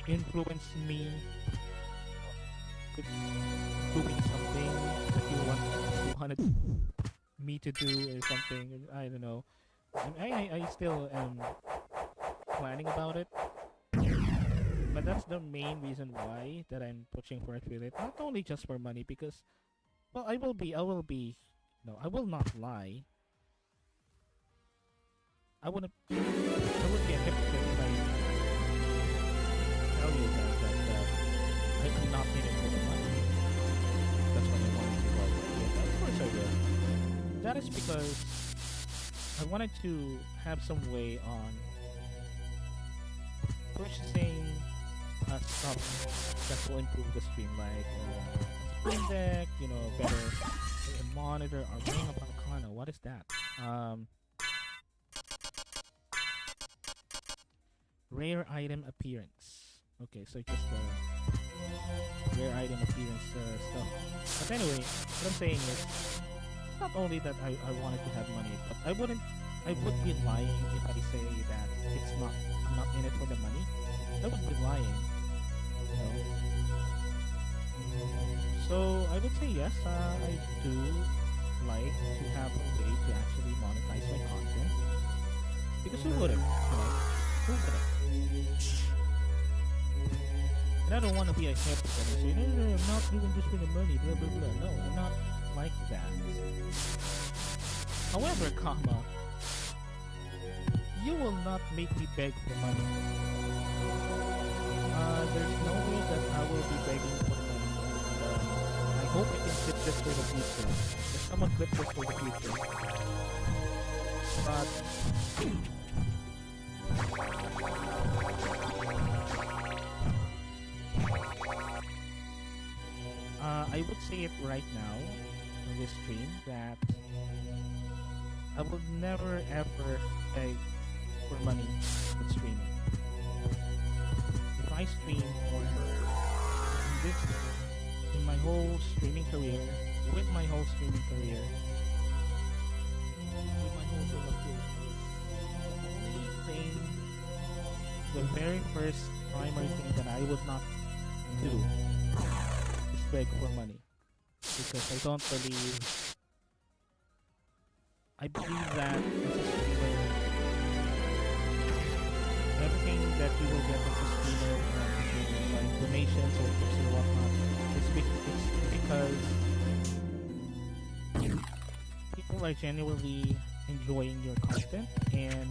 Speaker 1: influence me with doing something that you wanted me to do or something. I don't know. I still am planning about it. But that's the main reason why that I'm pushing for affiliate. Not only just for money, because, well, I will be, no, I will not lie. I would be a hypocrite if I tell you that I'm not in it for the money. That's what I wanted to do. Yeah, of course I will. That is because I wanted to have some way on purchasing stuff that will improve the stream, like stream deck, better monitor, or ring of Arcana. What is that? Rare item appearance. Okay, so just rare item appearance stuff. But anyway, what I'm saying is, not only that I wanted to have money, but I would be lying if I say that I'm not in it for the money. I would be lying. So I would say yes, I do like to have a way to actually monetize my content. Because who wouldn't? Who wouldn't? And I don't want to be a hypocrite and say, no, I'm not doing this for the money, blah, blah, blah. No, I'm not like that. However, you will not make me beg for money. There's no way that I will be begging for money. I hope I can clip this for the future. If someone clip this for the future. But I would say it right now on this stream that I will never ever beg for money with streaming. If I stream for in my whole streaming career, with my whole streaming career, with my whole bill of goods, the only thing, the very first primary thing that I would not do is beg for money. Because I believe that as a streamer, everything that you will get as a streamer, like donations or tips or whatnot, it's because people are genuinely enjoying your content, and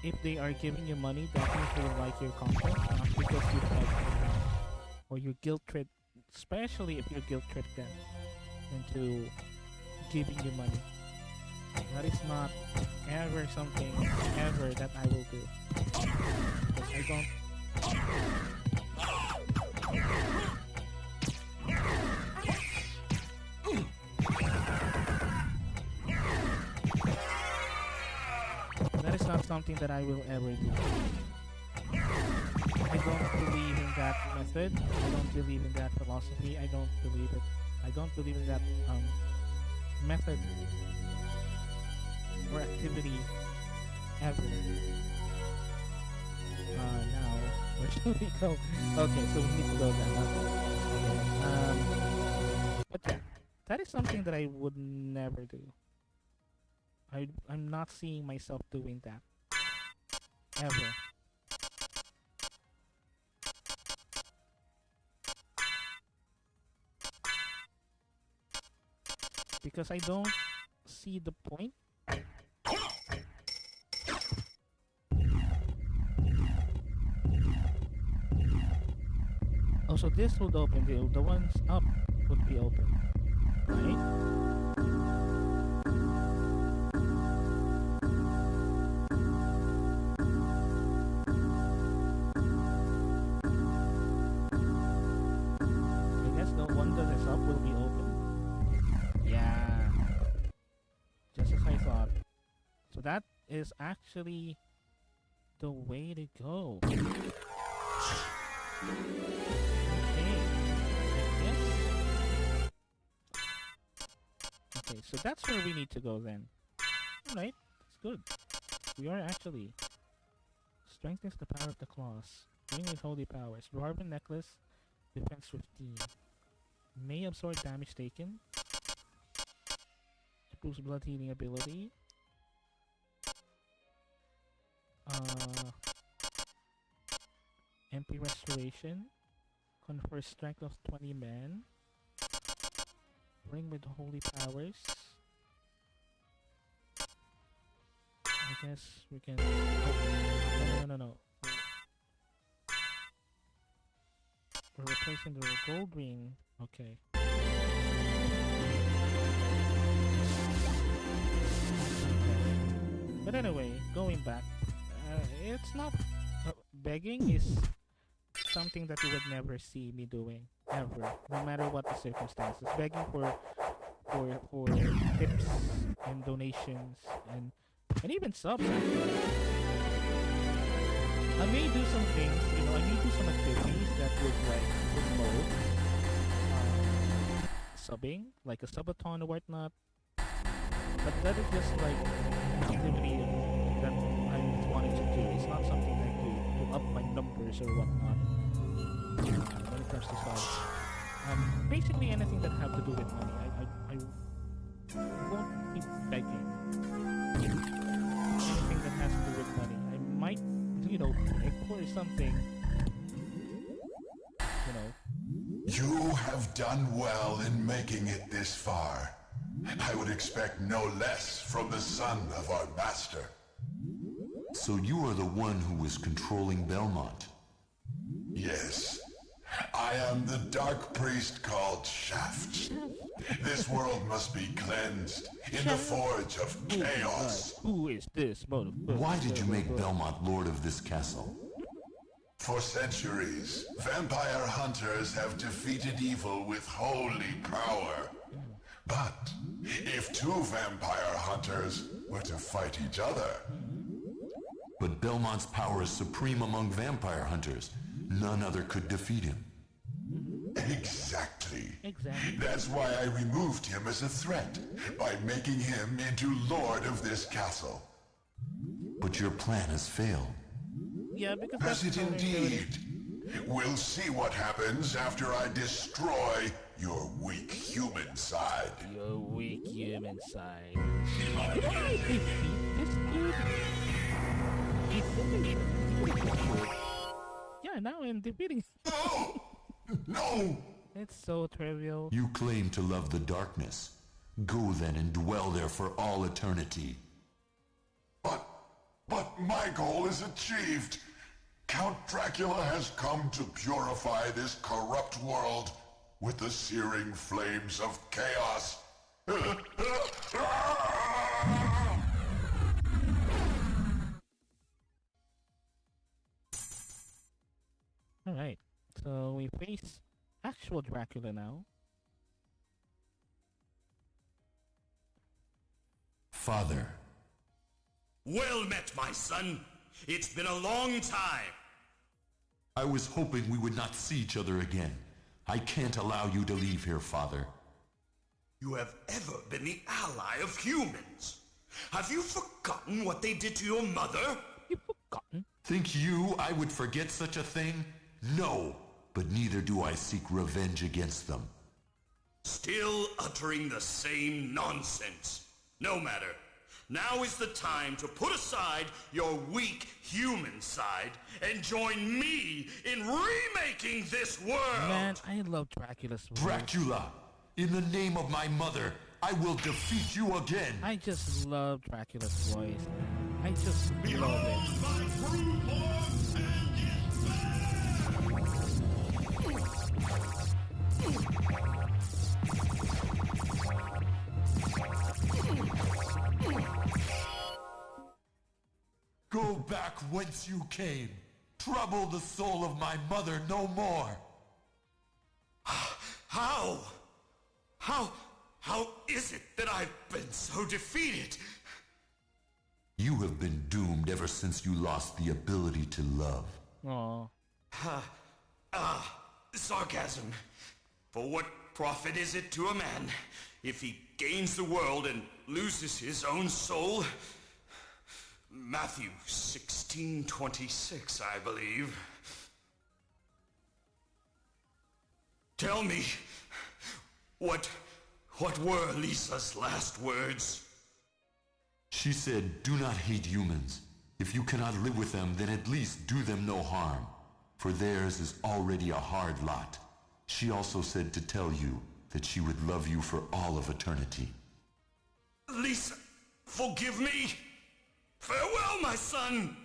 Speaker 1: if they are giving you money, that means they will like your content, not because you beg or you guilt trip, especially if you guilt trip them into giving you money. That is not ever something ever that I will do. Because I don't. That is not something that I will ever do. I don't believe in that method. I don't believe in that philosophy. I don't believe it. I don't believe in that method or activity ever. Now, where should we go? Okay, so we need to go then. Okay. But yeah, that is something that I would never do. I'm not seeing myself doing that ever. Because I don't see the point Oh, so this would open. The ones up would be open, right? I guess the one that is up will be open. Yeah, just as I thought. So that is actually the way to go. Okay. Okay, so that's where we need to go then. Alright, that's good. We are actually strengthens the power of the claws. Ring with holy powers. Dwarven necklace, defense 15. May absorb damage taken. Improves blood healing ability. MP restoration. Confers strength of 20 men. Ring with holy powers. I guess we can. Oh, no. We're replacing the gold ring. Okay. But anyway, going back, it's not begging is something that you would never see me doing ever, no matter what the circumstances. Begging for tips and donations and even subs. Actually. I may do some things, I may do some activities that would promote subbing, like a subathon or whatnot. But that is just like an activity that I'm wanting to do. It's not something like to up my numbers or whatnot when it comes to subs. Basically anything that have to do with money. I won't be begging. Anything that has to do with money. I might, beg for something.
Speaker 3: You have done well in making it this far. I would expect no less from the son of our master. So you are the one who was controlling Belmont? Yes. I am the dark priest called Shaft. This world must be cleansed in the forge of chaos.
Speaker 1: Who is this motherfucker?
Speaker 3: Why did you make Belmont lord of this castle? For centuries, vampire hunters have defeated evil with holy power. But if two vampire hunters were to fight each other... But Belmont's power is supreme among vampire hunters. None other could defeat him. Exactly. That's why I removed him as a threat, by making him into lord of this castle. But your plan has failed.
Speaker 1: Yeah, because
Speaker 3: has it indeed? We'll see what happens after I destroy your weak human side.
Speaker 1: Your weak human side. Did I defeat this dude? Yeah, now I'm defeating.
Speaker 3: No!
Speaker 1: It's so trivial.
Speaker 3: You claim to love the darkness. Go then and dwell there for all eternity. But my goal is achieved. Count Dracula has come to purify this corrupt world with the searing flames of chaos.
Speaker 1: Alright, so we face actual Dracula now.
Speaker 3: Father.
Speaker 2: Well met, my son. It's been a long time.
Speaker 3: I was hoping we would not see each other again. I can't allow you to leave here, Father.
Speaker 2: You have ever been the ally of humans. Have you forgotten what they did to your mother?
Speaker 1: You've forgotten?
Speaker 3: Think you I would forget such a thing? No, but neither do I seek revenge against them.
Speaker 2: Still uttering the same nonsense. No matter. Now is the time to put aside your weak human side and join me in remaking this world!
Speaker 1: Man, I love Dracula's voice.
Speaker 3: Dracula! In the name of my mother, I will defeat you again!
Speaker 1: I just love Dracula's voice. I just love it.
Speaker 3: Go back whence you came. Trouble the soul of my mother no more.
Speaker 2: How? How is it that I've been so defeated?
Speaker 3: You have been doomed ever since you lost the ability to love.
Speaker 1: Aw.
Speaker 2: Sarcasm. For what profit is it to a man if he gains the world and loses his own soul? Matthew 16:26, I believe. Tell me, what were Lisa's last words?
Speaker 3: She said, do not hate humans. If you cannot live with them, then at least do them no harm. For theirs is already a hard lot. She also said to tell you that she would love you for all of eternity.
Speaker 2: Lisa, forgive me. Farewell, my son.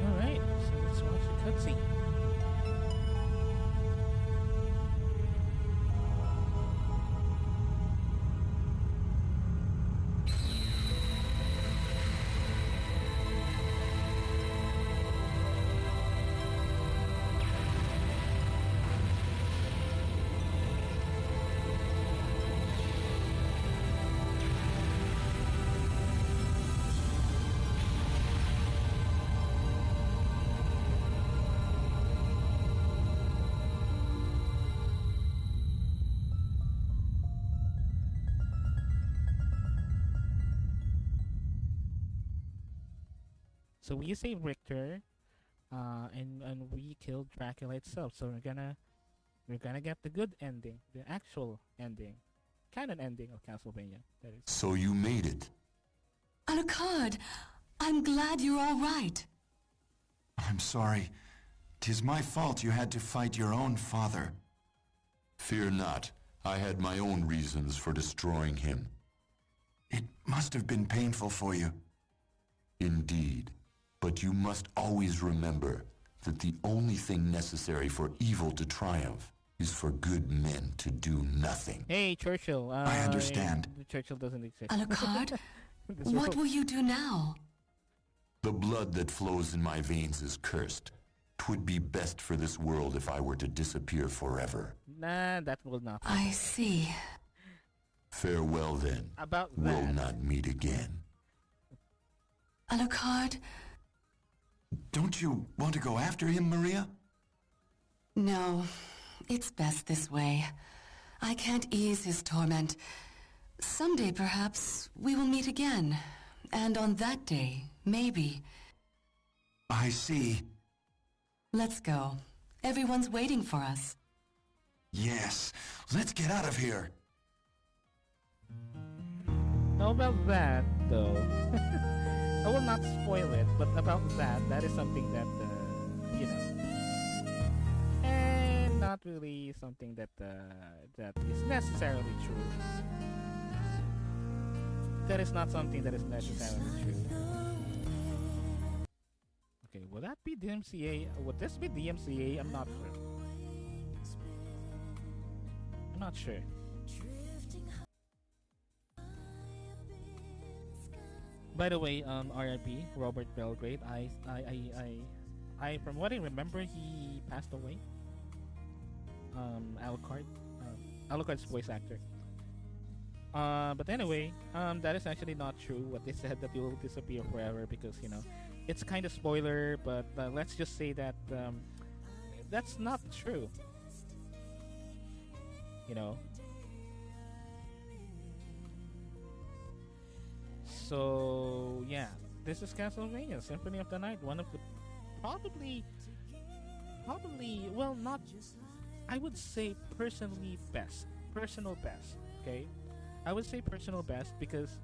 Speaker 1: Alright, so let's watch the cutscene. So we saved Richter, and we killed Dracula itself. So we're gonna get the good ending, the actual ending, canon ending of Castlevania. That is.
Speaker 3: So you made it.
Speaker 5: Alucard, I'm glad you're all right.
Speaker 6: I'm sorry. 'Tis my fault you had to fight your own father.
Speaker 3: Fear not. I had my own reasons for destroying him.
Speaker 6: It must have been painful for you.
Speaker 3: Indeed. But you must always remember that the only thing necessary for evil to triumph is for good men to do nothing.
Speaker 1: Hey, Churchill.
Speaker 6: I understand.
Speaker 1: Churchill doesn't exist.
Speaker 5: Alucard,
Speaker 1: This
Speaker 5: what
Speaker 1: world-
Speaker 5: will you do now?
Speaker 3: The blood that flows in my veins is cursed. 'Twould be best for this world if I were to disappear forever.
Speaker 1: Nah, that will not.
Speaker 5: I see.
Speaker 3: Farewell then.
Speaker 1: About
Speaker 3: We'll
Speaker 1: that.
Speaker 3: not meet again.
Speaker 5: Alucard?
Speaker 6: Don't you want to go after him, Maria?
Speaker 5: No, it's best this way. I can't ease his torment. Someday, perhaps, we will meet again. And on that day, maybe.
Speaker 6: I see.
Speaker 5: Let's go. Everyone's waiting for us.
Speaker 6: Yes. Let's get out of here.
Speaker 1: How about that, though? I will not spoil it, but about that is something that, you know, and not really something that that is necessarily true. That is not something that is necessarily true. Okay, would that be DMCA? Would this be DMCA? I'm not sure. I'm not sure. By the way, RIP Robert Belgrade. I from what I remember, he passed away. Alucard, Alucard's voice actor. But anyway, that is actually not true. What they said that you will disappear forever, because you know, it's kind of spoiler. But let's just say that that's not true. You know. So yeah, this is Castlevania Symphony of the Night, one of the probably well, not, I would say personal best. Okay, I would say personal best because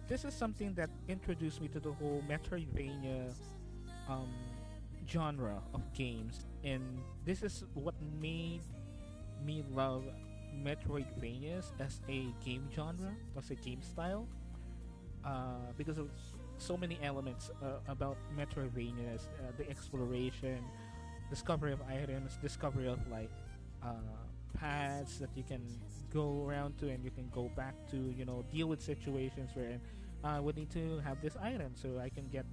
Speaker 1: this is something that introduced me to the whole Metroidvania genre of games, and this is what made me love Metroidvanias as a game genre, as a game style, because of so many elements about Metroidvanias, the exploration, discovery of items, discovery of like paths that you can go around to and you can go back to, deal with situations where I would need to have this item so I can get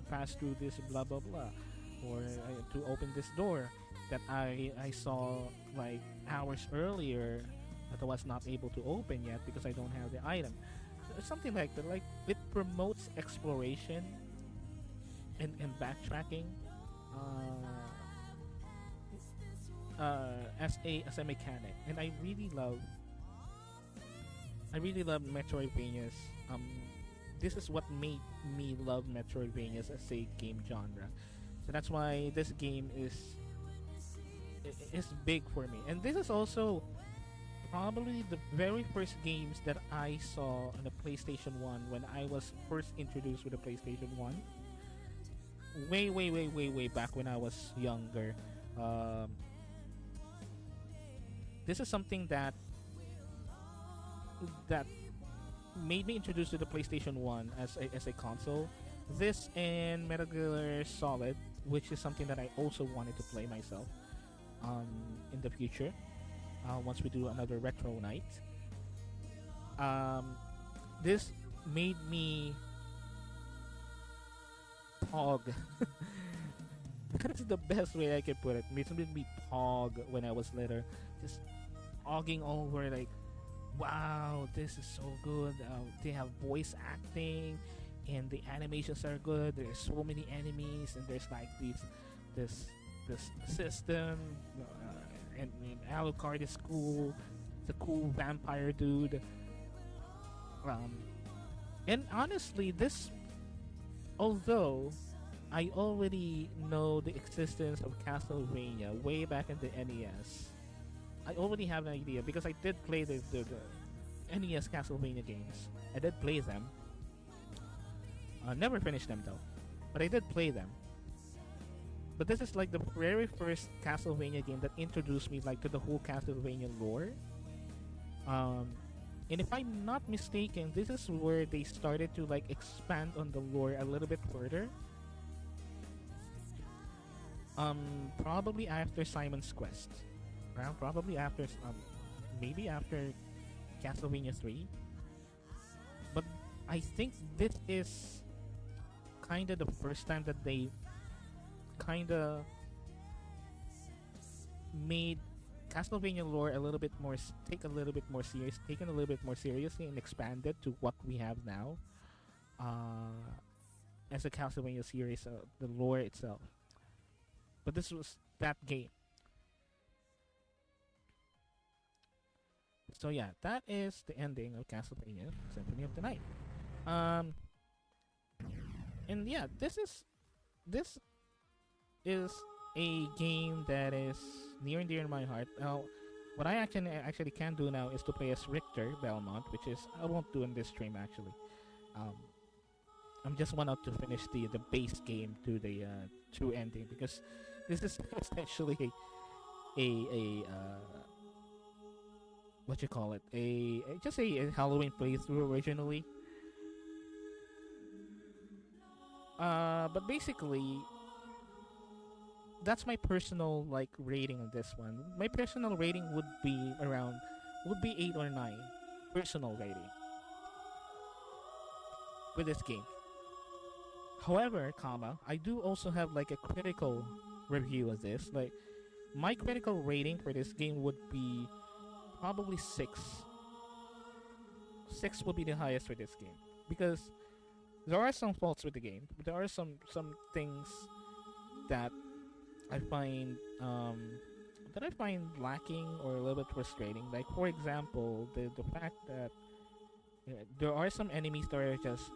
Speaker 1: pass through this blah blah blah, or to open this door that I saw like hours earlier that I was not able to open yet because I don't have the item. Something like that. Like it promotes exploration and backtracking as a mechanic, and I really love Metroidvanias. This is what made me love Metroidvanias as a game genre. So that's why this game is big for me. And this is also probably the very first games that I saw on the PlayStation 1 when I was first introduced with the PlayStation 1. Way back when I was younger. This is something that made me introduced to the PlayStation 1 as a console. This and Metal Gear Solid, which is something that I also wanted to play myself in the future once we do another retro night. This made me pog. That's the best way I can put it. It made me pog when I was little. Just pogging over like, wow, this is so good. They have voice acting and the animations are good. There's so many enemies and there's like this system. And Alucard is cool. The cool vampire dude. And honestly, although I already know the existence of Castlevania way back in the NES, I already have an idea because I did play the NES Castlevania games. I did play them. Never finished them though, but I did play them. But this is like the very first Castlevania game that introduced me like to the whole Castlevania lore. And if I'm not mistaken, this is where they started to like expand on the lore a little bit further. Probably after Simon's Quest. Probably after, maybe after Castlevania 3. But I think this is kind of the first time that they kind of made Castlevania lore a little bit more taken a little bit more seriously and expanded to what we have now as a Castlevania series, the lore itself. But this was that game. So yeah, that is the ending of Castlevania Symphony of the Night. And yeah, this is a game that is near and dear to my heart. Now, what I actually can do now is to play as Richter Belmont, which is I won't do in this stream actually. I'm just want out to finish the base game to the true ending because this is essentially a what you call it, just a Halloween playthrough originally. But basically, that's my personal like rating on this one. My personal rating would be 8 or 9. Personal rating with this game. However, I do also have like a critical review of this. Like my critical rating for this game would be probably 6. 6 would be the highest for this game because there are some faults with the game. There are some things that I find lacking or a little bit frustrating. Like for example, the fact that there are some enemies that are just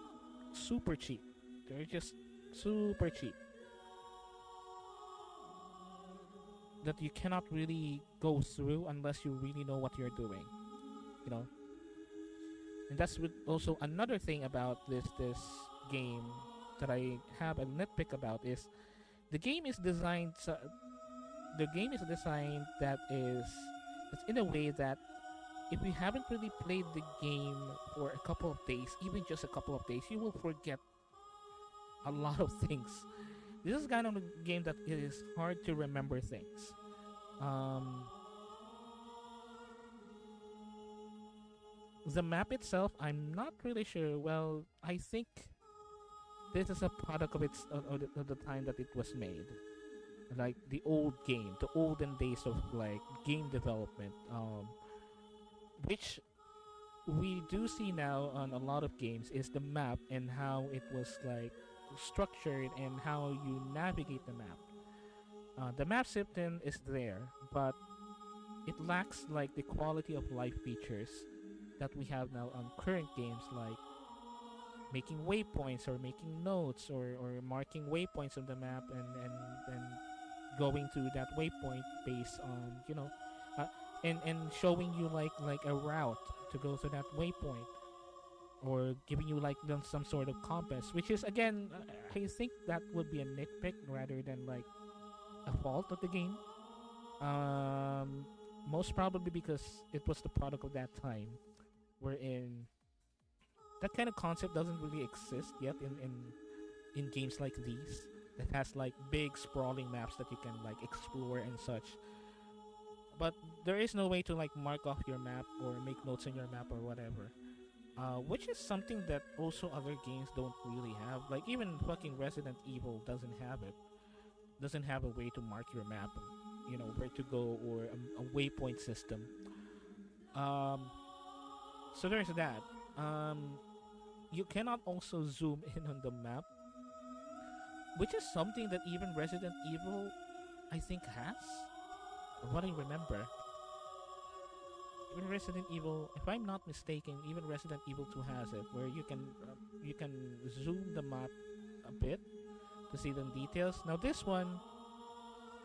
Speaker 1: super cheap. They're just super cheap. That you cannot really go through unless you really know what you're doing. You know? And that's also another thing about this game that I have a nitpick about is the game is designed that is It's in a way that if you haven't really played the game for a couple of days, even just a couple of days, you will forget a lot of things. This is kind of a game that it is hard to remember things. Um, the map itself, I'm not really sure. Well, I think this is a product of of the time that it was made, like the old game, the olden days of like game development, which we do see now on a lot of games is the map and how it was like structured and how you navigate the map. The map system is there, but it lacks like the quality of life features that we have now on current games, like making waypoints or making notes or marking waypoints on the map and going to that waypoint based on uh, and showing you like a route to go to that waypoint, or giving you like some sort of compass, which is again I think that would be a nitpick rather than like a fault of the game. Most probably because it was the product of that time, wherein that kind of concept doesn't really exist yet in games like these that has like big sprawling maps that you can like explore and such. But there is no way to like mark off your map or make notes on your map or whatever, which is something that also other games don't really have. Like even fucking Resident Evil doesn't have it. Doesn't have a way to mark your map, where to go, or a waypoint system. So there's that. You cannot also zoom in on the map, which is something that even Resident Evil, I think, has. From what I remember, even Resident Evil, if I'm not mistaken, even Resident Evil 2 has it, where you can zoom the map a bit to see the details. Now this one,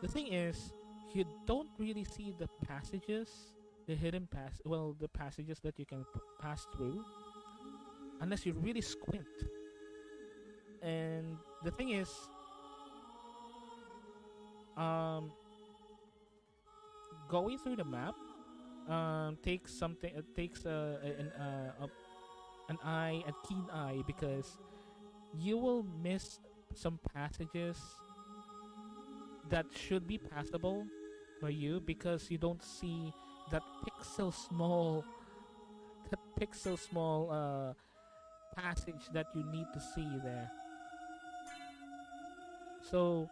Speaker 1: the thing is, you don't really see the passages, the hidden the passages that you can pass through, unless you really squint. And the thing is, going through the map takes something. It takes an eye, a keen eye, because you will miss some passages that should be passable by you because you don't see that pixel small passage that you need to see there. So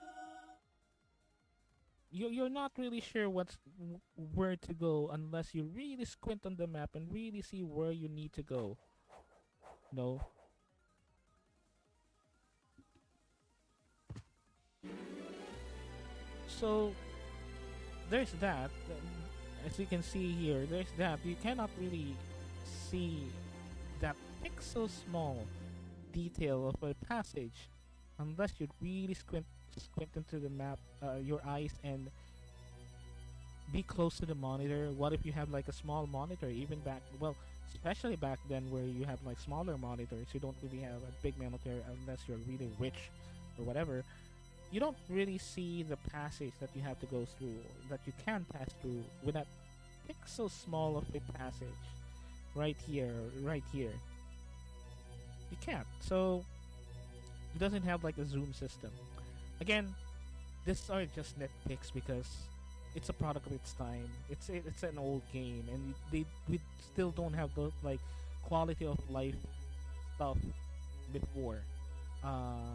Speaker 1: you're not really sure where to go unless you really squint on the map and really see where you need to go. No. So there's that. As you can see here, there's that. You cannot really see that pixel small detail of a passage unless you really squint into the map, your eyes, and be close to the monitor. What if you have like a small monitor? Especially back then where you have like smaller monitors, you don't really have a big monitor unless you're really rich or whatever. You don't really see the passage that you have to go through, that you can pass through with that pixel small of a passage right here. You can't. So it doesn't have like a zoom system. Again, these are just nitpicks because it's a product of its time. It's an old game, and we still don't have the like quality of life stuff before.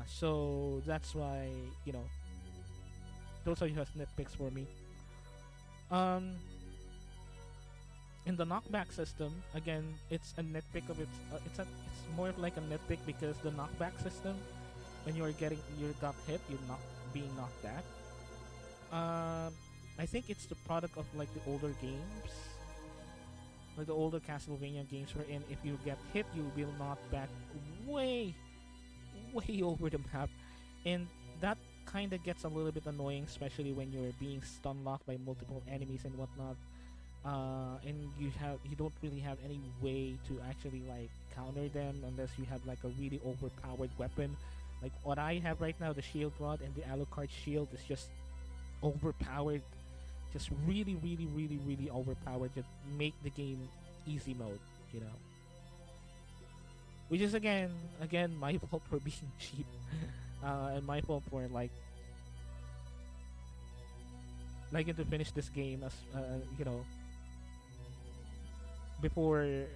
Speaker 1: So that's why those are just nitpicks for me. In the knockback system, again, it's a nitpick of its. It's more of like a nitpick because the knockback system, when you got hit, you're not being knocked back. I think it's the product of like the older games, like the older Castlevania games, wherein if you get hit, you will be knocked back way over the map, and that kind of gets a little bit annoying, especially when you're being stun locked by multiple enemies and whatnot. And you don't really have any way to actually like counter them unless you have like a really overpowered weapon. Like what I have right now, the shield rod and the Alucard shield is just overpowered just really, really, really, really overpowered. Just make the game easy mode, you know. Which is again my fault for being cheap, and my fault for liking to finish this game as you know, before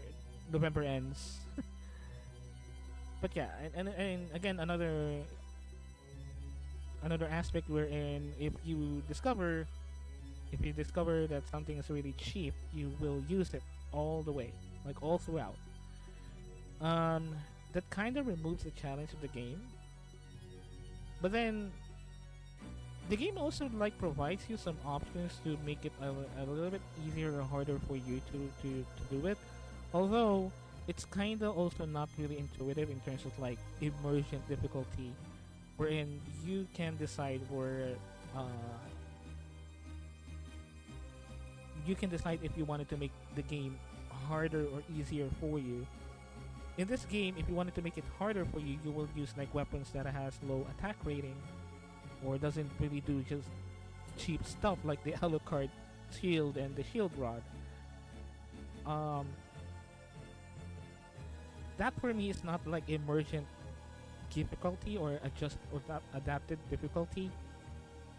Speaker 1: November ends. But yeah, and again another aspect wherein if you discover that something is really cheap, you will use it all the way, like all throughout. That kind of removes the challenge of the game. But then the game also like provides you some options to make it a little bit easier or harder for you to do it. Although it's kind of also not really intuitive in terms of like immersion difficulty, wherein you can decide where you can decide if you wanted to make the game harder or easier for you. In this game, if you wanted to make it harder for you, you will use like weapons that has low attack rating or doesn't really do just cheap stuff like the Alucard shield and the shield rod. That for me is not like emergent difficulty or adapted difficulty.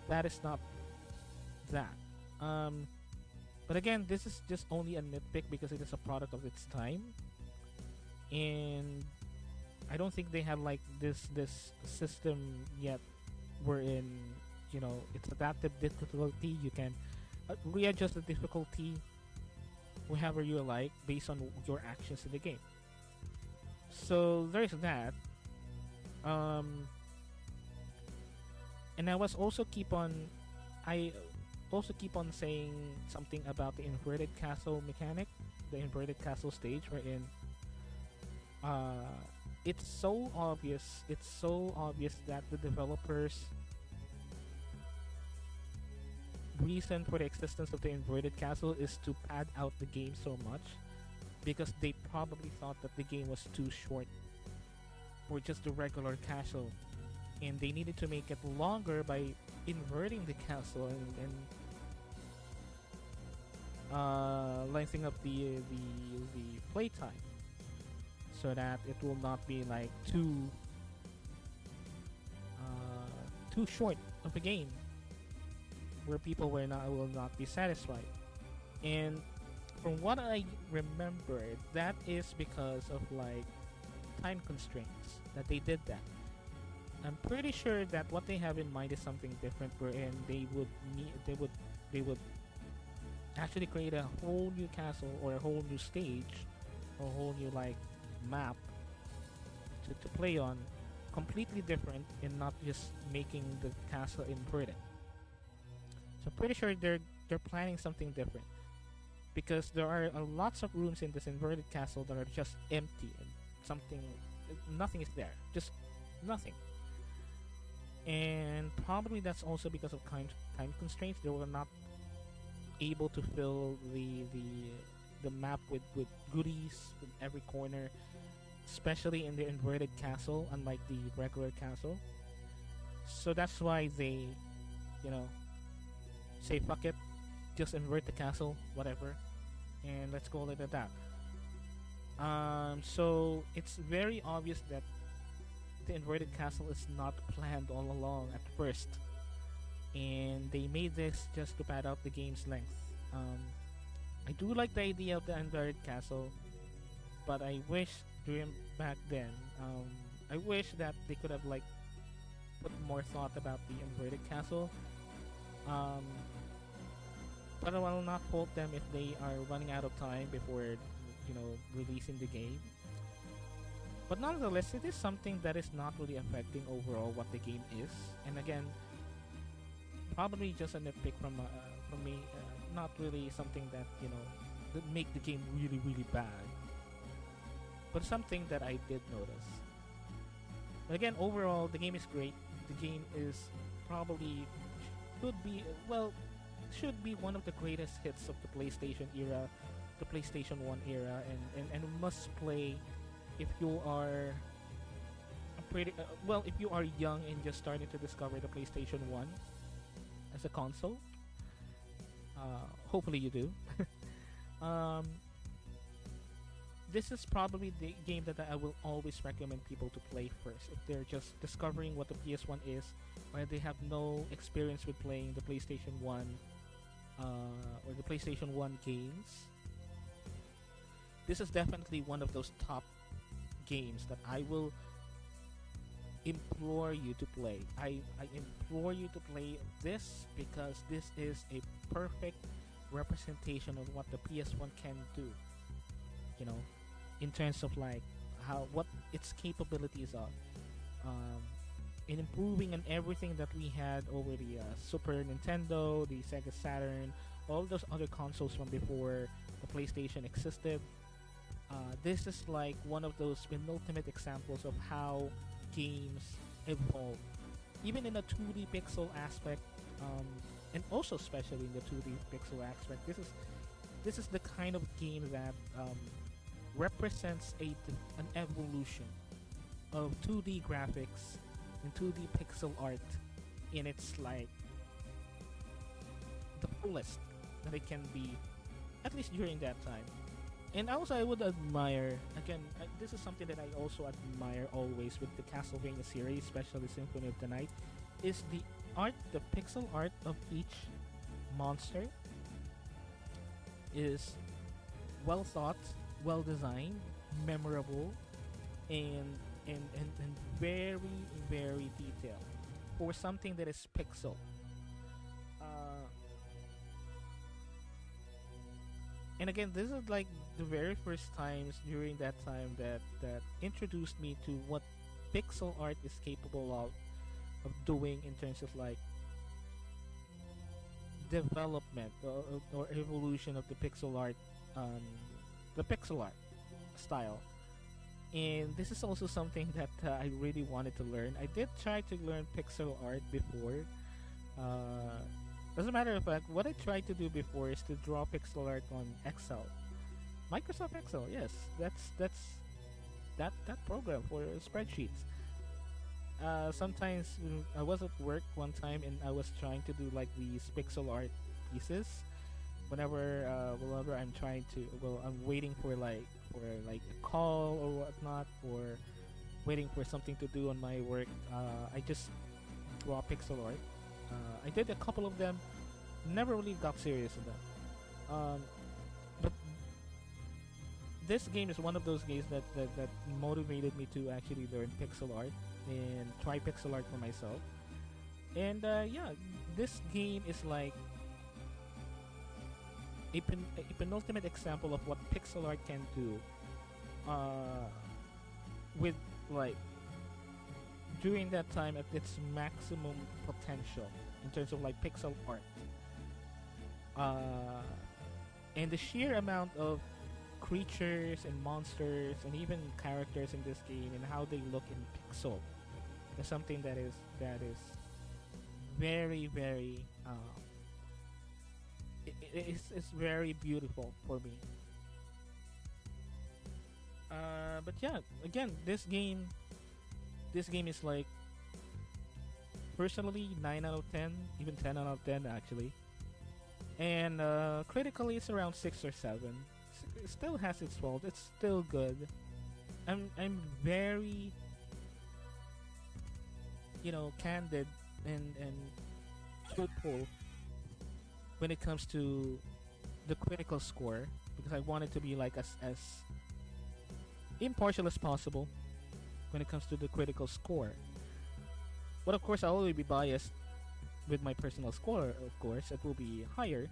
Speaker 1: That is not that. But again, this is just only a nitpick because it is a product of its time, and I don't think they have like this system yet, wherein you know it's adaptive difficulty. You can readjust the difficulty however you like based on your actions in the game. So there's that. And I also keep on saying something about the inverted castle mechanic, the inverted castle stage, wherein it's so obvious that the developers reason for the existence of the inverted castle is to pad out the game so much because they probably thought that the game was too short for just the regular castle, and they needed to make it longer by inverting the castle and lengthening up the playtime so that it will not be like too short of a game where people will not be satisfied. And from what I remember, that is because of like time constraints that they did that. I'm pretty sure that what they have in mind is something different, wherein they would actually create a whole new castle or a whole new stage or a whole new like map to play on, completely different, and not just making the castle inverted. So I'm pretty sure they're planning something different because there are lots of rooms in this inverted castle that are just empty and nothing is there, just nothing. And probably that's also because of time constraints. They were not able to fill the map with goodies in every corner, especially in the inverted castle, unlike the regular castle. So that's why they, you know, say fuck it, just invert the castle, whatever, and let's call it at that. So it's very obvious that the inverted castle is not planned all along at first, and they made this just to pad out the game's length. I do like the idea of the inverted castle, but I wish during back then, I wish that they could have like put more thought about the inverted castle. But I will not fault them if they are running out of time before, releasing the game. But nonetheless, it is something that is not really affecting overall what the game is. And again, probably just a nitpick from me. Not really something that that make the game really really bad. But something that I did notice. But again, overall, the game is great. The game is probably should be one of the greatest hits of the PlayStation era, the PlayStation 1 era, and must play if you are if you are young and just starting to discover the PlayStation 1 as a console. Hopefully you do. um, this is probably the game that I will always recommend people to play first if they're just discovering what the PS1 is, or they have no experience with playing the PlayStation 1 or the PlayStation 1 games. This is definitely one of those top games that I will implore you to play. I implore you to play this because this is a perfect representation of what the PS1 can do. You know, in terms of like how what its capabilities are, um, in improving on everything that we had over the Super Nintendo, the Sega Saturn, all those other consoles from before the PlayStation existed. This is like one of those penultimate examples of how games evolve, even in a 2D pixel aspect, and also especially in the 2D pixel aspect. This is the kind of game that represents an evolution of 2D graphics and 2D pixel art in its like the fullest that it can be, at least during that time. And also, I would admire again. This is something that I also admire always with the Castlevania series, especially Symphony of the Night, is the art, the pixel art of each monster is well thought, well designed, memorable, and very very detailed for something that is pixel. Uh, and again, this is like the very first times during that time that introduced me to what pixel art is capable of doing in terms of like development or evolution of um, the pixel art style. And this is also something that I really wanted to learn. I did try to learn pixel art before. Uh, as a matter of fact, what I tried to do before is to draw pixel art on Excel, Microsoft Excel. Yes, that's that program for spreadsheets. Sometimes I was at work one time and I was trying to do like these pixel art pieces. Whenever I'm trying to, well, I'm waiting for like a call or whatnot, or waiting for something to do on my work. I just draw pixel art. I did a couple of them. Never really got serious in them. But this game is one of those games that motivated me to actually learn pixel art and try pixel art for myself. And yeah, this game is like a penultimate example of what pixel art can do with like during that time at its maximum potential in terms of like pixel art. Uh, and the sheer amount of creatures and monsters and even characters in this game and how they look in pixel is something that is very very it's very beautiful for me. But yeah, again, this game is like personally 9 out of 10, even 10 out of 10 actually. And critically, it's around 6 or 7. It still has its faults. It's still good. I'm very candid and truthful when it comes to the critical score, because I want it to be like as impartial as possible when it comes to the critical score. But of course, I'll always be biased with my personal score. Of course, it will be higher.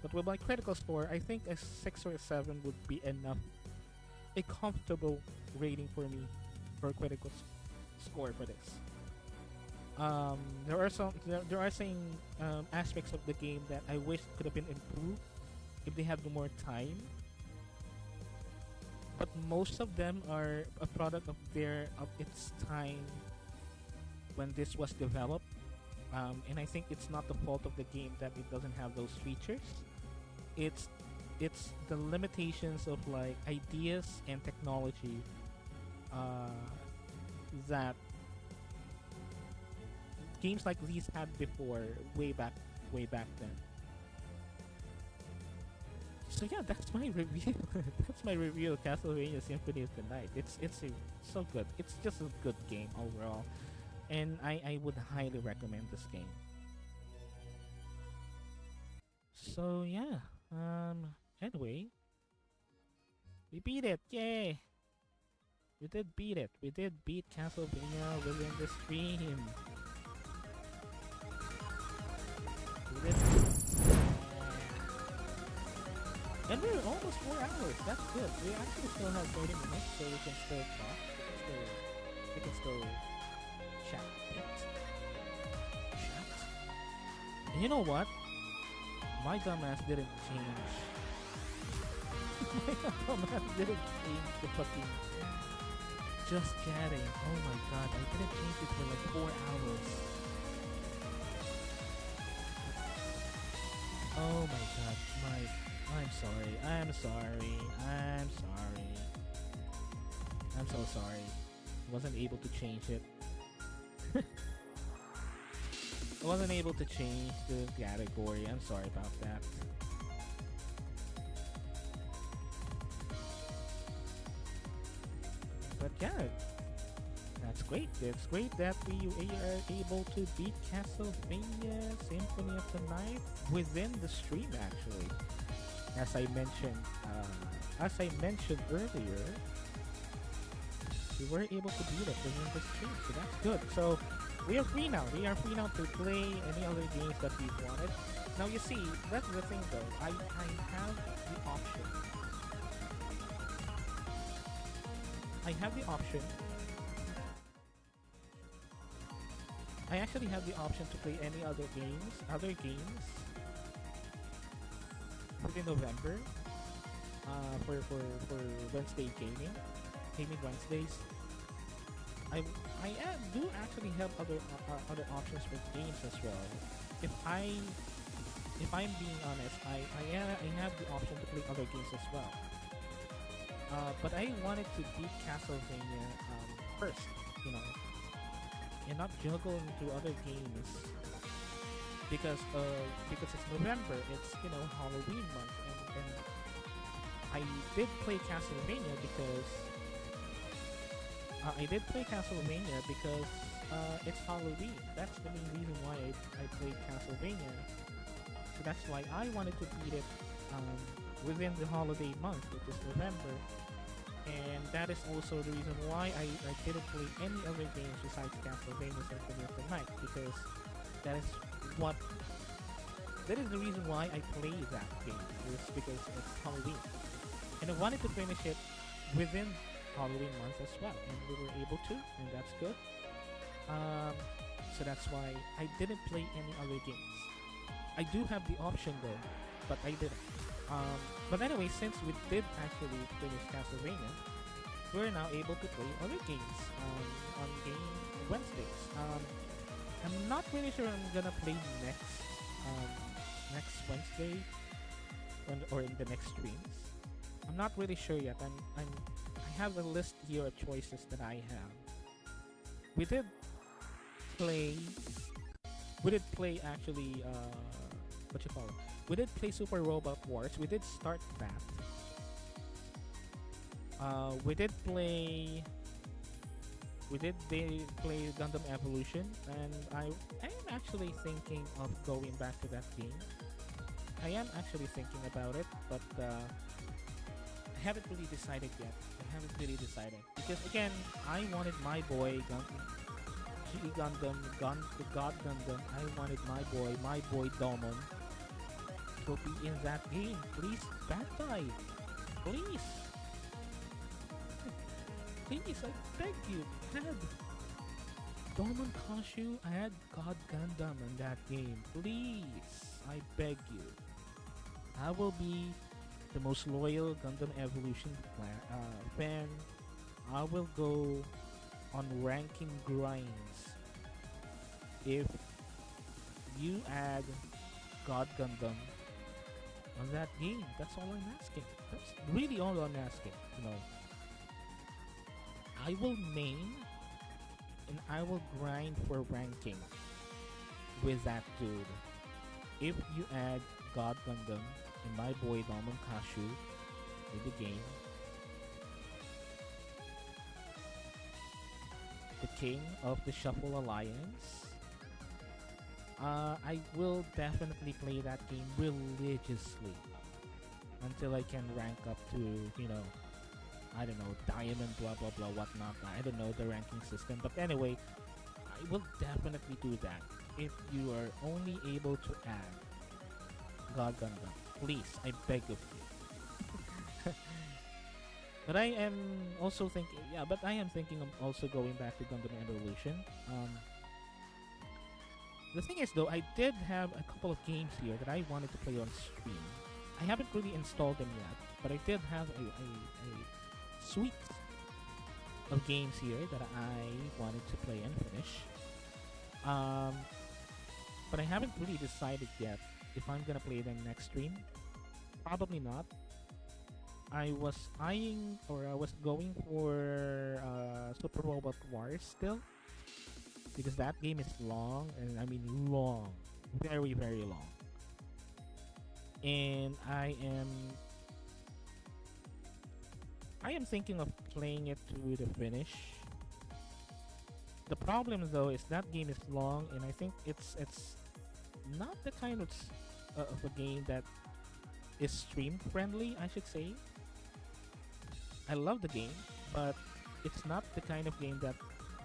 Speaker 1: But with my critical score, I think a 6 or a 7 would be enough, a comfortable rating for me for a critical score for this. There are some aspects of the game that I wish could have been improved if they had more time. But most of them are a product of its time when this was developed. And I think it's not the fault of the game that it doesn't have those features. It's the limitations of like ideas and technology that games like these had before, way back then. So yeah, that's my review. That's my review of Castlevania Symphony of the Night. So good. It's just a good game overall, and I would highly recommend this game. So yeah. Anyway, we beat it. Yay! We did beat it. We did beat Castlevania within the stream. We did. And we're almost 4 hours. That's good. We actually still have 30 minutes, so we can still talk. We can still chat a bit. Chat. And you know what? My dumbass didn't change. My dumbass didn't change the fucking just chatting. Oh my god, I didn't change it for like 4 hours. Oh my god, I'm sorry. I'm so sorry. Wasn't able to change it. I wasn't able to change the category. I'm sorry about that. But yeah, that's great. It's great that we are able to beat Castlevania Symphony of the Night within the stream. Actually, as I mentioned earlier, we were able to beat it within the stream, so that's good. So we are free now. We are free now to play any other games that we wanted. Now you see, that's the thing though. I have the option. I have the option. I actually have the option to play any other games within November. For Wednesday gaming Wednesdays. I do actually have other options for games as well. If I'm being honest, I have the option to play other games as well. But I wanted to beat Castlevania first, you know, and not juggle into other games because it's November, it's Halloween month, and I did play Castlevania because it's Halloween. That's the main reason why I played Castlevania. So that's why I wanted to beat it within the holiday month, which is November. And that is also the reason why I didn't play any other games besides Castlevania Symphony of the Night, because that is the reason why I play that game. It's because it's Halloween. And I wanted to finish it within Halloween month as well, and we were able to, and that's good. So that's why I didn't play any other games. I do have the option though, but I didn't. But anyway, since we did actually finish Castlevania, we're now able to play other games on Game Wednesdays. I'm not really sure I'm gonna play next Wednesday or in the next streams. I'm not really sure yet. I have a list here of choices that I have. We did play actually what you call it? We did play Super Robot Wars. We did start that. We did play Gundam Evolution, and I am actually thinking of going back to that game. I am actually thinking about it, but I haven't really decided yet. Because again, I wanted my boy Gundam, the God Gundam. I wanted my boy Domon to be in that game. Please, Bandai, please, please, I beg you, add Domon Kashu, add God Gundam in that game, please. I beg you. I will be the most loyal Gundam Evolution fan. I will go on ranking grinds if you add God Gundam on that game. That's all I'm asking. That's really all I'm asking. I will main and I will grind for ranking with that dude if you add God Gundam and my boy Domon Kashu in the game, the king of the Shuffle Alliance. I will definitely play that game religiously until I can rank up to, I don't know, diamond, blah blah blah, whatnot. I don't know the ranking system, but anyway, I will definitely do that if you are only able to add God Gundam. Please, I beg of you. But I am also thinking, yeah, but I am thinking of also going back to Gundam Evolution. The thing is, though, I did have a couple of games here that I wanted to play on stream. I haven't really installed them yet, but I did have a suite of games here that I wanted to play and finish. But I haven't really decided yet if I'm gonna play them next stream. Probably not. I was eyeing, or I was going for Super Robot Wars still, because that game is long, and I mean long, very very long. And I am thinking of playing it to the finish. The problem though is that game is long, and I think it's not the kind of a game that is stream friendly, I should say. I love the game, but it's not the kind of game that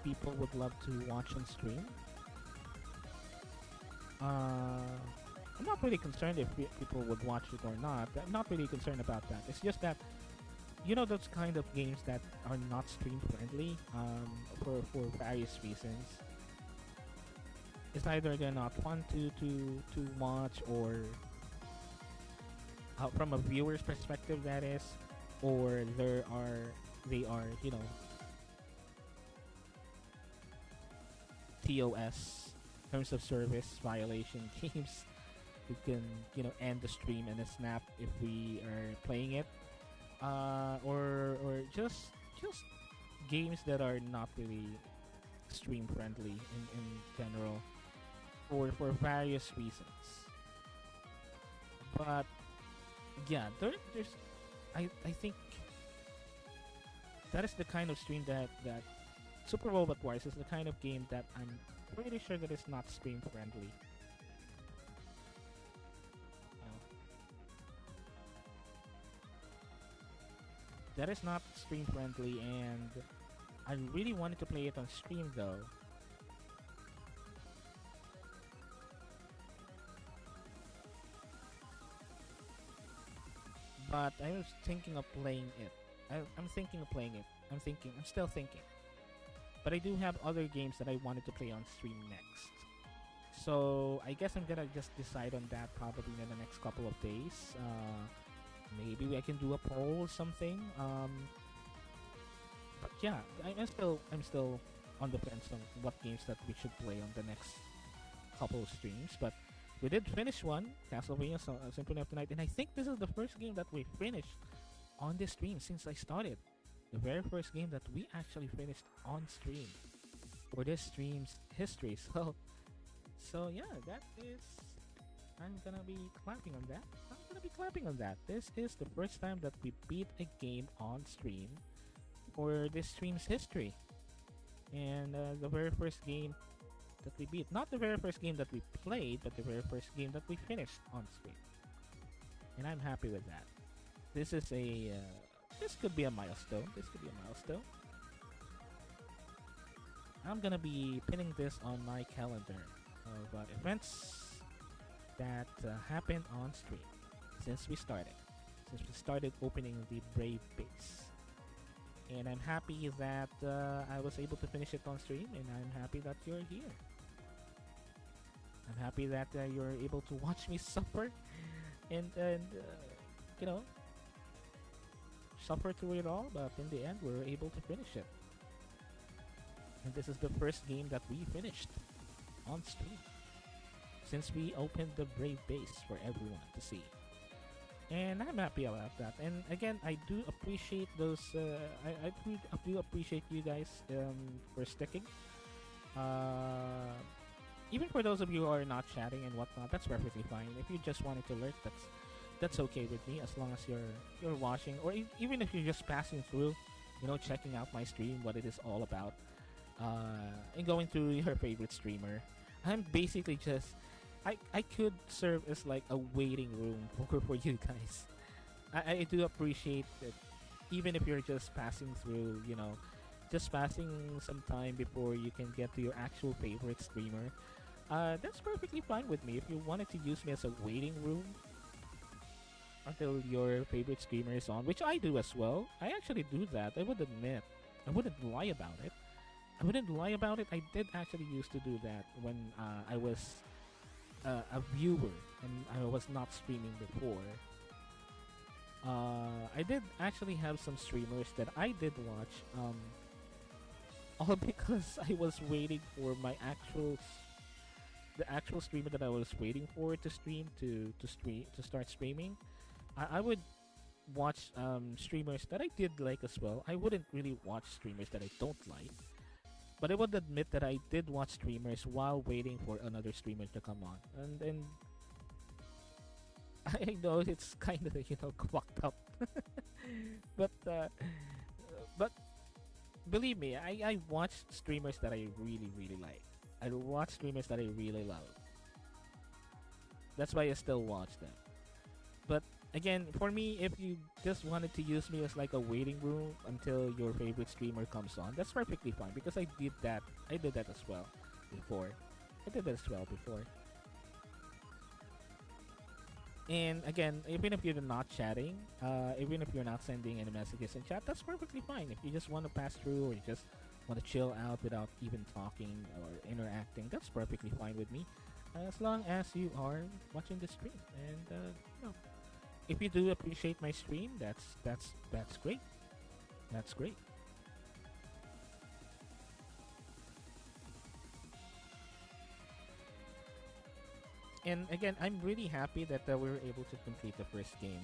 Speaker 1: people would love to watch on stream. I'm not really concerned if people would watch it or not. I'm not really concerned about that. It's just that, those kind of games that are not stream friendly, for various reasons. It's either they're not fun to watch, or from a viewer's perspective, that is, or they are TOS, terms of service violation games. We can end the stream in a snap if we are playing it, or just games that are not really stream friendly in general, for various reasons. But yeah, there's I think that is the kind of stream that Super Robot Wars is the kind of game that I'm pretty sure that it's not stream friendly. That is not stream friendly, and I really wanted to play it on stream though. But I was thinking of playing it. I'm thinking of playing it. I'm still thinking. But I do have other games that I wanted to play on stream next. So I guess I'm gonna just decide on that probably in the next couple of days. Maybe I can do a poll or something. But yeah, I'm still on the fence on what games that we should play on the next couple of streams. But we did finish one, Castlevania Symphony of the Night, and I think this is the first game that we finished on this stream since I started. The very first game that we actually finished on stream for this stream's history. So yeah, that is. I'm gonna be clapping on that. This is the first time that we beat a game on stream for this stream's history, and the very first game that we beat. Not the very first game that we played, but the very first game that we finished on stream. And I'm happy with that. This is this could be a milestone. I'm gonna be pinning this on my calendar of events that happened on stream since we started opening the Brave base. And I'm happy that I was able to finish it on stream, and I'm happy that you're here. I'm happy that you're able to watch me suffer and suffer through it all, but in the end, we were able to finish it. And this is the first game that we finished on stream since we opened the Brave base for everyone to see. And I'm happy about that. And again, I do appreciate those. I do appreciate you guys for sticking. Even for those of you who are not chatting and whatnot, that's perfectly fine. If you just wanted to lurk, that's okay with me, as long as you're watching, or even if you're just passing through, checking out my stream, what it is all about, and going through your favorite streamer. I'm basically just, I could serve as like a waiting room for you guys. I do appreciate that, even if you're just passing through, just passing some time before you can get to your actual favorite streamer. That's perfectly fine with me. If you wanted to use me as a waiting room until your favorite streamer is on, which I do as well. I actually do that. I would admit. I wouldn't lie about it. I wouldn't lie about it. I did actually used to do that when I was a viewer and I was not streaming before. I did actually have some streamers that I did watch, all because I was waiting for the actual streamer that I was waiting for to stream to start streaming. I would watch streamers that I did like as well. I wouldn't really watch streamers that I don't like, but I would admit that I did watch streamers while waiting for another streamer to come on, and then I know it's kind of fucked up, but but believe me, I watch streamers that I really really like. I watch streamers that I really love. That's why I still watch them. But again, for me, if you just wanted to use me as like a waiting room until your favorite streamer comes on, that's perfectly fine, because I did that. I did that as well before. I did that as well before. And again, even if you're not chatting, even if you're not sending any messages in chat, that's perfectly fine. If you just want to pass through, or you just want to chill out without even talking or interacting, that's perfectly fine with me, as long as you are watching the stream. And if you do appreciate my stream, that's great. That's great. And again, I'm really happy that we were able to complete the first game.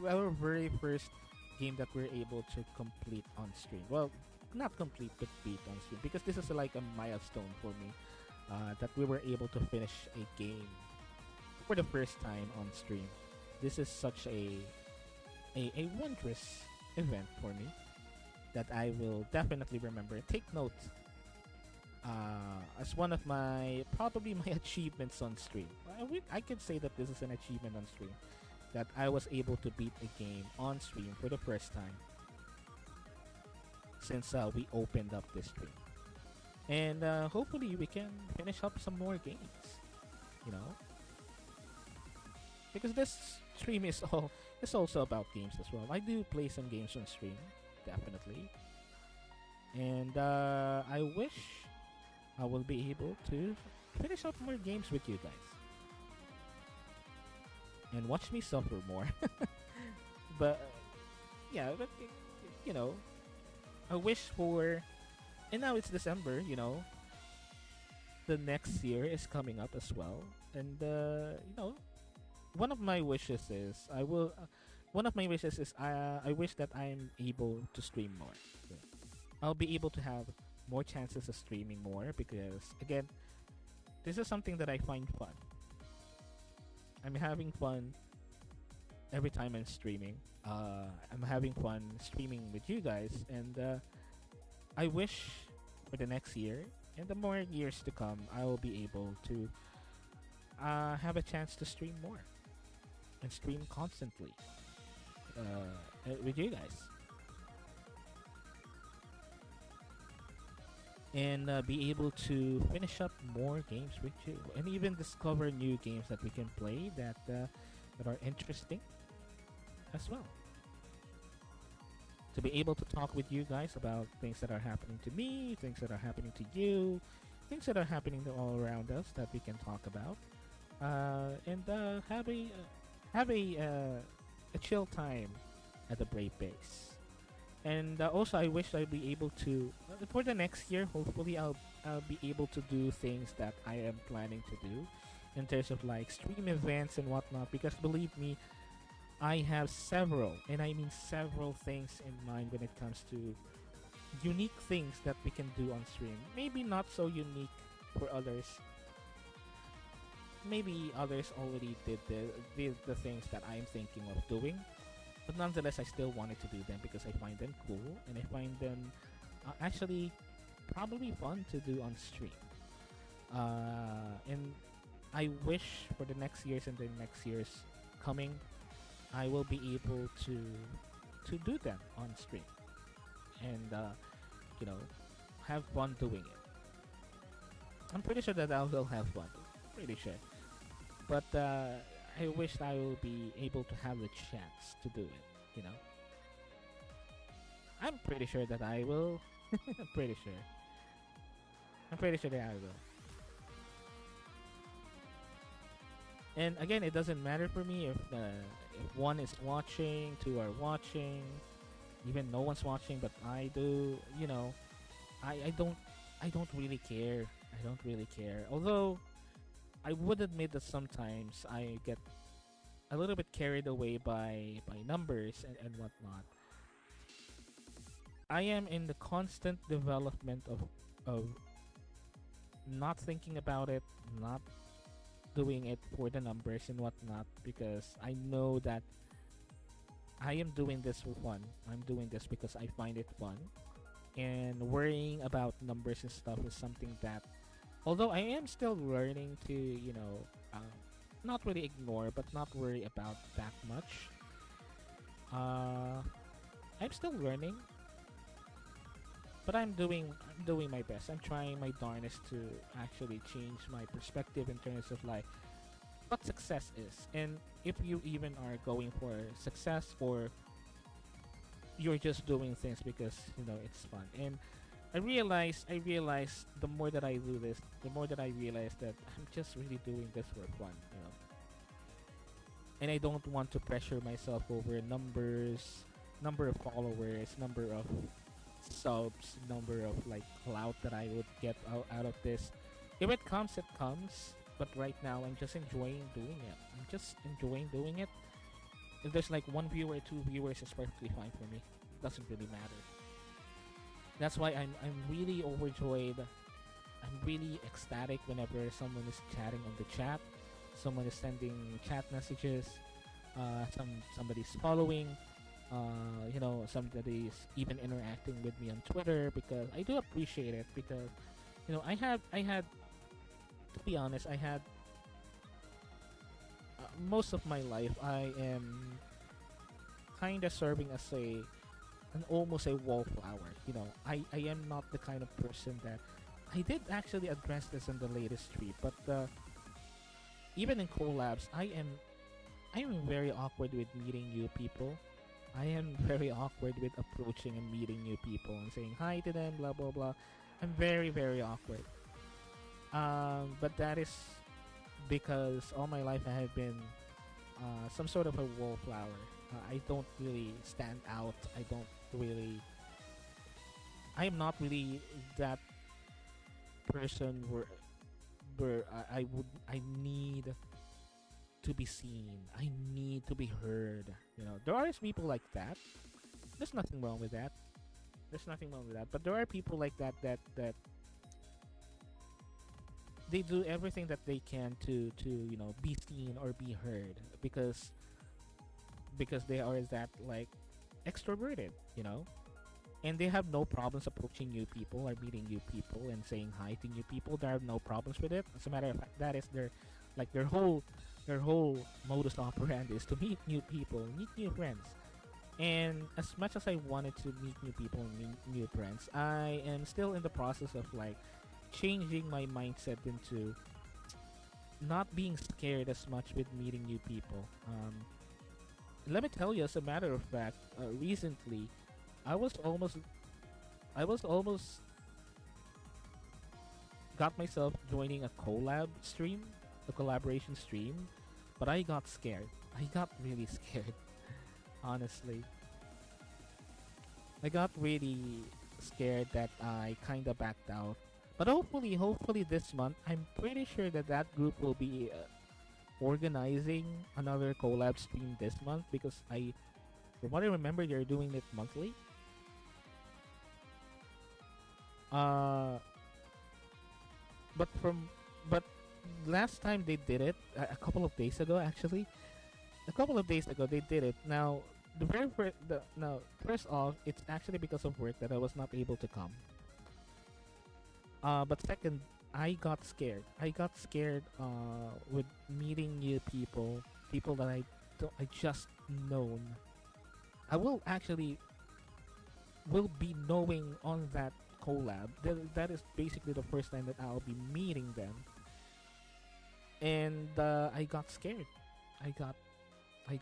Speaker 1: Our very first game that we're able to complete on stream. Well, not complete, but beat on stream. Because this is like a milestone for me. That we were able to finish a game for the first time on stream. This is such a wondrous event for me that I will definitely remember. Take note as one of probably my achievements on stream. I could say that this is an achievement on stream, that I was able to beat a game on stream for the first time since we opened up this stream. And hopefully we can finish up some more games, because this stream is also about games as well. I do play some games on stream, definitely, and I wish I will be able to finish up more games with you guys and watch me suffer more. But yeah, but I wish for, and now it's December, the next year is coming up as well, and one of my wishes is I wish that I'm able to stream more. Yeah. I'll be able to have more chances of streaming more, because again, this is something that I find fun. I'm having fun every time I'm streaming. I'm having fun streaming with you guys, and I wish for the next year and the more years to come, I will be able to have a chance to stream more and stream constantly with you guys, and be able to finish up more games with you, and even discover new games that we can play that are interesting as well. To be able to talk with you guys about things that are happening to me, things that are happening to you, things that are happening to all around us that we can talk about, and have a chill time at the Brave Base. And also, I wish I'd be able to, for the next year, hopefully I'll be able to do things that I am planning to do in terms of like stream events and whatnot, because believe me, I have several, and I mean several things in mind when it comes to unique things that we can do on stream. Maybe not so unique for others, maybe others already did the things that I'm thinking of doing, but nonetheless, I still wanted to do them because I find them cool and I find them actually probably fun to do on stream. And I wish for the next years and the next years coming, I will be able to do them on stream and you know, have fun doing it. I'm pretty sure that I will have fun. Pretty sure. But I wish I will be able to have the chance to do it, you know. I'm pretty sure that I will. I'm pretty sure. I'm pretty sure that I will. And again, it doesn't matter for me if one is watching, two are watching, even no one's watching, but I do. You know, I don't really care. I don't really care. Although I would admit that sometimes I get a little bit carried away by numbers and whatnot. I am in the constant development of not thinking about it, not doing it for the numbers and whatnot, because I know that I am doing this for fun. I'm doing this because I find it fun. And worrying about numbers and stuff is something that, although I am still learning to, you know, not really ignore, but not worry about that much. I'm still learning, but I'm doing my best. I'm trying my darnest to actually change my perspective in terms of like what success is, and if you even are going for success or you're just doing things because you know it's fun. And I realize the more that I do this, the more that I realize that I'm just really doing this for fun, you know. And I don't want to pressure myself over numbers, number of followers, number of subs, number of like clout that I would get out of this. If it comes, it comes. But right now, I'm just enjoying doing it. I'm just enjoying doing it. If there's like one viewer, two viewers, it's perfectly fine for me. It doesn't really matter. That's why I'm really overjoyed. I'm really ecstatic whenever someone is chatting on the chat. Someone is sending chat messages. Somebody's following. You know, somebody's even interacting with me on Twitter, because I do appreciate it. Because you know, I had to be honest, I had most of my life I am kind of serving as an almost a wallflower. You know, I am not the kind of person that I did actually address this in the latest tweet, but even in collabs, I am very awkward with meeting new people. I am very awkward with approaching and meeting new people and saying hi to them, blah blah blah. I'm very very awkward. But that is because all my life I have been some sort of a wallflower. I don't really stand out. I am not really that person where I need to be seen. I need to be heard. You know, there are people like that. There's nothing wrong with that. There's nothing wrong with that. But there are people like that they do everything that they can to you know, be seen or be heard, because they are that like extroverted, you know, and they have no problems approaching new people or meeting new people and saying hi to new people. They have no problems with it. As a matter of fact, that is their whole modus operandi is to meet new people, meet new friends. And as much as I wanted to meet new people and meet new friends, I am still in the process of like changing my mindset into not being scared as much with meeting new people. Let me tell you, as a matter of fact, recently I was almost got myself joining a collaboration stream, but I got scared. I got really scared. Honestly, I got really scared that I kind of backed out. But hopefully this month, I'm pretty sure that group will be organizing another collab stream this month, because from what I remember, they're doing it monthly. But last time they did it, a couple of days ago actually. A couple of days ago they did it. Now, the very first, now first off, it's actually because of work that I was not able to come. But second, I got scared. I got scared with meeting new people, people that I just known. I will be knowing on that collab. That is basically the first time that I'll be meeting them, and I got scared. I got I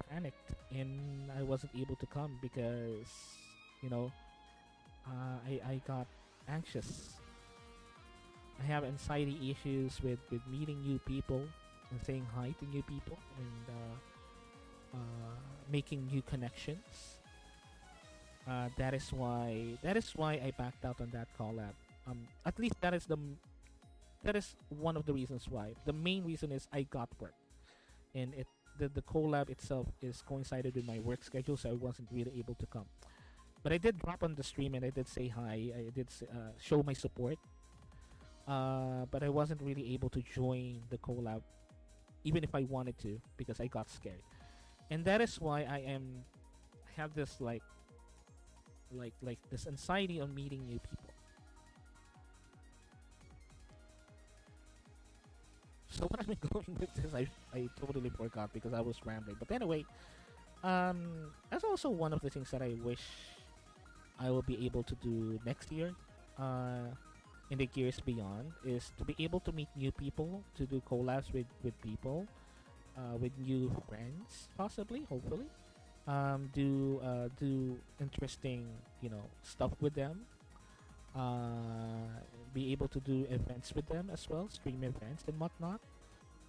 Speaker 1: panicked and I wasn't able to come because you know I got anxious. I have anxiety issues with meeting new people and saying hi to new people and making new connections. That is why I backed out on that collab. At least that is one of the reasons why. The main reason is I got work, and the collab itself is coincided with my work schedule, so I wasn't really able to come. But I did drop on the stream and I did say hi. I did show my support. But I wasn't really able to join the collab, even if I wanted to, because I got scared. And that is why I have this like this anxiety on meeting new people. So what I've been going with this, I totally forgot because I was rambling. But anyway, that's also one of the things that I wish I will be able to do next year. In the years beyond, is to be able to meet new people, to do collabs with people, with new friends, possibly, hopefully. Do interesting, stuff with them. Be able to do events with them as well, stream events and whatnot.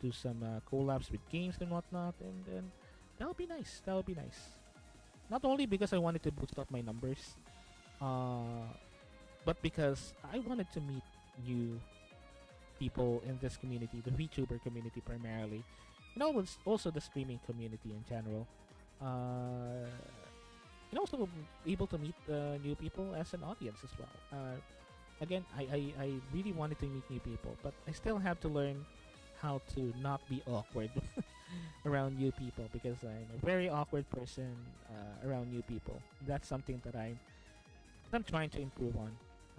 Speaker 1: Do some collabs with games and whatnot, and then that would be nice. That would be nice. Not only because I wanted to boost up my numbers, but because I wanted to meet new people in this community, the VTuber community primarily, and also the streaming community in general. And also able to meet new people as an audience as well. Again, I really wanted to meet new people, but I still have to learn how to not be awkward around new people because I'm a very awkward person around new people. That's something that I'm trying to improve on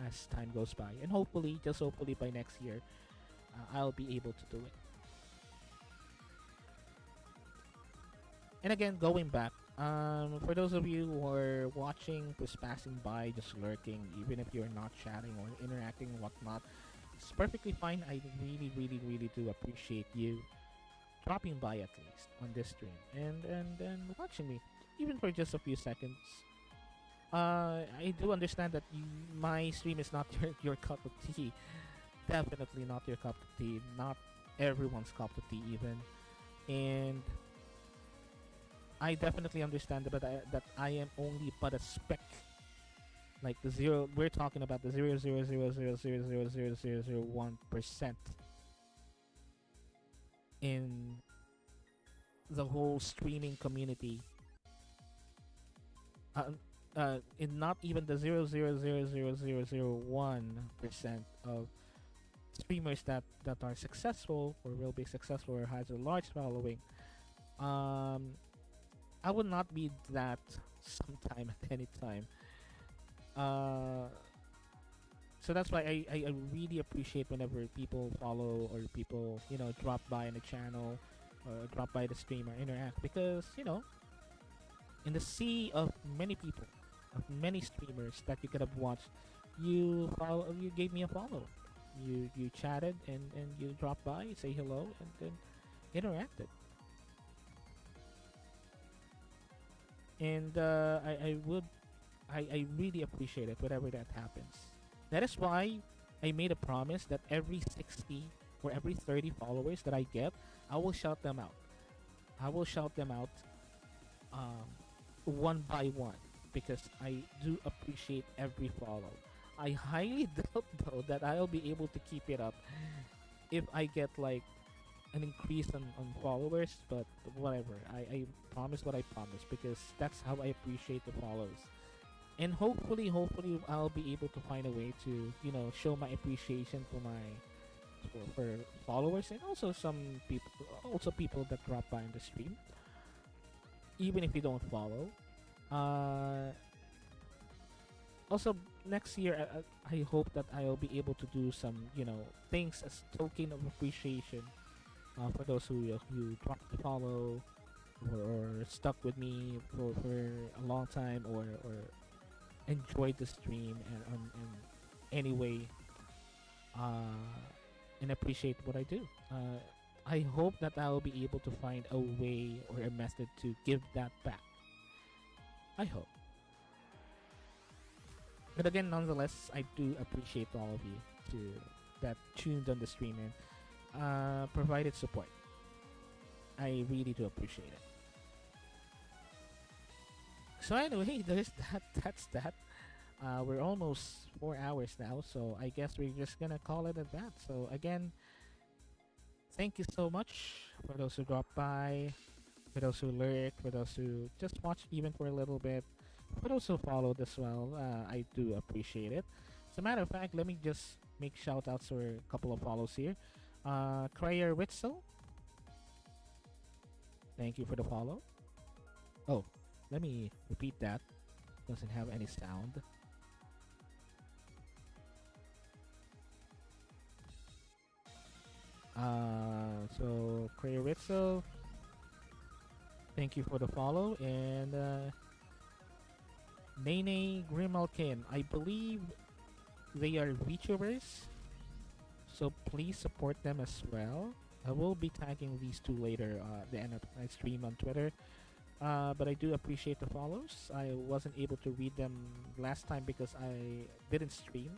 Speaker 1: as time goes by, and hopefully, just hopefully by next year, I'll be able to do it. And again, going back, for those of you who are watching, just passing by, just lurking, even if you're not chatting or interacting and whatnot, it's perfectly fine. I really, really, really do appreciate you dropping by at least on this stream and watching me, even for just a few seconds. I do understand that my stream is not your cup of tea. Definitely not your cup of tea. Not everyone's cup of tea even. And I definitely understand that I am only but a speck. Like the zero, we're talking about the 0.000000001% in the whole streaming community. In not even the 0.0000001% of streamers that are successful or will be successful or has a large following. I would not be that sometime at any time. So that's why I really appreciate whenever people follow or people drop by on the channel or drop by the stream or interact, because in the sea of many people, of many streamers that you could have watched, you gave me a follow, you chatted and you dropped by, say hello, and then interacted. And I really appreciate it whenever that happens. That is why I made a promise that every 60 or every 30 followers that I get, I will shout them out. I will shout them out one by one, because I do appreciate every follow. I highly doubt though that I'll be able to keep it up if I get like an increase on followers, but whatever. I promise what I promise, because that's how I appreciate the follows. And hopefully I'll be able to find a way to show my appreciation for followers, and also some people, that drop by on the stream, even if you don't follow. Uh, Also, next year, I hope that I'll be able to do some, things as token of appreciation for those who dropped the follow, or stuck with me for a long time, or enjoyed the stream and anyway, and appreciate what I do. I hope that I'll be able to find a way or a method to give that back. I hope. But again, nonetheless, I do appreciate all of you that tuned on the stream and provided support. I really do appreciate it. So anyway, there's that. That's that. We're almost 4 hours now, so I guess we're just gonna call it at that. So again, thank you so much for those who dropped by, for those who lurked, for those who just watched even for a little bit, for those who followed as well. I do appreciate it. As a matter of fact, let me just make shout outs for a couple of follows here. Krayer Witzel, thank you for the follow. Oh, let me repeat that. Doesn't have any sound. So Krayer Witzel, thank you for the follow. And Nene Grimalkin, I believe they are VTubers, so please support them as well. I will be tagging these two later the end of my stream on Twitter. But I do appreciate the follows. I wasn't able to read them last time because I didn't stream.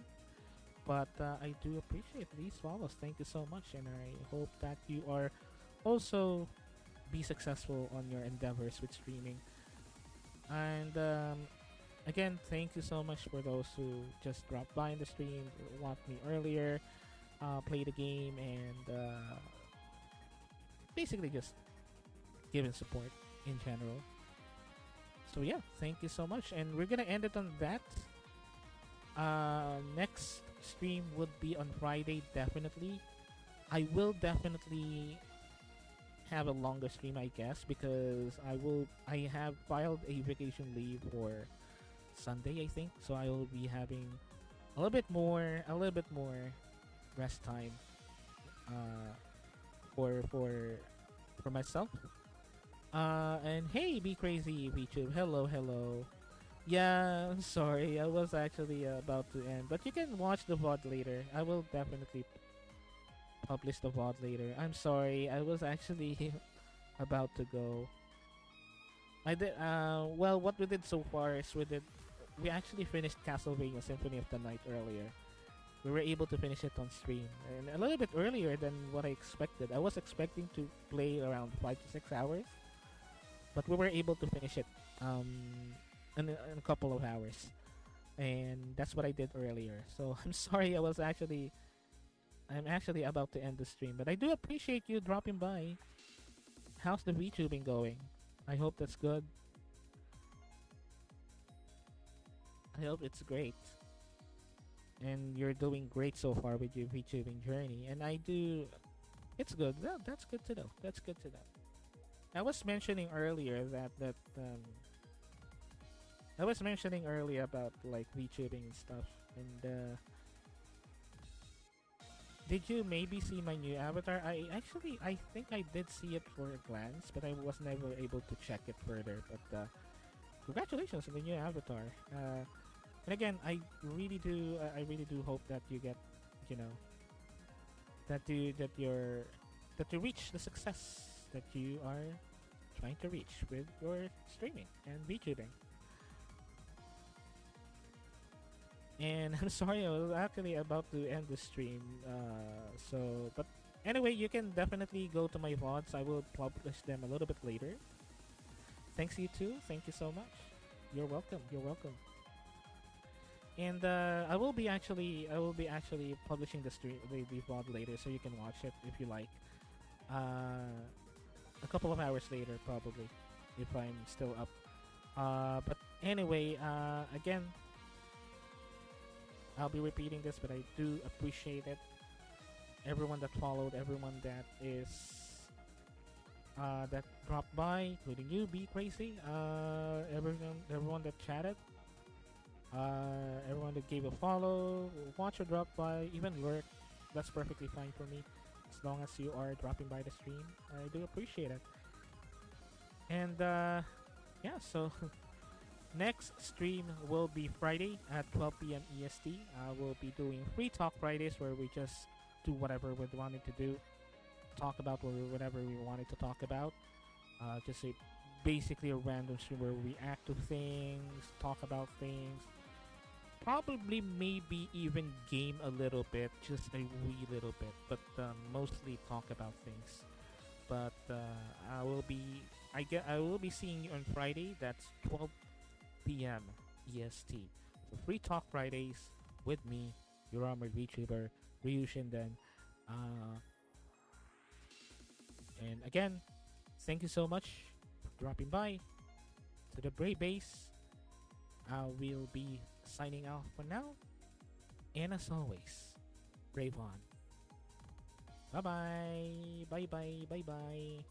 Speaker 1: But I do appreciate these follows. Thank you so much, and I hope that you are also be successful on your endeavors with streaming. And again, thank you so much for those who just dropped by in the stream, want me earlier, play the game, and basically just giving support in general. So yeah, thank you so much, and we're gonna end it on that. Next stream would be on Friday, definitely. I will definitely have a longer stream, I guess, because I have filed a vacation leave for Sunday, I think, so I will be having a little bit more rest time for myself. And hey, Be Crazy VTube, hello. Yeah, I'm sorry, I was actually about to end, but you can watch the VOD later. I will definitely publish the VOD later. I'm sorry, I was actually about to go. I did, well, what we did so far is we actually finished Castlevania Symphony of the Night earlier. We were able to finish it on stream, and a little bit earlier than what I expected. I was expecting to play around 5 to 6 hours, but we were able to finish it in a couple of hours, and that's what I did earlier. So I'm sorry, I'm actually about to end the stream, but I do appreciate you dropping by. How's the VTubing going? I hope that's good. I hope it's great. And you're doing great so far with your VTubing journey. And it's good. Well, that's good to know. That's good to know. I was mentioning earlier about like VTubing and stuff. And did you maybe see my new avatar? I think I did see it for a glance, but I was never able to check it further. But congratulations on the new avatar. And again, I really do hope that you get, that you reach the success that you are trying to reach with your streaming and VTubing. And I'm sorry, I was actually about to end the stream. But anyway, you can definitely go to my VODs. I will publish them a little bit later. Thanks, you too. Thank you so much. You're welcome. And I will be actually publishing the VOD later, so you can watch it if you like. A couple of hours later, probably, if I'm still up. But anyway, again, I'll be repeating this, but I do appreciate it. everyone that followed, everyone that is that dropped by, including you, Be Crazy, everyone that chatted, everyone that gave a follow, watch or drop by, even lurk. That's perfectly fine for me, as long as you are dropping by the stream. I do appreciate it. And yeah, so next stream will be Friday at 12 p.m. EST. We'll be doing Free Talk Fridays, where we just do whatever we wanted to do, talk about whatever we wanted to talk about. Just basically a random stream where we react to things, talk about things, probably maybe even game a little bit, just a wee little bit, but mostly talk about things. But I will be seeing you on Friday. That's 12 p.m. EST. So Free Talk Fridays with me, your armored VTuber, Ryu Shinden. And again, thank you so much for dropping by to the Brave Base. I will be signing off for now. And as always, brave on. Bye bye. Bye bye. Bye bye.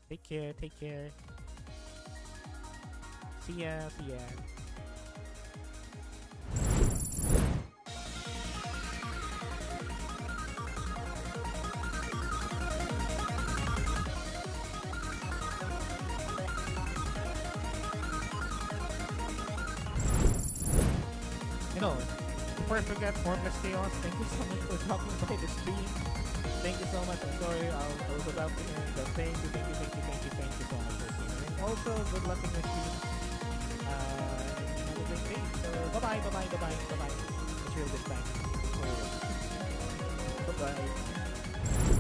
Speaker 1: Take care. Take care. See ya. See ya. You know, before I forget, Formless Chaos, thank you so much for dropping by the stream. Thank you so much. I'm sorry, I was about to end, but thank you so much for streaming. And also, good luck in your stream. Have a great day. So, bye-bye. It's really good time. Bye-bye.